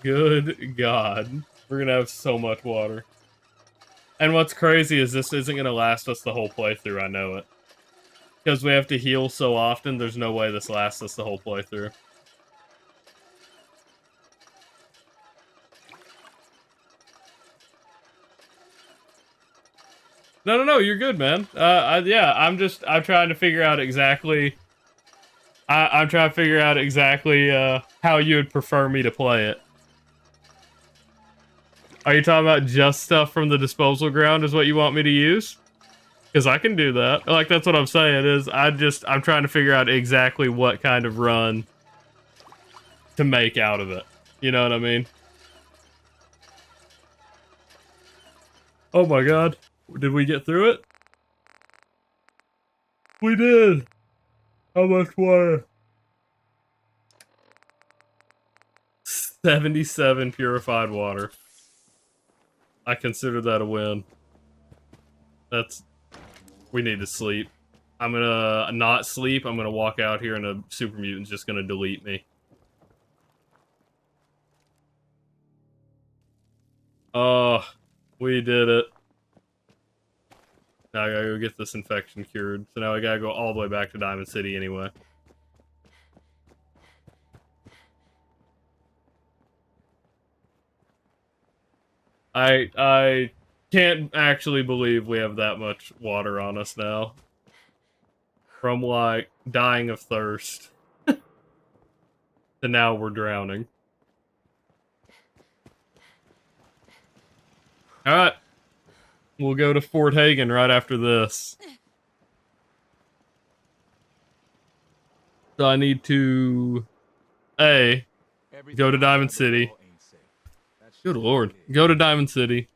Good God. We're gonna have so much water. And what's crazy is this isn't gonna last us the whole playthrough, I know it. Because we have to heal so often, there's no way this lasts us the whole playthrough. No, you're good, man. Yeah, I'm trying to figure out exactly... I'm trying to figure out exactly, how you would prefer me to play it. Are you talking about just stuff from the disposal ground is what you want me to use? Because I can do that. Like, that's what I'm saying, is I'm trying to figure out exactly what kind of run to make out of it. You know what I mean? Oh my god. Did we get through it? We did! How much water? 77 purified water. I consider that a win. We need to sleep. I'm gonna not sleep. I'm gonna walk out here and a super mutant's just gonna delete me. Oh, we did it. Now I gotta go get this infection cured. So now I gotta go all the way back to Diamond City anyway. I can't actually believe we have that much water on us now. From, like, dying of thirst to now we're drowning. Alright. We'll go to Fort Hagen right after this. So I need to... A. Go to Diamond City. Good lord. Go to Diamond City.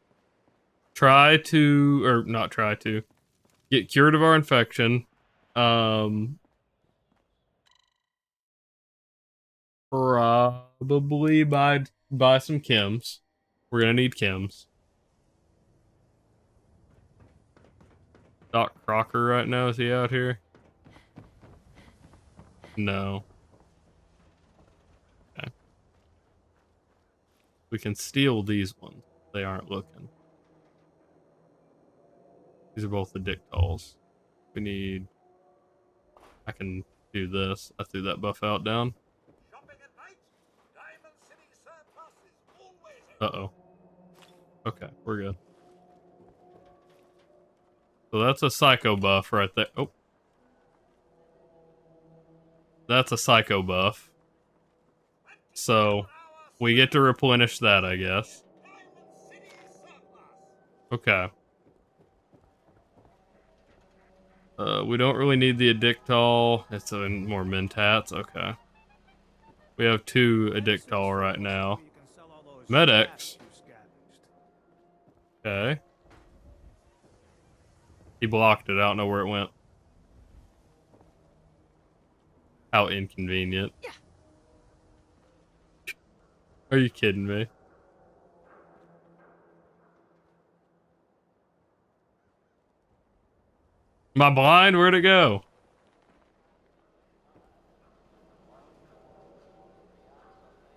Try to... Or, not try to. Get cured of our infection. Probably buy some chems. We're gonna need chems. Doc Crocker right now, is he out here? No. Okay. We can steal these ones. They aren't looking. These are both the Dictols. We need... I can do this. I threw that buff out down. Uh-oh. Okay, we're good. So that's a psycho buff right there. Oh. That's a psycho buff. So, we get to replenish that, I guess. Okay. We don't really need the Addictol. It's more Mentats. Okay. We have 2 Addictol right now. Medics. Okay. He blocked it. I don't know where it went. How inconvenient. Are you kidding me? Am I blind? Where'd it go?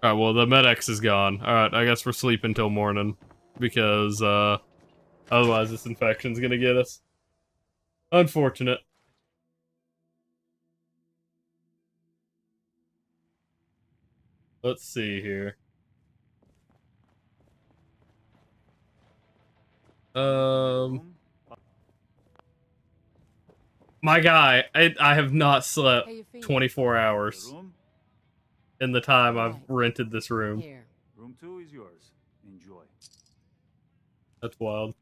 Alright, well, the Med-X is gone. Alright, I guess we're sleeping till morning. Because, otherwise this infection's gonna get us. Unfortunate. Let's see here. My guy, I have not slept 24 hours in the time I've rented this room. Here. Room 2 is yours. Enjoy. That's wild.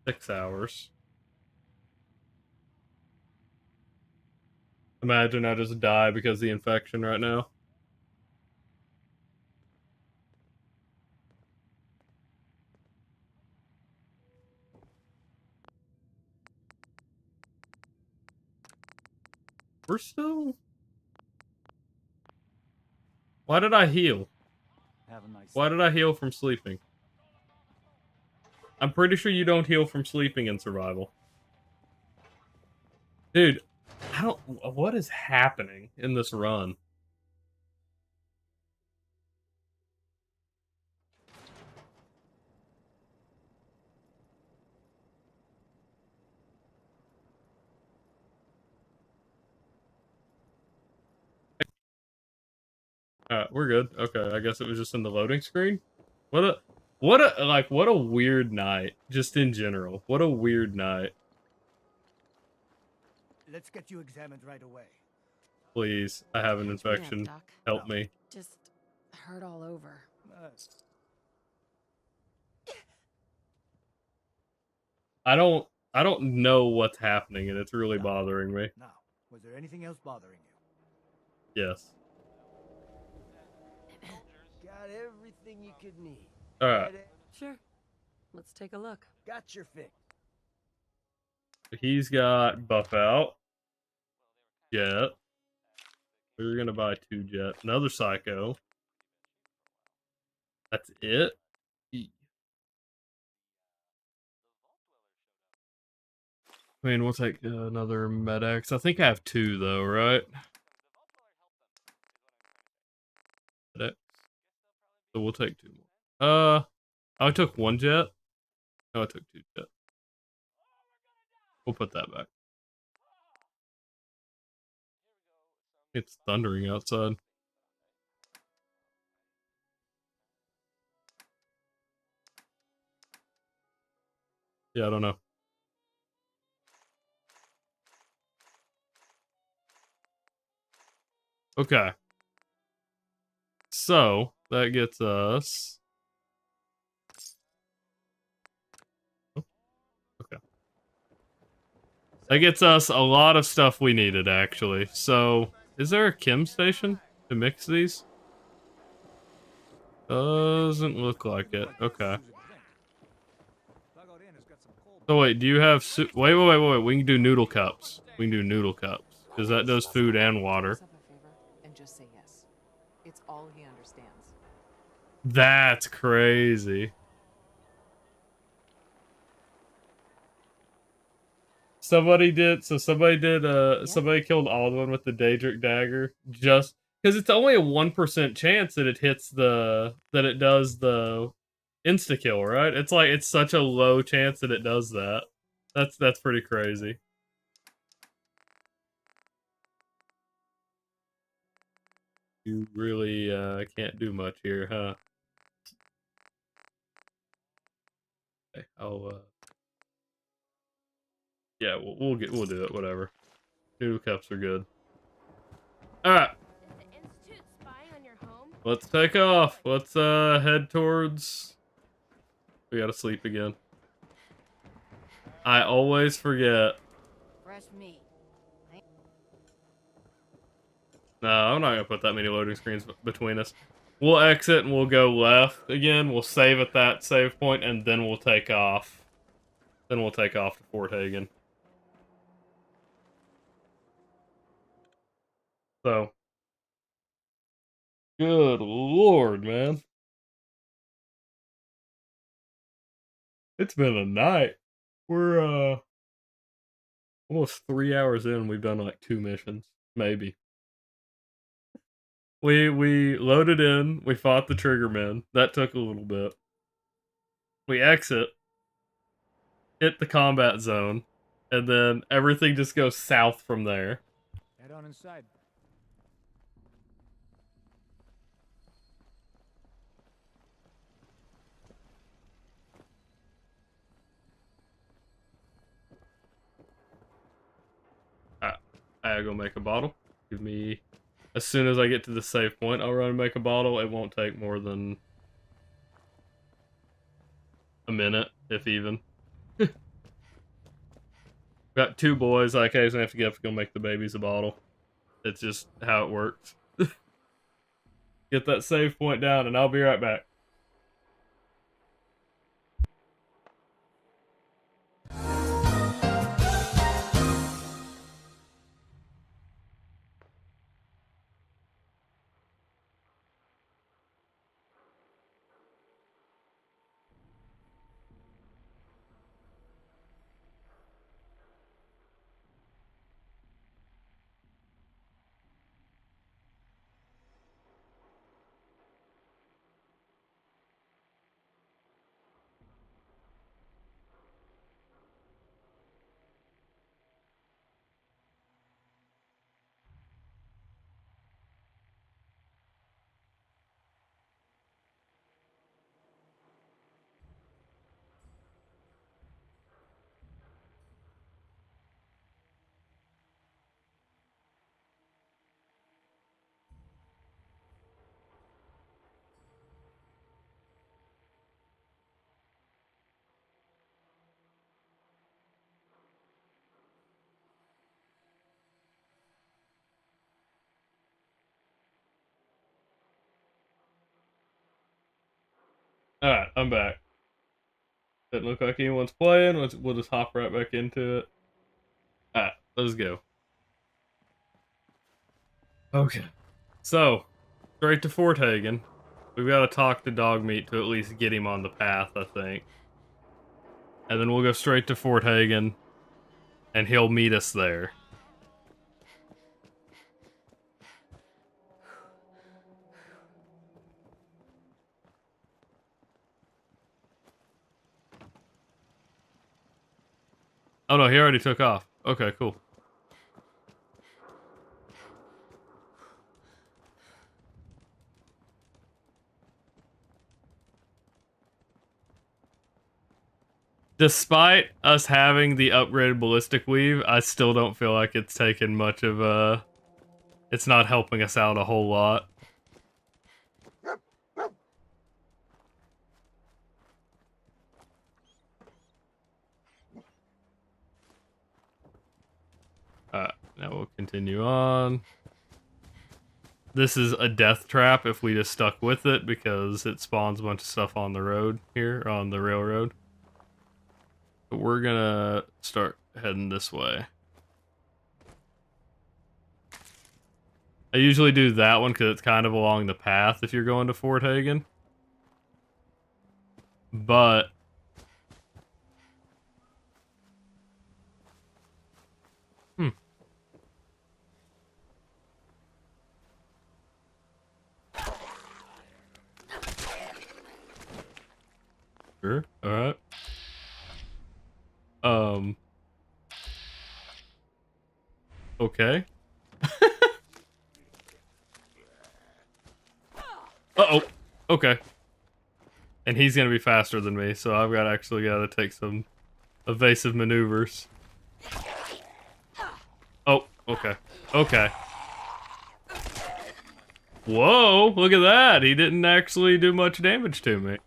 6 hours. Imagine I just die because of the infection right now. We're still... Why did I heal? Have a nice Why did I heal from sleeping? I'm pretty sure you don't heal from sleeping in survival. Dude, what is happening in this run? We're good. Okay, I guess it was just in the loading screen. What a weird night. Just in general, what a weird night. Let's get you examined right away. Please, I have an infection. Help me. Just hurt all over. I don't know what's happening, and it's really bothering me. Now, was there anything else bothering you? Yes. Got everything you could need. All right. Sure. Let's take a look. Got your fix. He's got buff out. Jet. We're gonna buy 2 jet. Another psycho. That's it. I mean, we'll take another Med-X. I think I have 2 though, right? Med-X. So we'll take 2 more. I took 1 jet. No, I took 2 jet. We'll put that back. It's thundering outside. Yeah, I don't know. Okay. So, that gets us... Oh, okay. That gets us a lot of stuff we needed, actually. So, is there a chem station to mix these? Doesn't look like it. Okay. So wait, do you have wait. We can do noodle cups. We can do noodle cups. Because that does food and water. And just say yes. It's all he understands. That's crazy. Somebody killed Alduin with the Daedric dagger just because it's only a 1% chance that it does the insta kill, right? It's like it's such a low chance that it does that. That's pretty crazy. You really can't do much here, huh? Okay, yeah, we'll do it, whatever. Noodle cups are good. Alright. Let's take off. Let's head towards... We gotta sleep again. I always forget. Fresh meat. No, I'm not gonna put that many loading screens between us. We'll exit and we'll go left again. We'll save at that save point and then we'll take off. Then we'll take off to Fort Hagen. So. Good lord, man. It's been a night. We're almost 3 hours in. We've done like 2 missions. Maybe. We loaded in, we fought the Triggermen. That took a little bit. We exit, hit the combat zone, and then everything just goes south from there. Head on inside. I go make a bottle. Give me... As soon as I get to the save point, I'll run and make a bottle. It won't take more than... a minute, if even. Got 2 boys. I occasionally have to get up to go make the babies a bottle. It's just how it works. Get that save point down, and I'll be right back. Alright, I'm back. Doesn't look like anyone's playing. We'll just hop right back into it. Alright, let's go. Okay. So, straight to Fort Hagen. We've got to talk to Dogmeat to at least get him on the path, I think. And then we'll go straight to Fort Hagen, and he'll meet us there. Oh no, he already took off. Okay, cool. Despite us having the upgraded ballistic weave, I still don't feel like it's taken much of a... It's not helping us out a whole lot. Now we'll continue on. This is a death trap if we just stuck with it, because it spawns a bunch of stuff on the road here, on the railroad. But we're gonna start heading this way. I usually do that one because it's kind of along the path if you're going to Fort Hagen. But... Sure, alright. Okay. Uh-oh. Okay. And he's gonna be faster than me, so I've actually got to take some evasive maneuvers. Oh, okay. Okay. Whoa, look at that! He didn't actually do much damage to me.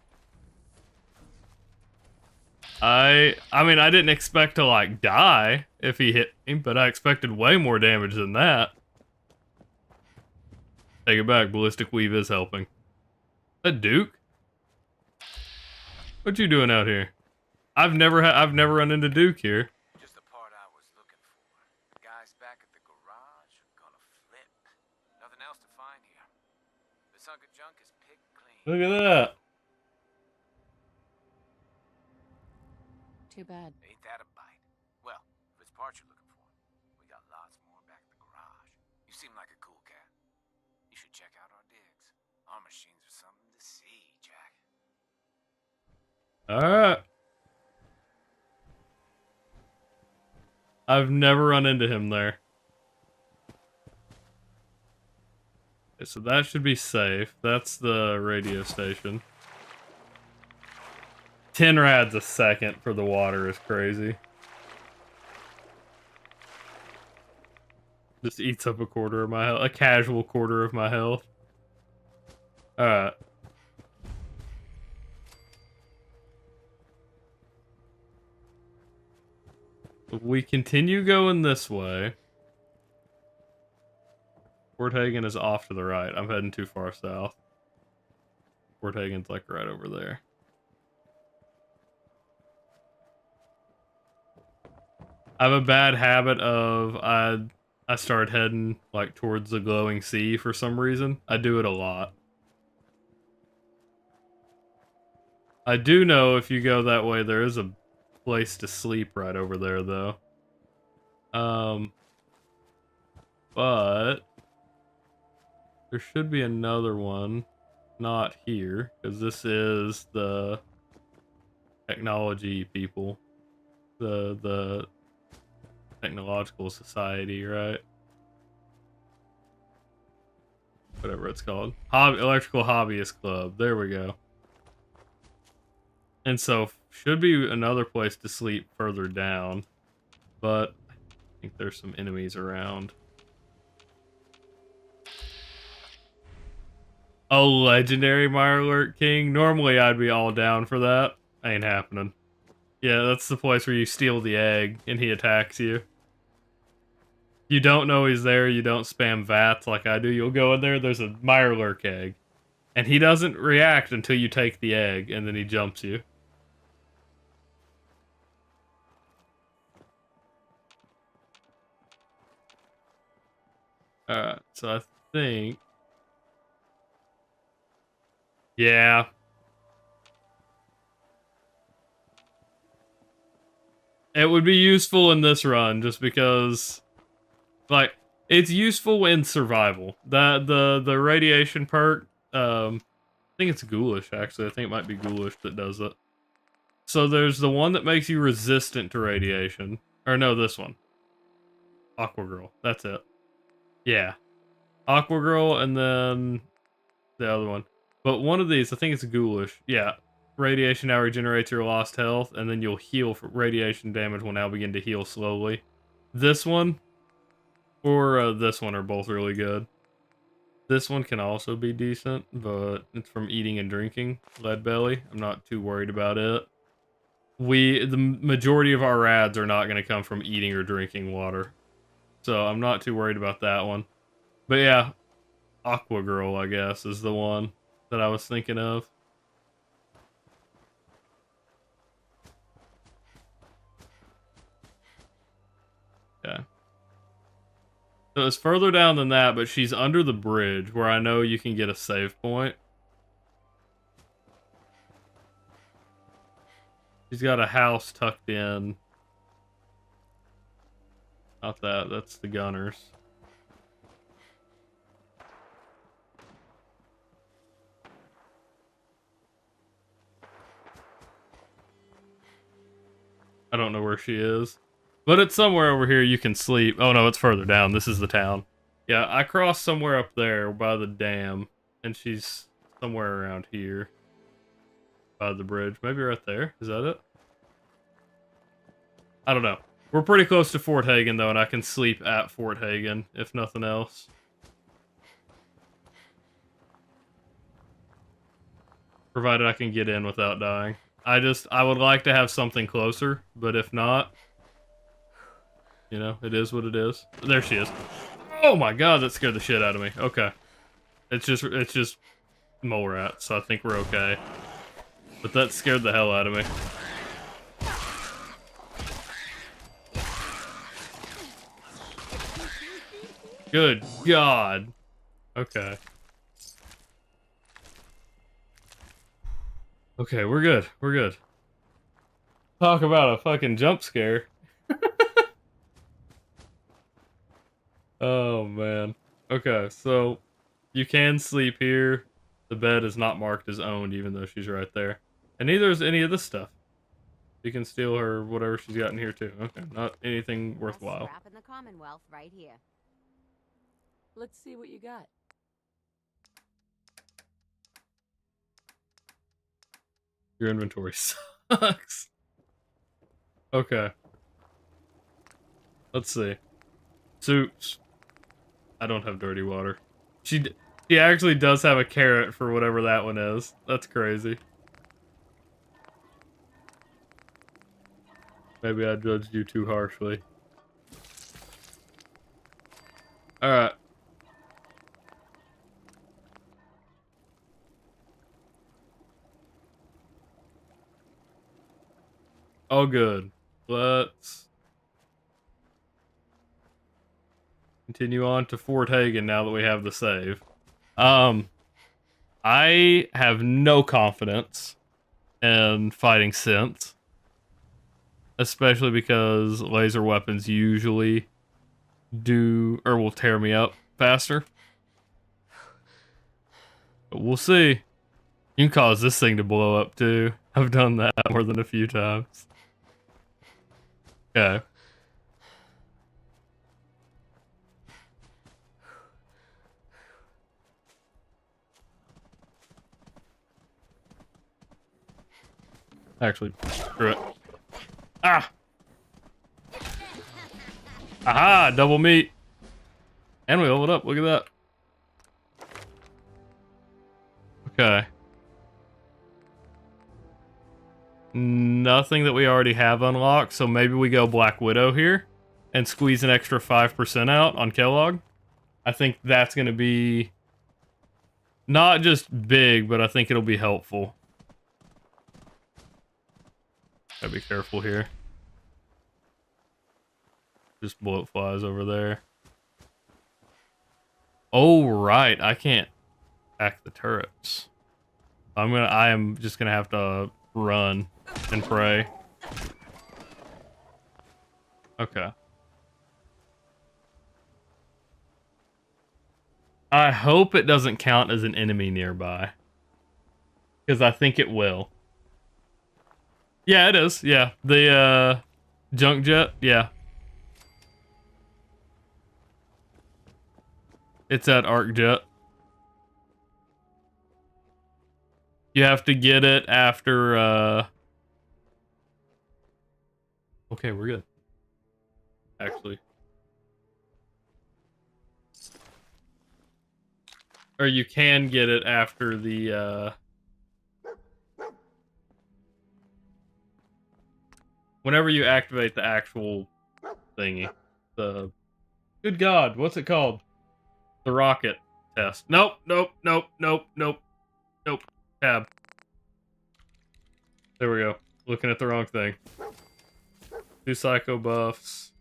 I mean, I didn't expect to, like, die if he hit me, but I expected way more damage than that. Take it back, Ballistic Weave is helping. A Duke? What you doing out here? I've never run into Duke here. Just the part I was looking for. The guys back at the garage are gonna flip. Nothing else to find here. This hunk of junk is picked clean. Look at that. Too bad. Ain't that a bite? Well, if it's parts you're looking for, we got lots more back at the garage. You seem like a cool cat. You should check out our digs. Our machines are something to see, Jack. Alright. I've never run into him there. Okay, so that should be safe. That's the radio station. 10 rads a second for the water is crazy. Just eats up a quarter of my health. A casual quarter of my health. Alright. We continue going this way. Fort Hagen is off to the right. I'm heading too far south. Fort Hagen's like right over there. I have a bad habit of I start heading like towards the glowing sea for some reason. I do it a lot. I do know if you go that way there is a place to sleep right over there though. But there should be another one. Not here, because this is the technology people. The technological society, right? Whatever it's called. Electrical Hobbyist Club. There we go. And so, should be another place to sleep further down. But, I think there's some enemies around. A legendary Mirelurk King? Normally I'd be all down for that. Ain't happening. Yeah, that's the place where you steal the egg and he attacks you. You don't know he's there, you don't spam VATS like I do. You'll go in there, there's a Mirelurk egg. And he doesn't react until you take the egg, and then he jumps you. Alright, so I think... Yeah. It would be useful in this run, just because... Like, it's useful in survival. The radiation perk, I think it's ghoulish, actually. I think it might be ghoulish that does it. So there's the one that makes you resistant to radiation. Or no, this one. Aqua Girl. That's it. Yeah. Aqua Girl and then the other one. But one of these, I think it's ghoulish. Yeah. Radiation now regenerates your lost health, and then you'll heal. For radiation damage will now begin to heal slowly. This one or this one are both really good. This one can also be decent, but it's from eating and drinking. Lead belly. I'm not too worried about it. The majority of our rads are not going to come from eating or drinking water. So I'm not too worried about that one. But yeah, Aqua Girl, I guess, is the one that I was thinking of. Okay. So it's further down than that, but she's under the bridge where I know you can get a save point. She's got a house tucked in. Not that, that's the gunners. I don't know where she is. But it's somewhere over here you can sleep. Oh no, it's further down. This is the town. Yeah, I crossed somewhere up there by the dam. And she's somewhere around here. By the bridge. Maybe right there. Is that it? I don't know. We're pretty close to Fort Hagen though, and I can sleep at Fort Hagen, if nothing else. Provided I can get in without dying. I would like to have something closer, but if not, you know, it is what it is. There she is. Oh my god, that scared the shit out of me. Okay. It's just mole rats, so I think we're okay. But that scared the hell out of me. Good god. Okay. Okay, we're good. We're good. Talk about a fucking jump scare. Oh, man. Okay, so you can sleep here. The bed is not marked as owned, even though she's right there. And neither is any of this stuff. You can steal her whatever she's got in here, too. Okay, not anything worthwhile. Scrap in the Commonwealth right here. Let's see what you got. Your inventory sucks. Okay. Let's see. Suits. I don't have dirty water. She actually does have a carrot for whatever that one is. That's crazy. Maybe I judged you too harshly. Alright. All good. Let's continue on to Fort Hagen now that we have the save. I have no confidence in fighting synths. Especially because laser weapons usually do, or will tear me up faster. But we'll see. You can cause this thing to blow up too. I've done that more than a few times. Okay. Actually, screw it. Ah! Aha! Double meat! And we leveled up, look at that. Okay. Nothing that we already have unlocked, so maybe we go Black Widow here and squeeze an extra 5% out on Kellogg. I think that's going to be Not just big, but I think it'll be helpful. Gotta be careful here. Just bullet flies over there. Oh, right. I can't hack the turrets. I am just gonna have to run and pray. Okay. I hope it doesn't count as an enemy nearby. Because I think it will. Yeah, it is. Yeah. The, junk jet. Yeah. It's that arc jet. You have to get it after, Okay, we're good. Actually. Or you can get it after the, whenever you activate the actual thingy. The... Good God, what's it called? The rocket test. Nope, nope, nope, nope, nope, nope. Tab. There we go. Looking at the wrong thing. 2 psycho buffs.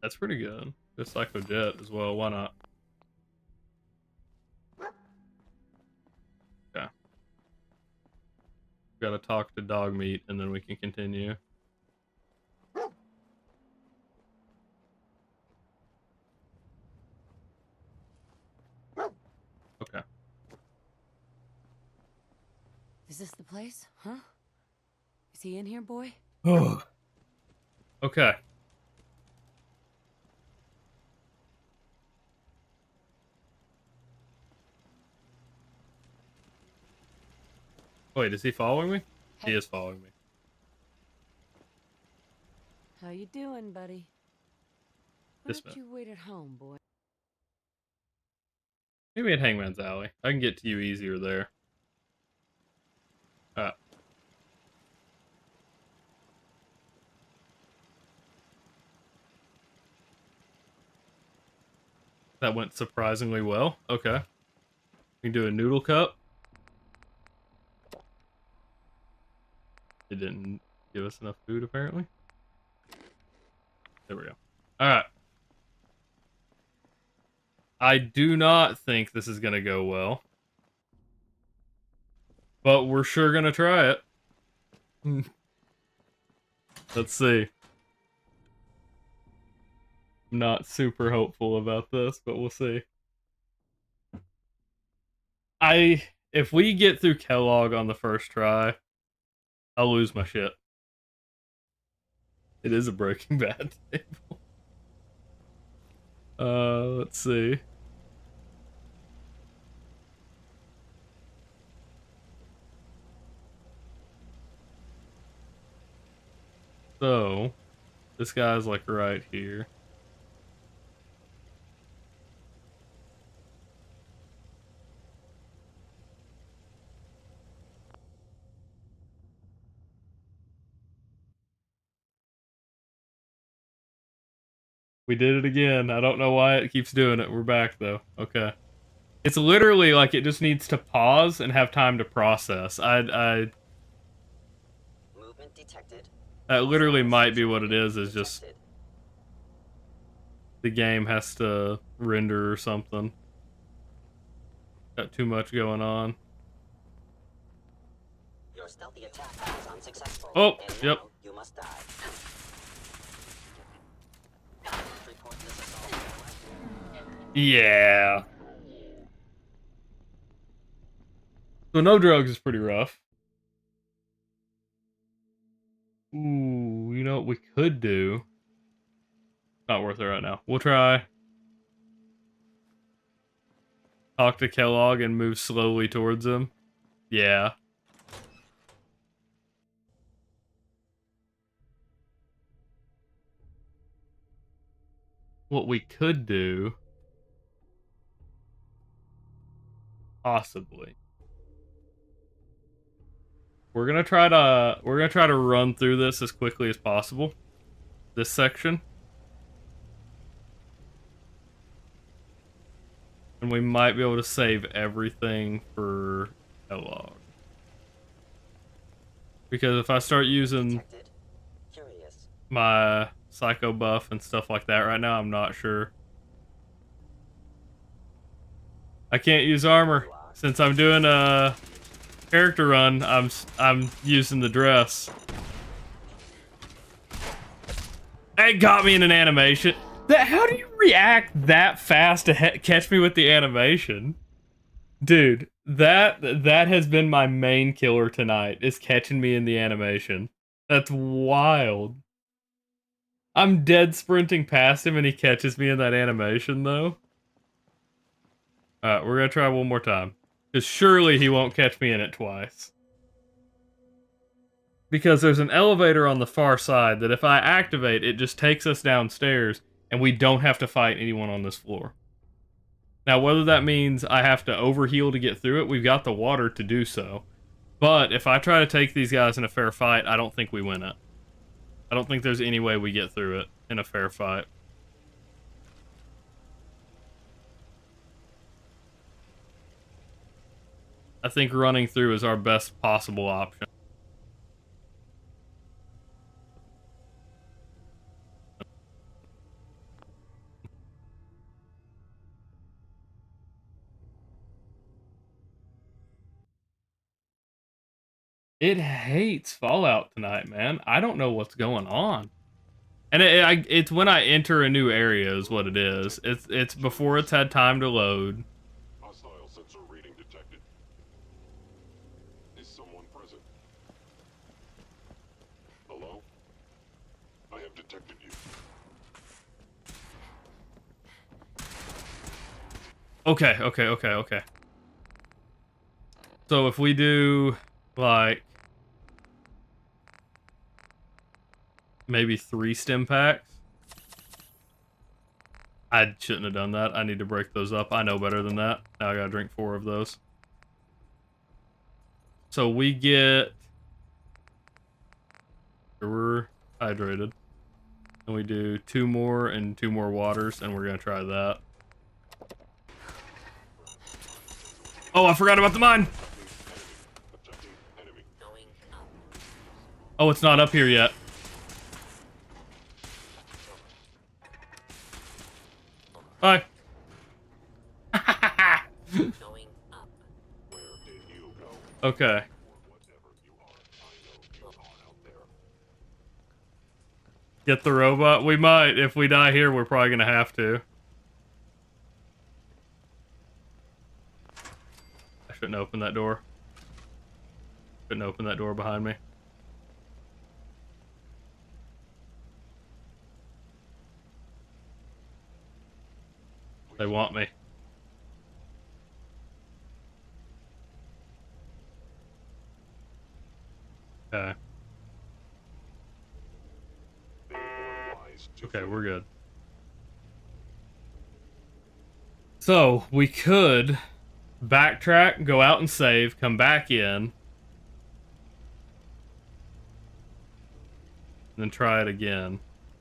That's pretty good. Good psycho jet as well. Why not? Okay. Gotta talk to dog meat and then we can continue. Okay. Is this the place? Huh? Is he in here, boy? Okay. Wait, is he following me? He is following me. How you doing, buddy? Why don't you wait at home, boy? Maybe at Hangman's Alley. I can get to you easier there. That went surprisingly well. Okay. We can do a noodle cup. It didn't give us enough food, apparently. There we go. Alright. I do not think this is gonna go well. But we're sure gonna try it. Let's see. I'm not super hopeful about this, but we'll see. If we get through Kellogg on the first try, I'll lose my shit. It is a Breaking Bad table. Let's see. So, this guy's like right here. We did it again. I don't know why it keeps doing it. We're back though. Okay. It's literally like it just needs to pause and have time to process. Movement detected. That literally might be what it is just the game has to render or something. Got too much going on. Your stealthy attack was unsuccessful. Oh, yep. You must die. Yeah. So no drugs is pretty rough. Ooh, you know what we could do? Not worth it right now. We'll try. Talk to Kellogg and move slowly towards him. Yeah. What we could do... Possibly. We're gonna try to run through this as quickly as possible. This section. And we might be able to save everything for Kellogg. Because if I start using my psycho buff and stuff like that right now, I'm not sure. I can't use armor since I'm doing a character run. I'm using the dress. It got me in an animation. How do you react that fast to catch me with the animation? Dude, that has been my main killer tonight, is catching me in the animation. That's wild. I'm dead sprinting past him and he catches me in that animation, though. Alright, we're gonna try one more time. Because surely he won't catch me in it twice. Because there's an elevator on the far side that if I activate, it just takes us downstairs and we don't have to fight anyone on this floor. Now, whether that means I have to overheal to get through it, we've got the water to do so. But if I try to take these guys in a fair fight, I don't think we win it. I don't think there's any way we get through it in a fair fight. I think running through is our best possible option. It hates Fallout tonight, man. I don't know what's going on. And it's when I enter a new area is what it is. It's before it's had time to load. Hostile sensor reading detected. Is someone present? Hello? I have detected you. Okay. So if we do, like, maybe 3 stim packs. I shouldn't have done that. I need to break those up. I know better than that. Now I gotta drink 4 of those. So we get... We're hydrated. And we do 2 more and 2 more waters, and we're gonna try that. Oh, I forgot about the mine! Oh, it's not up here yet. Bye. Okay. Get the robot? We might. If we die here, we're probably gonna have to. I shouldn't open that door. Shouldn't open that door behind me. They want me. Okay. Okay, we're good. So, we could backtrack, go out and save, come back in, and then try it again.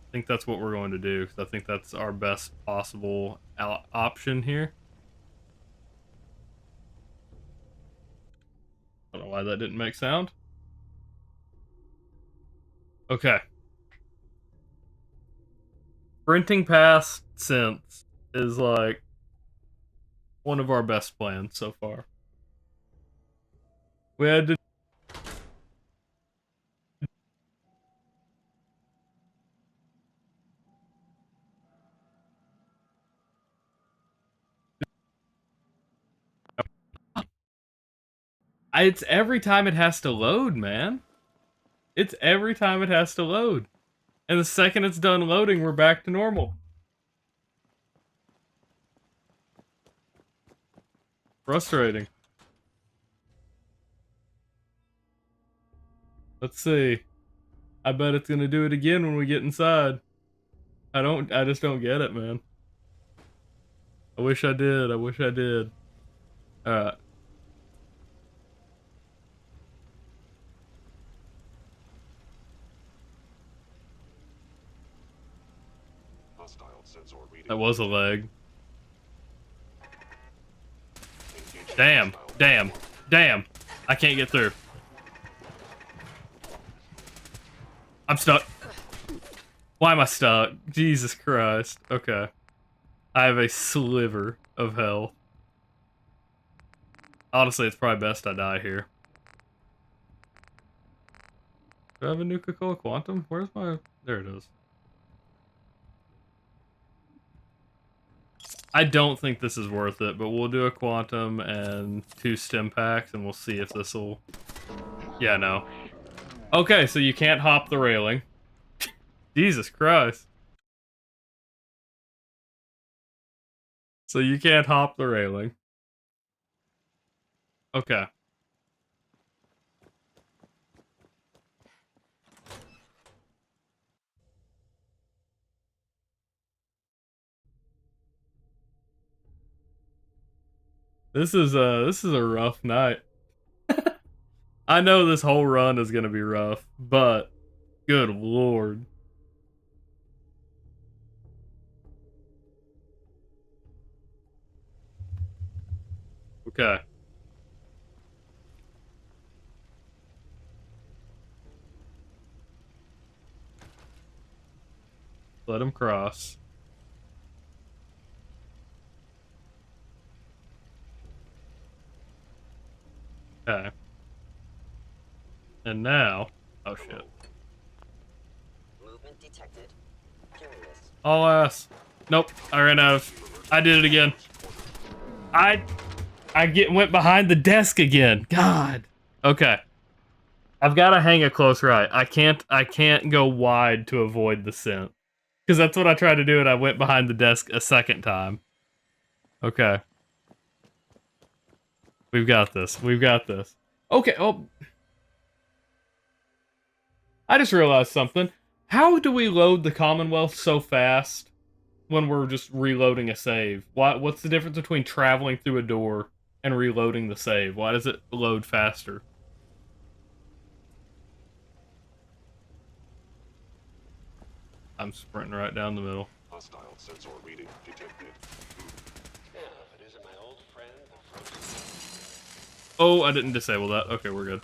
I think that's what we're going to do, because I think that's our best possible option here. I don't know why that didn't make sound. Okay. Sprinting past synths is like one of our best plans so far. We had to... It's every time it has to load, man. It's every time it has to load. And the second it's done loading, we're back to normal. Frustrating. Let's see. I bet it's gonna do it again when we get inside. I just don't get it, man. I wish I did. Alright. That was a leg. Damn, damn, damn. I can't get through. I'm stuck. Why am I stuck? Jesus Christ. Okay. I have a sliver of hell. Honestly, it's probably best I die here. Do I have a Nuka-Cola Quantum? Where's my... There it is. I don't think this is worth it, but we'll do a Quantum and 2 stim packs, and we'll see if this will... Yeah, no. Okay, so you can't hop the railing. Jesus Christ. So you can't hop the railing. Okay. This is a rough night. I know this whole run is gonna be rough, but good lord. Okay. Let him cross. Okay. And now... Oh, shit. Movement detected. Curious. All ass. Nope. I ran out of... I did it again. I went behind the desk again. God. Okay. I've got to hang a close right. I can't go wide to avoid the scent. Because that's what I tried to do, and I went behind the desk a second time. Okay. We've got this. We've got this. Okay, oh. I just realized something. How do we load the Commonwealth so fast when we're just reloading a save? What's the difference between traveling through a door and reloading the save? Why does it load faster? I'm sprinting right down the middle. Hostile sensor reading detected. Now, if it isn't my old friend, the frozen... Oh, I didn't disable that. Okay, we're good.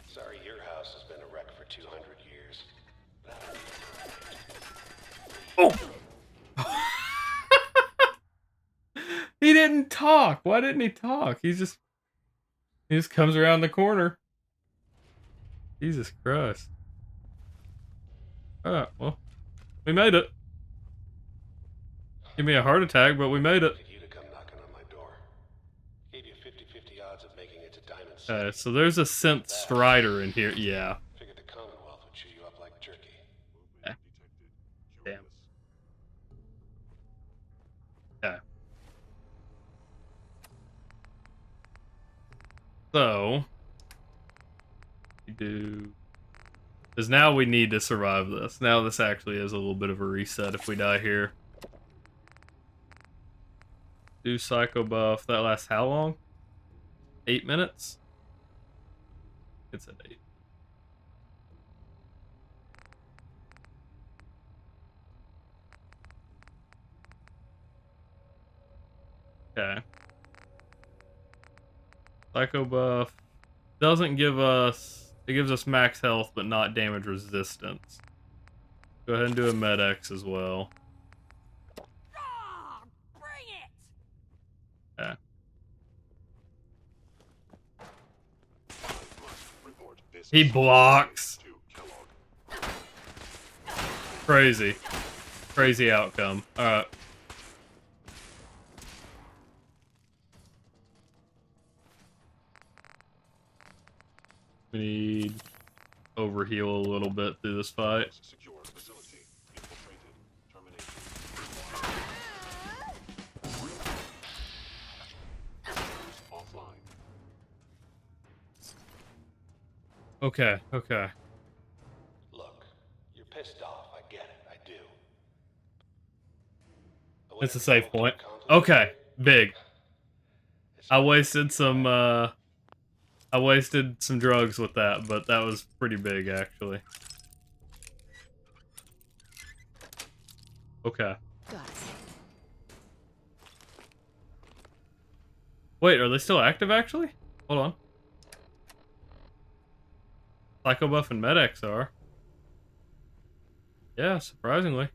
Sorry, your house has been a wreck for 200 years. Oh! He didn't talk. Why didn't he talk? He just comes around the corner. Jesus Christ. Alright, well. We made it. Give me a heart attack, but we made it. You to come knocking on my door. Gave you 50-50 odds of making it to Diamond City. Okay, so there's a synth strider in here. Yeah. Figured the Commonwealth would chew you up like jerky. Okay. Damn. Okay. So we do, because now we need to survive this. Now this actually is a little bit of a reset if we die here. Do psycho buff. That lasts how long? 8 minutes? It's at 8. Okay. Psycho buff doesn't give us... It gives us max health, but not damage resistance. Go ahead and do a med X as well. Bring it! Okay. He blocks. Crazy. Crazy outcome. Alright. We need overheal a little bit through this fight. Okay, okay. Look, you're pissed off. I get it. I do. It's a safe point. Okay, big. I wasted some drugs with that, but that was pretty big, actually. Okay. Got it. Wait, are they still active, actually? Hold on. Psycho Buff and Med-X are. Yeah, surprisingly.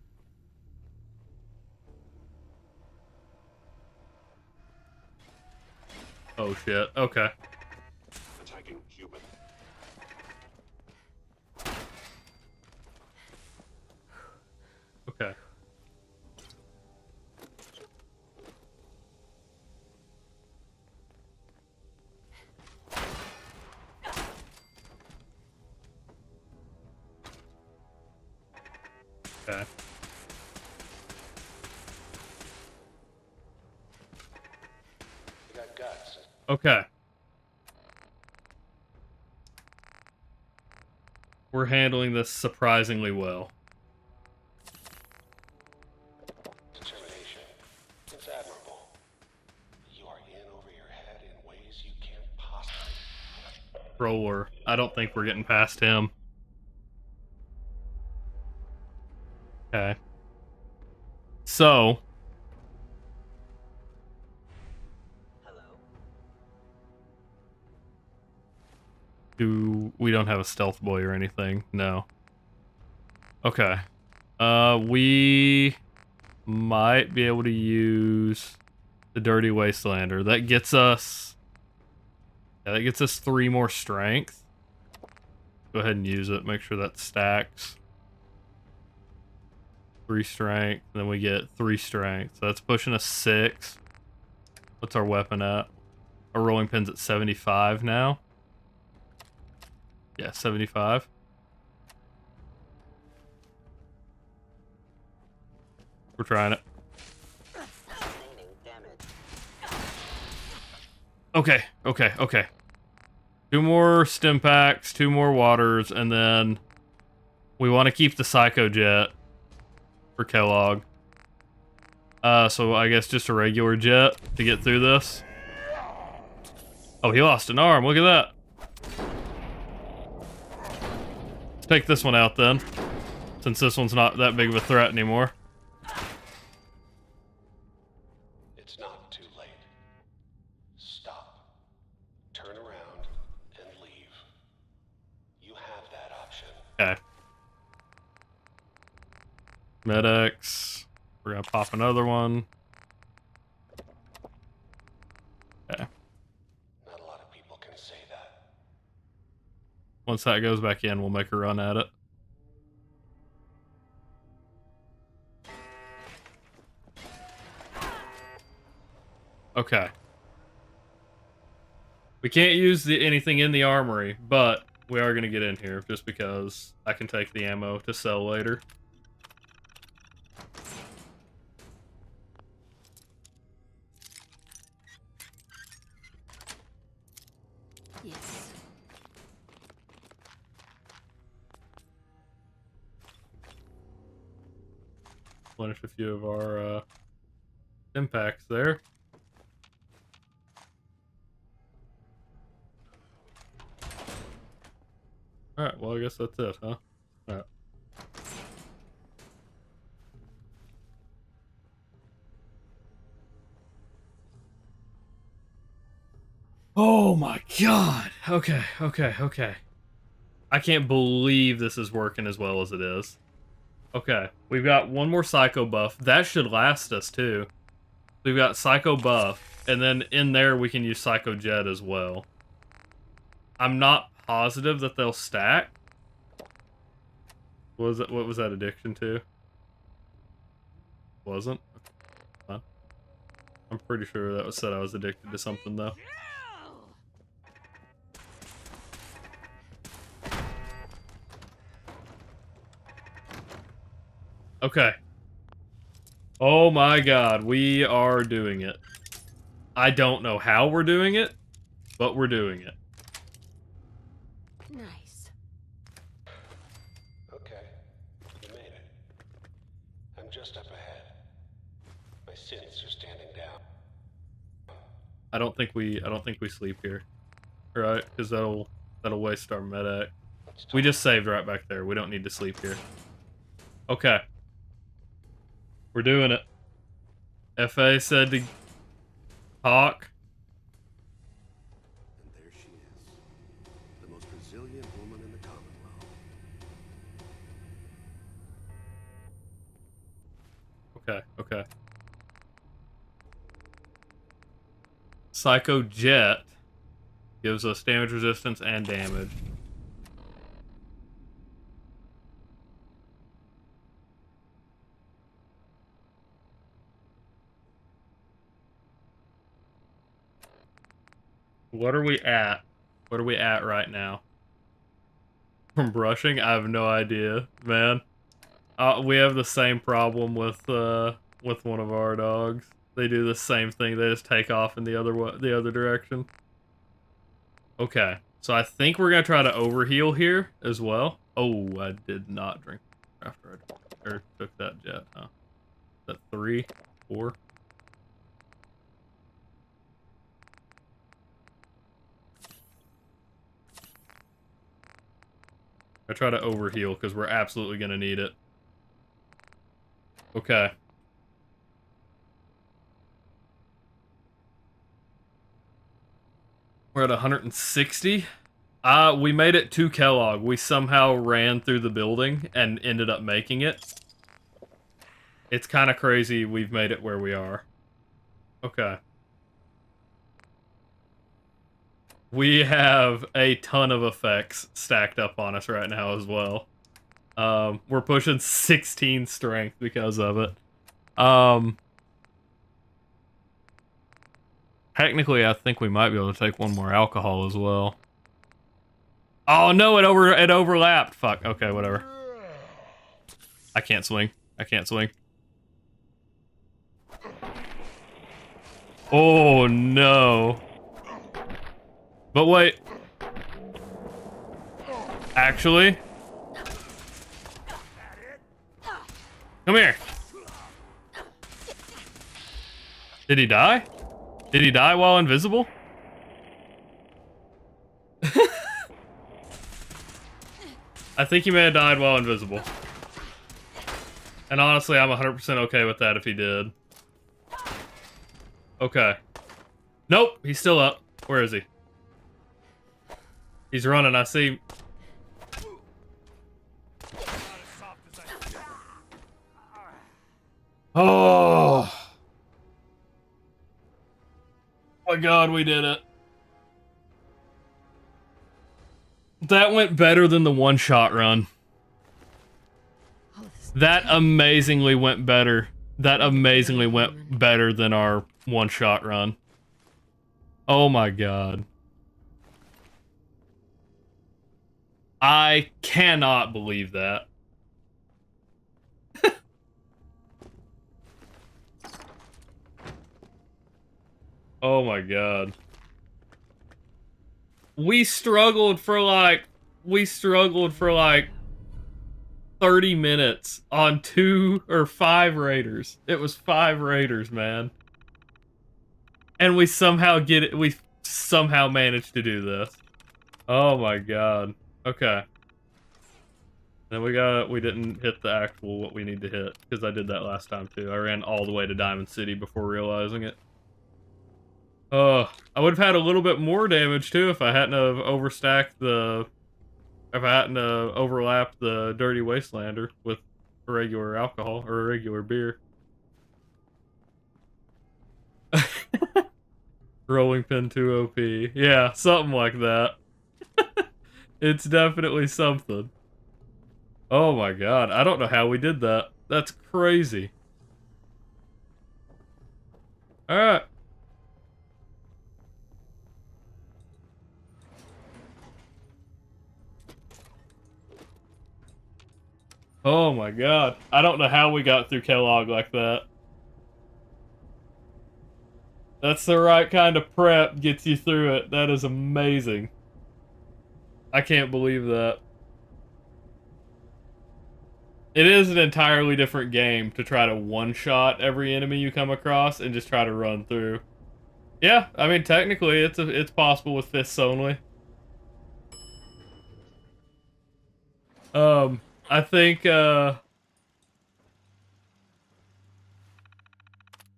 Oh, shit. Okay. Attacking human. Okay. Okay. You got guts. Okay. We're handling this surprisingly well. Determination. It's admirable. You are in over your head in ways you can't possibly. Roller. I don't think we're getting past him. Okay. So. We don't have a stealth boy or anything? No. Okay. We might be able to use the Dirty Wastelander. That gets us... Yeah, that gets us 3 more strength. Go ahead and use it. Make sure that stacks. 3 strength. Then we get 3 strength. So that's pushing us 6. What's our weapon at? Our rolling pin's at 75 now. Yeah, 75. We're trying it. Okay, okay, okay. 2 more stim packs, 2 more waters, and then we want to keep the Psycho Jet for Kellogg. So I guess just a regular jet to get through this. Oh, he lost an arm. Look at that. Let's take this one out then, since this one's not that big of a threat anymore. It's not too late. Stop. Turn around and leave. You have that option. Okay. Med-X. We're gonna pop another one. Okay. Not a lot of people can say that. Once that goes back in, we'll make a run at it. Okay. We can't use anything in the armory, but we are gonna get in here just because I can take the ammo to sell later. Yes. Replenish a few of our impacts there. Alright, well I guess that's it, huh? Alright. Oh my god! Okay, okay, okay. I can't believe this is working as well as it is. Okay, we've got 1 more Psycho Buff. That should last us, too. We've got Psycho Buff, and then in there we can use Psycho Jet as well. I'm not positive that they'll stack. What was that addiction to? Wasn't? Huh? I'm pretty sure that was said I was addicted to something, though. Okay. Oh my god, we are doing it. I don't know how we're doing it, but we're doing it. Nice. Okay, you made it. I'm just up ahead. My sins are standing down. I don't think we sleep here. Right? Because that'll waste our med-X. We just saved right back there. We don't need to sleep here. Okay. We're doing it. FA said to talk. Okay, okay. Psycho Jet gives us damage resistance and damage. What are we at? What are we at right now? From brushing? I have no idea, man. We have the same problem with one of our dogs. They do the same thing. They just take off in the other direction. Okay, so I think we're gonna try to overheal here as well. Oh, I did not drink after I took that jet. Huh? Is that 3, 4? I try to overheal because we're absolutely gonna need it. Okay. We're at 160. We made it to Kellogg. We somehow ran through the building and ended up making it. It's kind of crazy we've made it where we are. Okay. We have a ton of effects stacked up on us right now as well. We're pushing 16 strength because of it. Technically, I think we might be able to take one more alcohol as well. Oh no, it overlapped. Fuck. Okay, whatever. I can't swing. I can't swing. Oh no. But wait. Actually. Come here. Did he die? Did he die while invisible? I think he may have died while invisible. And honestly, I'm 100% okay with that if he did. Okay. Nope, he's still up. Where is he? He's running, I see. Oh my god, we did it. That went better than the one-shot run. That amazingly went better. That amazingly went better than our one-shot run. Oh my god. I cannot believe that. Oh my god. We struggled for like 30 minutes on 2 or 5 raiders. It was 5 raiders, man. And we somehow managed to do this. Oh my god. Okay. Then we didn't hit the actual what we need to hit, because I did that last time too. I ran all the way to Diamond City before realizing it. I would have had a little bit more damage too if I hadn't have overstacked the... If I hadn't overlapped the Dirty Wastelander with a regular alcohol, or a regular beer. Rolling pin 2 OP. Yeah, something like that. It's definitely something. Oh my god, I don't know how we did that. That's crazy. Alright. Oh my god. I don't know how we got through Kellogg like that. That's the right kind of prep, gets you through it. That is amazing. I can't believe that. It is an entirely different game to try to one-shot every enemy you come across and just try to run through. Yeah, I mean, technically, it's possible with fists only. I think, a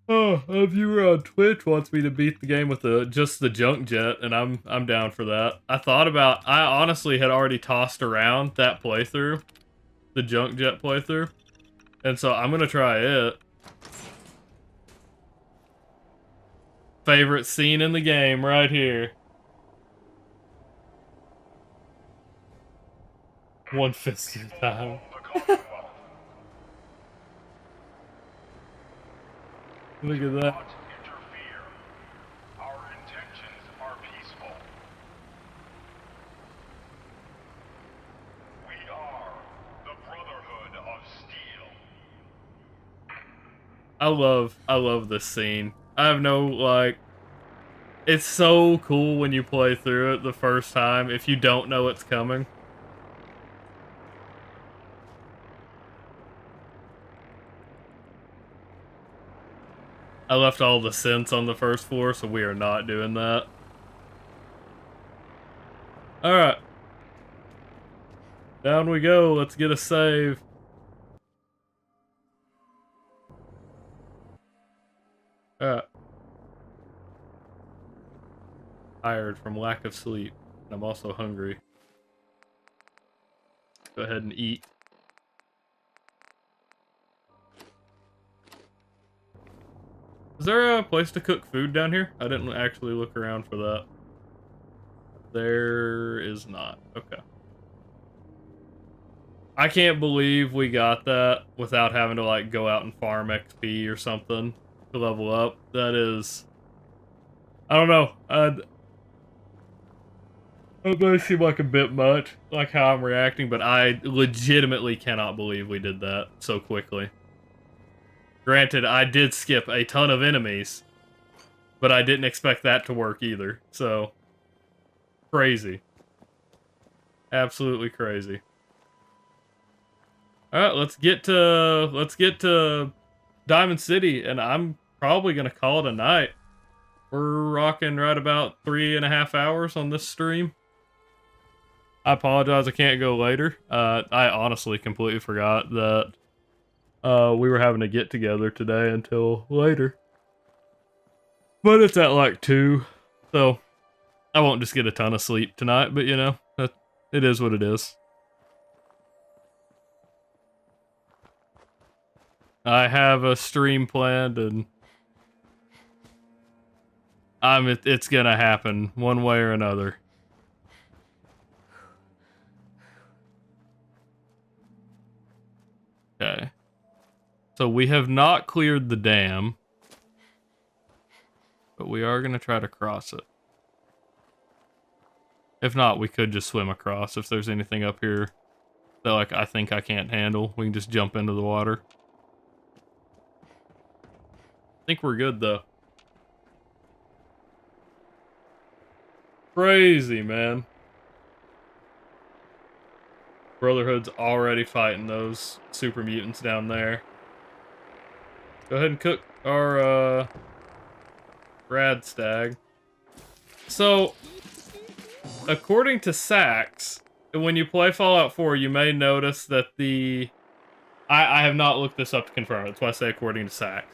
viewer on Twitch wants me to beat the game with just the junk jet, and I'm down for that. I honestly had already tossed around that playthrough, the junk jet playthrough, and so I'm gonna try it. Favorite scene in the game right here. 1 fist at a time. Look at that. Our intentions are peaceful. We are the Brotherhood of Steel. I love this scene. I have no, like, it's so cool when you play through it the first time if you don't know it's coming. I left all the synths on the first floor, so we are not doing that. Alright. Down we go. Let's get a save. Alright. Tired from lack of sleep. And I'm also hungry. Go ahead and eat. Is there a place to cook food down here? I didn't actually look around for that. There is not. Okay. I can't believe we got that without having to, like, go out and farm XP or something to level up. That is... I don't know. That may seem like a bit much, like how I'm reacting, but I legitimately cannot believe we did that so quickly. Granted, I did skip a ton of enemies, but I didn't expect that to work either, so... Crazy. Absolutely crazy. Alright, let's get to Diamond City, and I'm probably gonna call it a night. We're rocking right about 3.5 hours on this stream. I apologize, I can't go later. I honestly completely forgot that we were having to get together today until later. But it's at like 2, so I won't just get a ton of sleep tonight, but you know, it is what it is. I have a stream planned, and it's gonna happen one way or another. Okay. So we have not cleared the dam, but we are gonna try to cross it. If not, we could just swim across. If there's anything up here that, like, I think I can't handle, we can just jump into the water. I think we're good, though. Crazy, man. Brotherhood's already fighting those super mutants down there. Go ahead and cook our, rad stag. So, according to Sax, when you play Fallout 4, you may notice that the... I have not looked this up to confirm it, that's why I say according to Sax.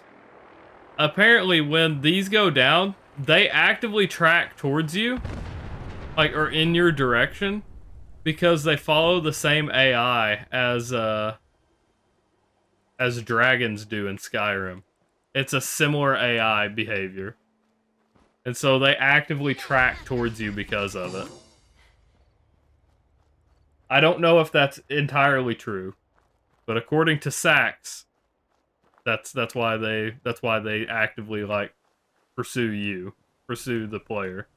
Apparently, when these go down, they actively track towards you, like, or in your direction, because they follow the same AI as dragons do in Skyrim. It's a similar AI behavior. And so they actively track towards you because of it. I don't know if that's entirely true, but according to Sax, that's why they actively, like, pursue the player.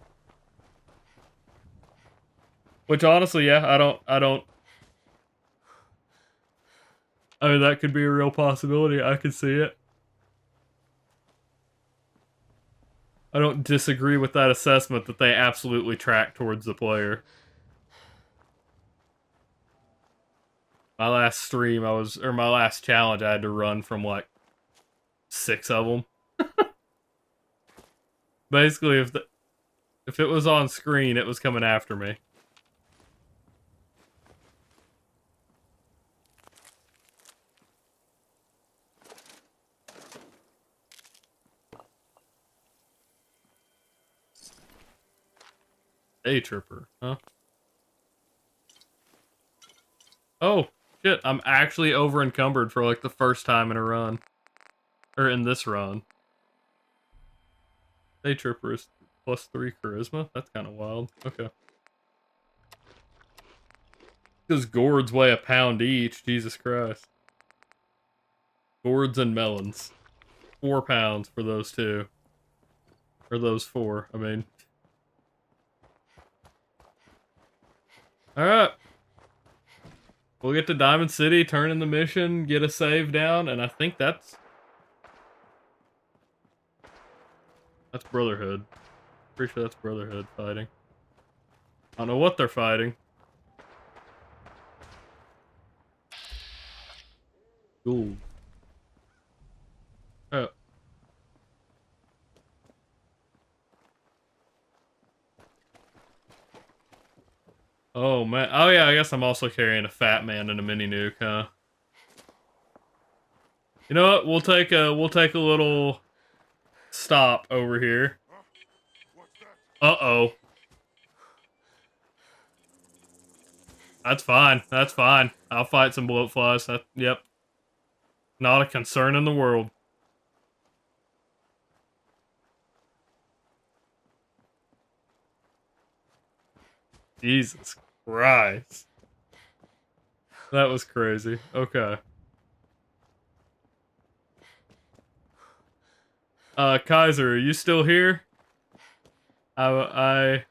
Which honestly, yeah, I mean, that could be a real possibility. I could see it. I don't disagree with that assessment that they absolutely track towards the player. My last stream, my last challenge, I had to run from like 6 of them. Basically, if it was on screen, it was coming after me. Day tripper, huh? Oh, shit, I'm actually over encumbered for like the first time in a run. Or in this run. Day Tripper is +3 charisma. That's kind of wild. Okay. Because gourds weigh a pound each. Jesus Christ. Gourds and melons. 4 pounds for those two. Or those 4, I mean. Alright. We'll get to Diamond City, turn in the mission, get a save down, and I think that's Brotherhood. Pretty sure that's Brotherhood fighting. I don't know what they're fighting. Gould. Oh. Oh man. Oh yeah, I guess I'm also carrying a fat man and a mini nuke, huh? You know what? We'll take a little stop over here. Uh-oh. That's fine. That's fine. I'll fight some bloat flies. Yep. Not a concern in the world. Jesus Christ. That was crazy. Okay. Kaiser, are you still here? I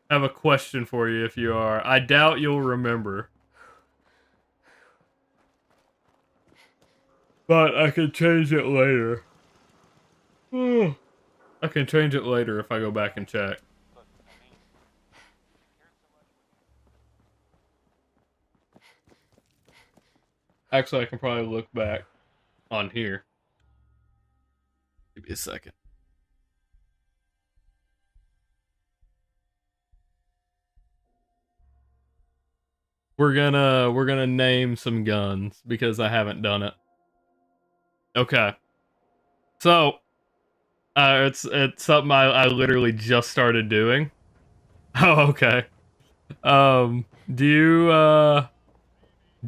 have a question for you if you are. I doubt you'll remember. But I can change it later. I can change it later if I go back and check. Actually, I can probably look back on here. Give me a second. We're gonna name some guns because I haven't done it. Okay. So, it's something I literally just started doing. Oh, okay. Do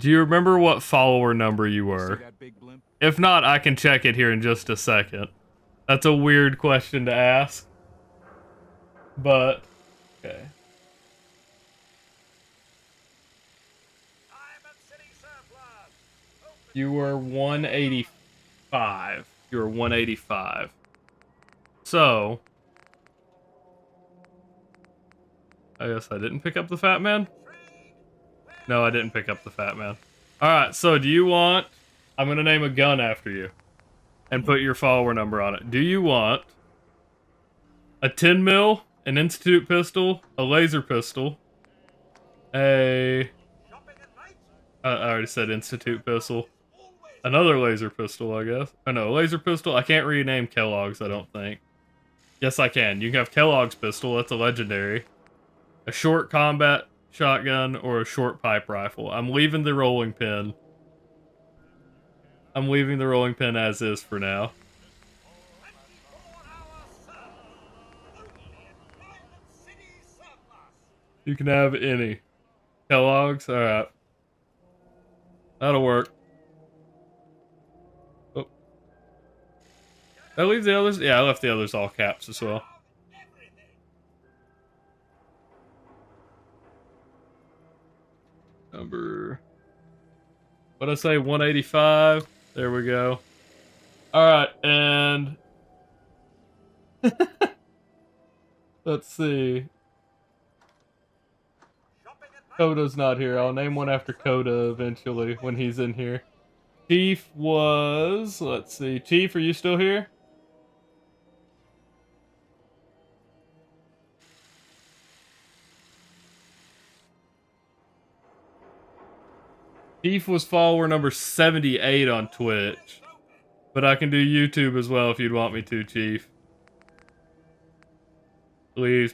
you remember what follower number you were? If not, I can check it here in just a second. That's a weird question to ask. But okay. You were 185. You were 185. So, I guess I didn't pick up the fat man? No, I didn't pick up the fat man. Alright, so do you want... I'm gonna name a gun after you. And put your follower number on it. Do you want a 10 mil, an Institute pistol, a laser pistol, I already said Institute pistol. Another laser pistol, I guess. Oh no, laser pistol. I can't rename Kellogg's, I don't think. Yes, I can. You can have Kellogg's pistol. That's a legendary. A short combat shotgun or a short pipe rifle. I'm leaving the rolling pin. I'm leaving the rolling pin as is for now. You can have any. Kellogg's? Alright. That'll work. Oh. Did I leave the others? Yeah, I left the others all caps as well. Number... What'd I say? 185? There we go. Alright, and... Let's see. Coda's not here. I'll name one after Coda eventually when he's in here. Chief was... Let's see. Chief, are you still here? Chief was follower number 78 on Twitch. But I can do YouTube as well if you'd want me to, Chief. Please.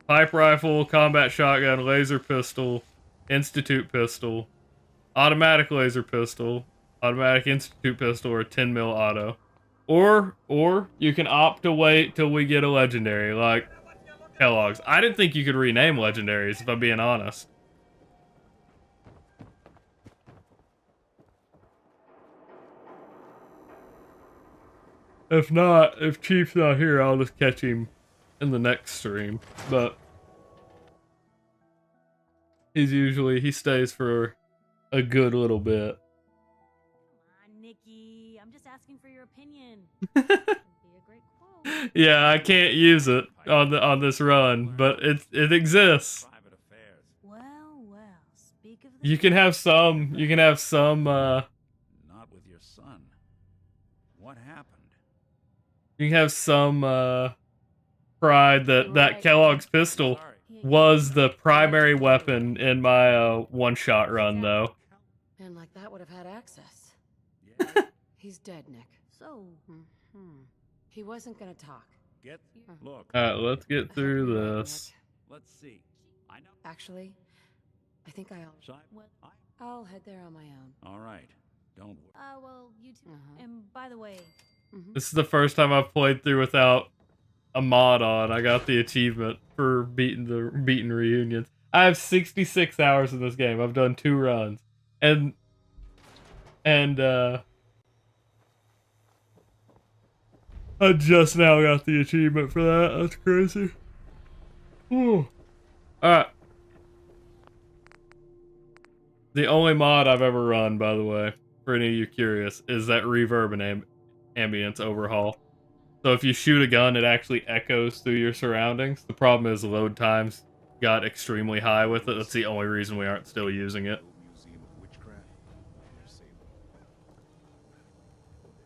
Pipe rifle, combat shotgun, laser pistol, Institute pistol, automatic laser pistol, automatic Institute pistol, or 10 mil auto. Or you can opt to wait till we get a legendary, like Kellogg's. I didn't think you could rename legendaries, if I'm being honest. If not, if Chief's not here, I'll just catch him in the next stream. But he stays for a good little bit. Come on, Nikki. I'm just asking for your opinion. It'd be a great quote. Yeah, I can't use it on this run, but it exists. Well, speak of the You can have some Not with your son. What happened? you can have some pride that Kellogg's pistol was the primary weapon in my one-shot run, though. And like that would have had access. He's dead, Nick. So, he wasn't gonna talk. Look. Alright, let's get through this. Let's see. I know. Actually, I think I'll head there on my own. All right. Don't worry. well, you two. And by the way, This is the first time I've played through without a mod on. I got the achievement for beating reunions. I have 66 hours in this game. I've done 2 runs. And I just now got the achievement for that. That's crazy. Alright. The only mod I've ever run, by the way, for any of you curious, is that reverb and ambience overhaul. So if you shoot a gun, it actually echoes through your surroundings. The problem is load times got extremely high with it. That's the only reason we aren't still using it.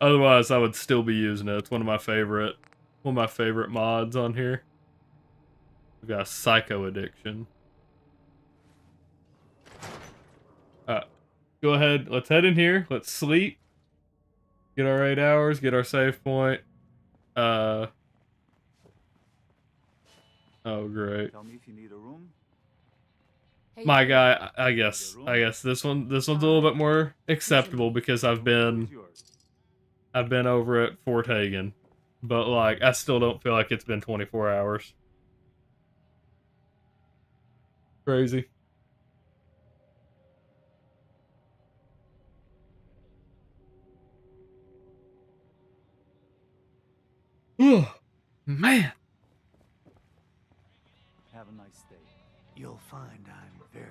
Otherwise, I would still be using it. It's one of my favorite mods on here. We've got Psycho Addiction. Go ahead. Let's head in here. Let's sleep. Get our 8 hours. Get our save point. Oh, great. Tell me if you need a room. My guy, I guess this one's a little bit more acceptable because I've been over at Fort Hagen, but like I still don't feel like it's been 24 hours. Crazy. Oh, man. Have a nice day. You'll find I'm very...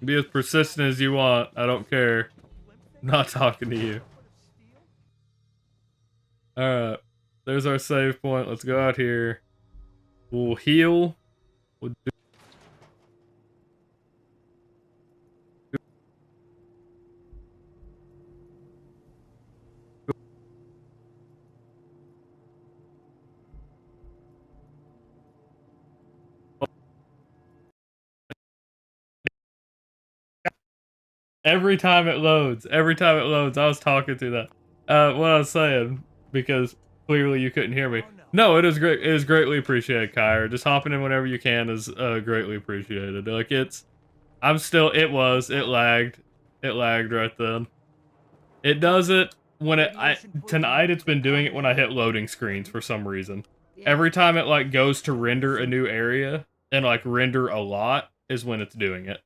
Be as persistent as you want. I don't care. I'm not talking to you. Alright. There's our save point. Let's go out here. We'll heal. We'll do every time it loads, I was talking through that. What I was saying, because clearly you couldn't hear me. No, it is great. It is greatly appreciated, Kyra. Just hopping in whenever you can is greatly appreciated. Like it lagged right then. It does it when tonight it's been doing it when I hit loading screens for some reason. Every time it like goes to render a new area and like render a lot is when it's doing it.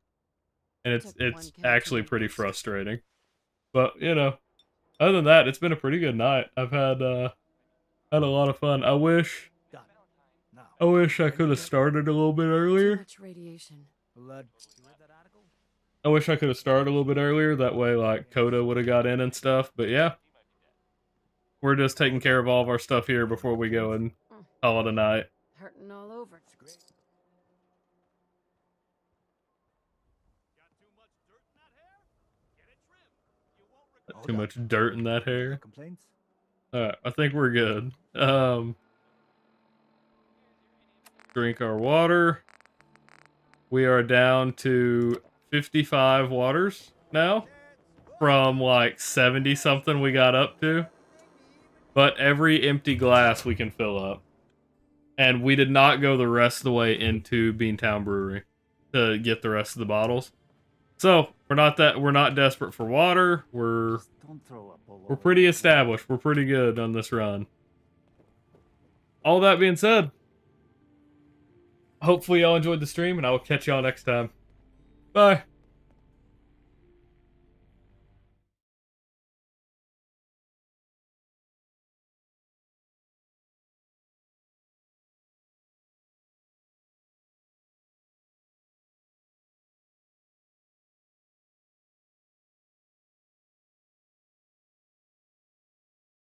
And it's actually pretty frustrating. But, you know, other than that, it's been a pretty good night. I've had a lot of fun. I wish I could have started a little bit earlier. I wish I could have started a little bit earlier. That way, like, Coda would have got in and stuff. But yeah, we're just taking care of all of our stuff here before we go and call it a night. Hurting all over. Too much dirt in that hair. Complaints? Alright, I think we're good. Drink our water. We are down to 55 waters now. From like 70 something we got up to. But every empty glass we can fill up. And we did not go the rest of the way into Beantown Brewery to get the rest of the bottles. So, we're not desperate for water. We're pretty established. We're pretty good on this run. All that being said, hopefully y'all enjoyed the stream and I will catch y'all next time. Bye.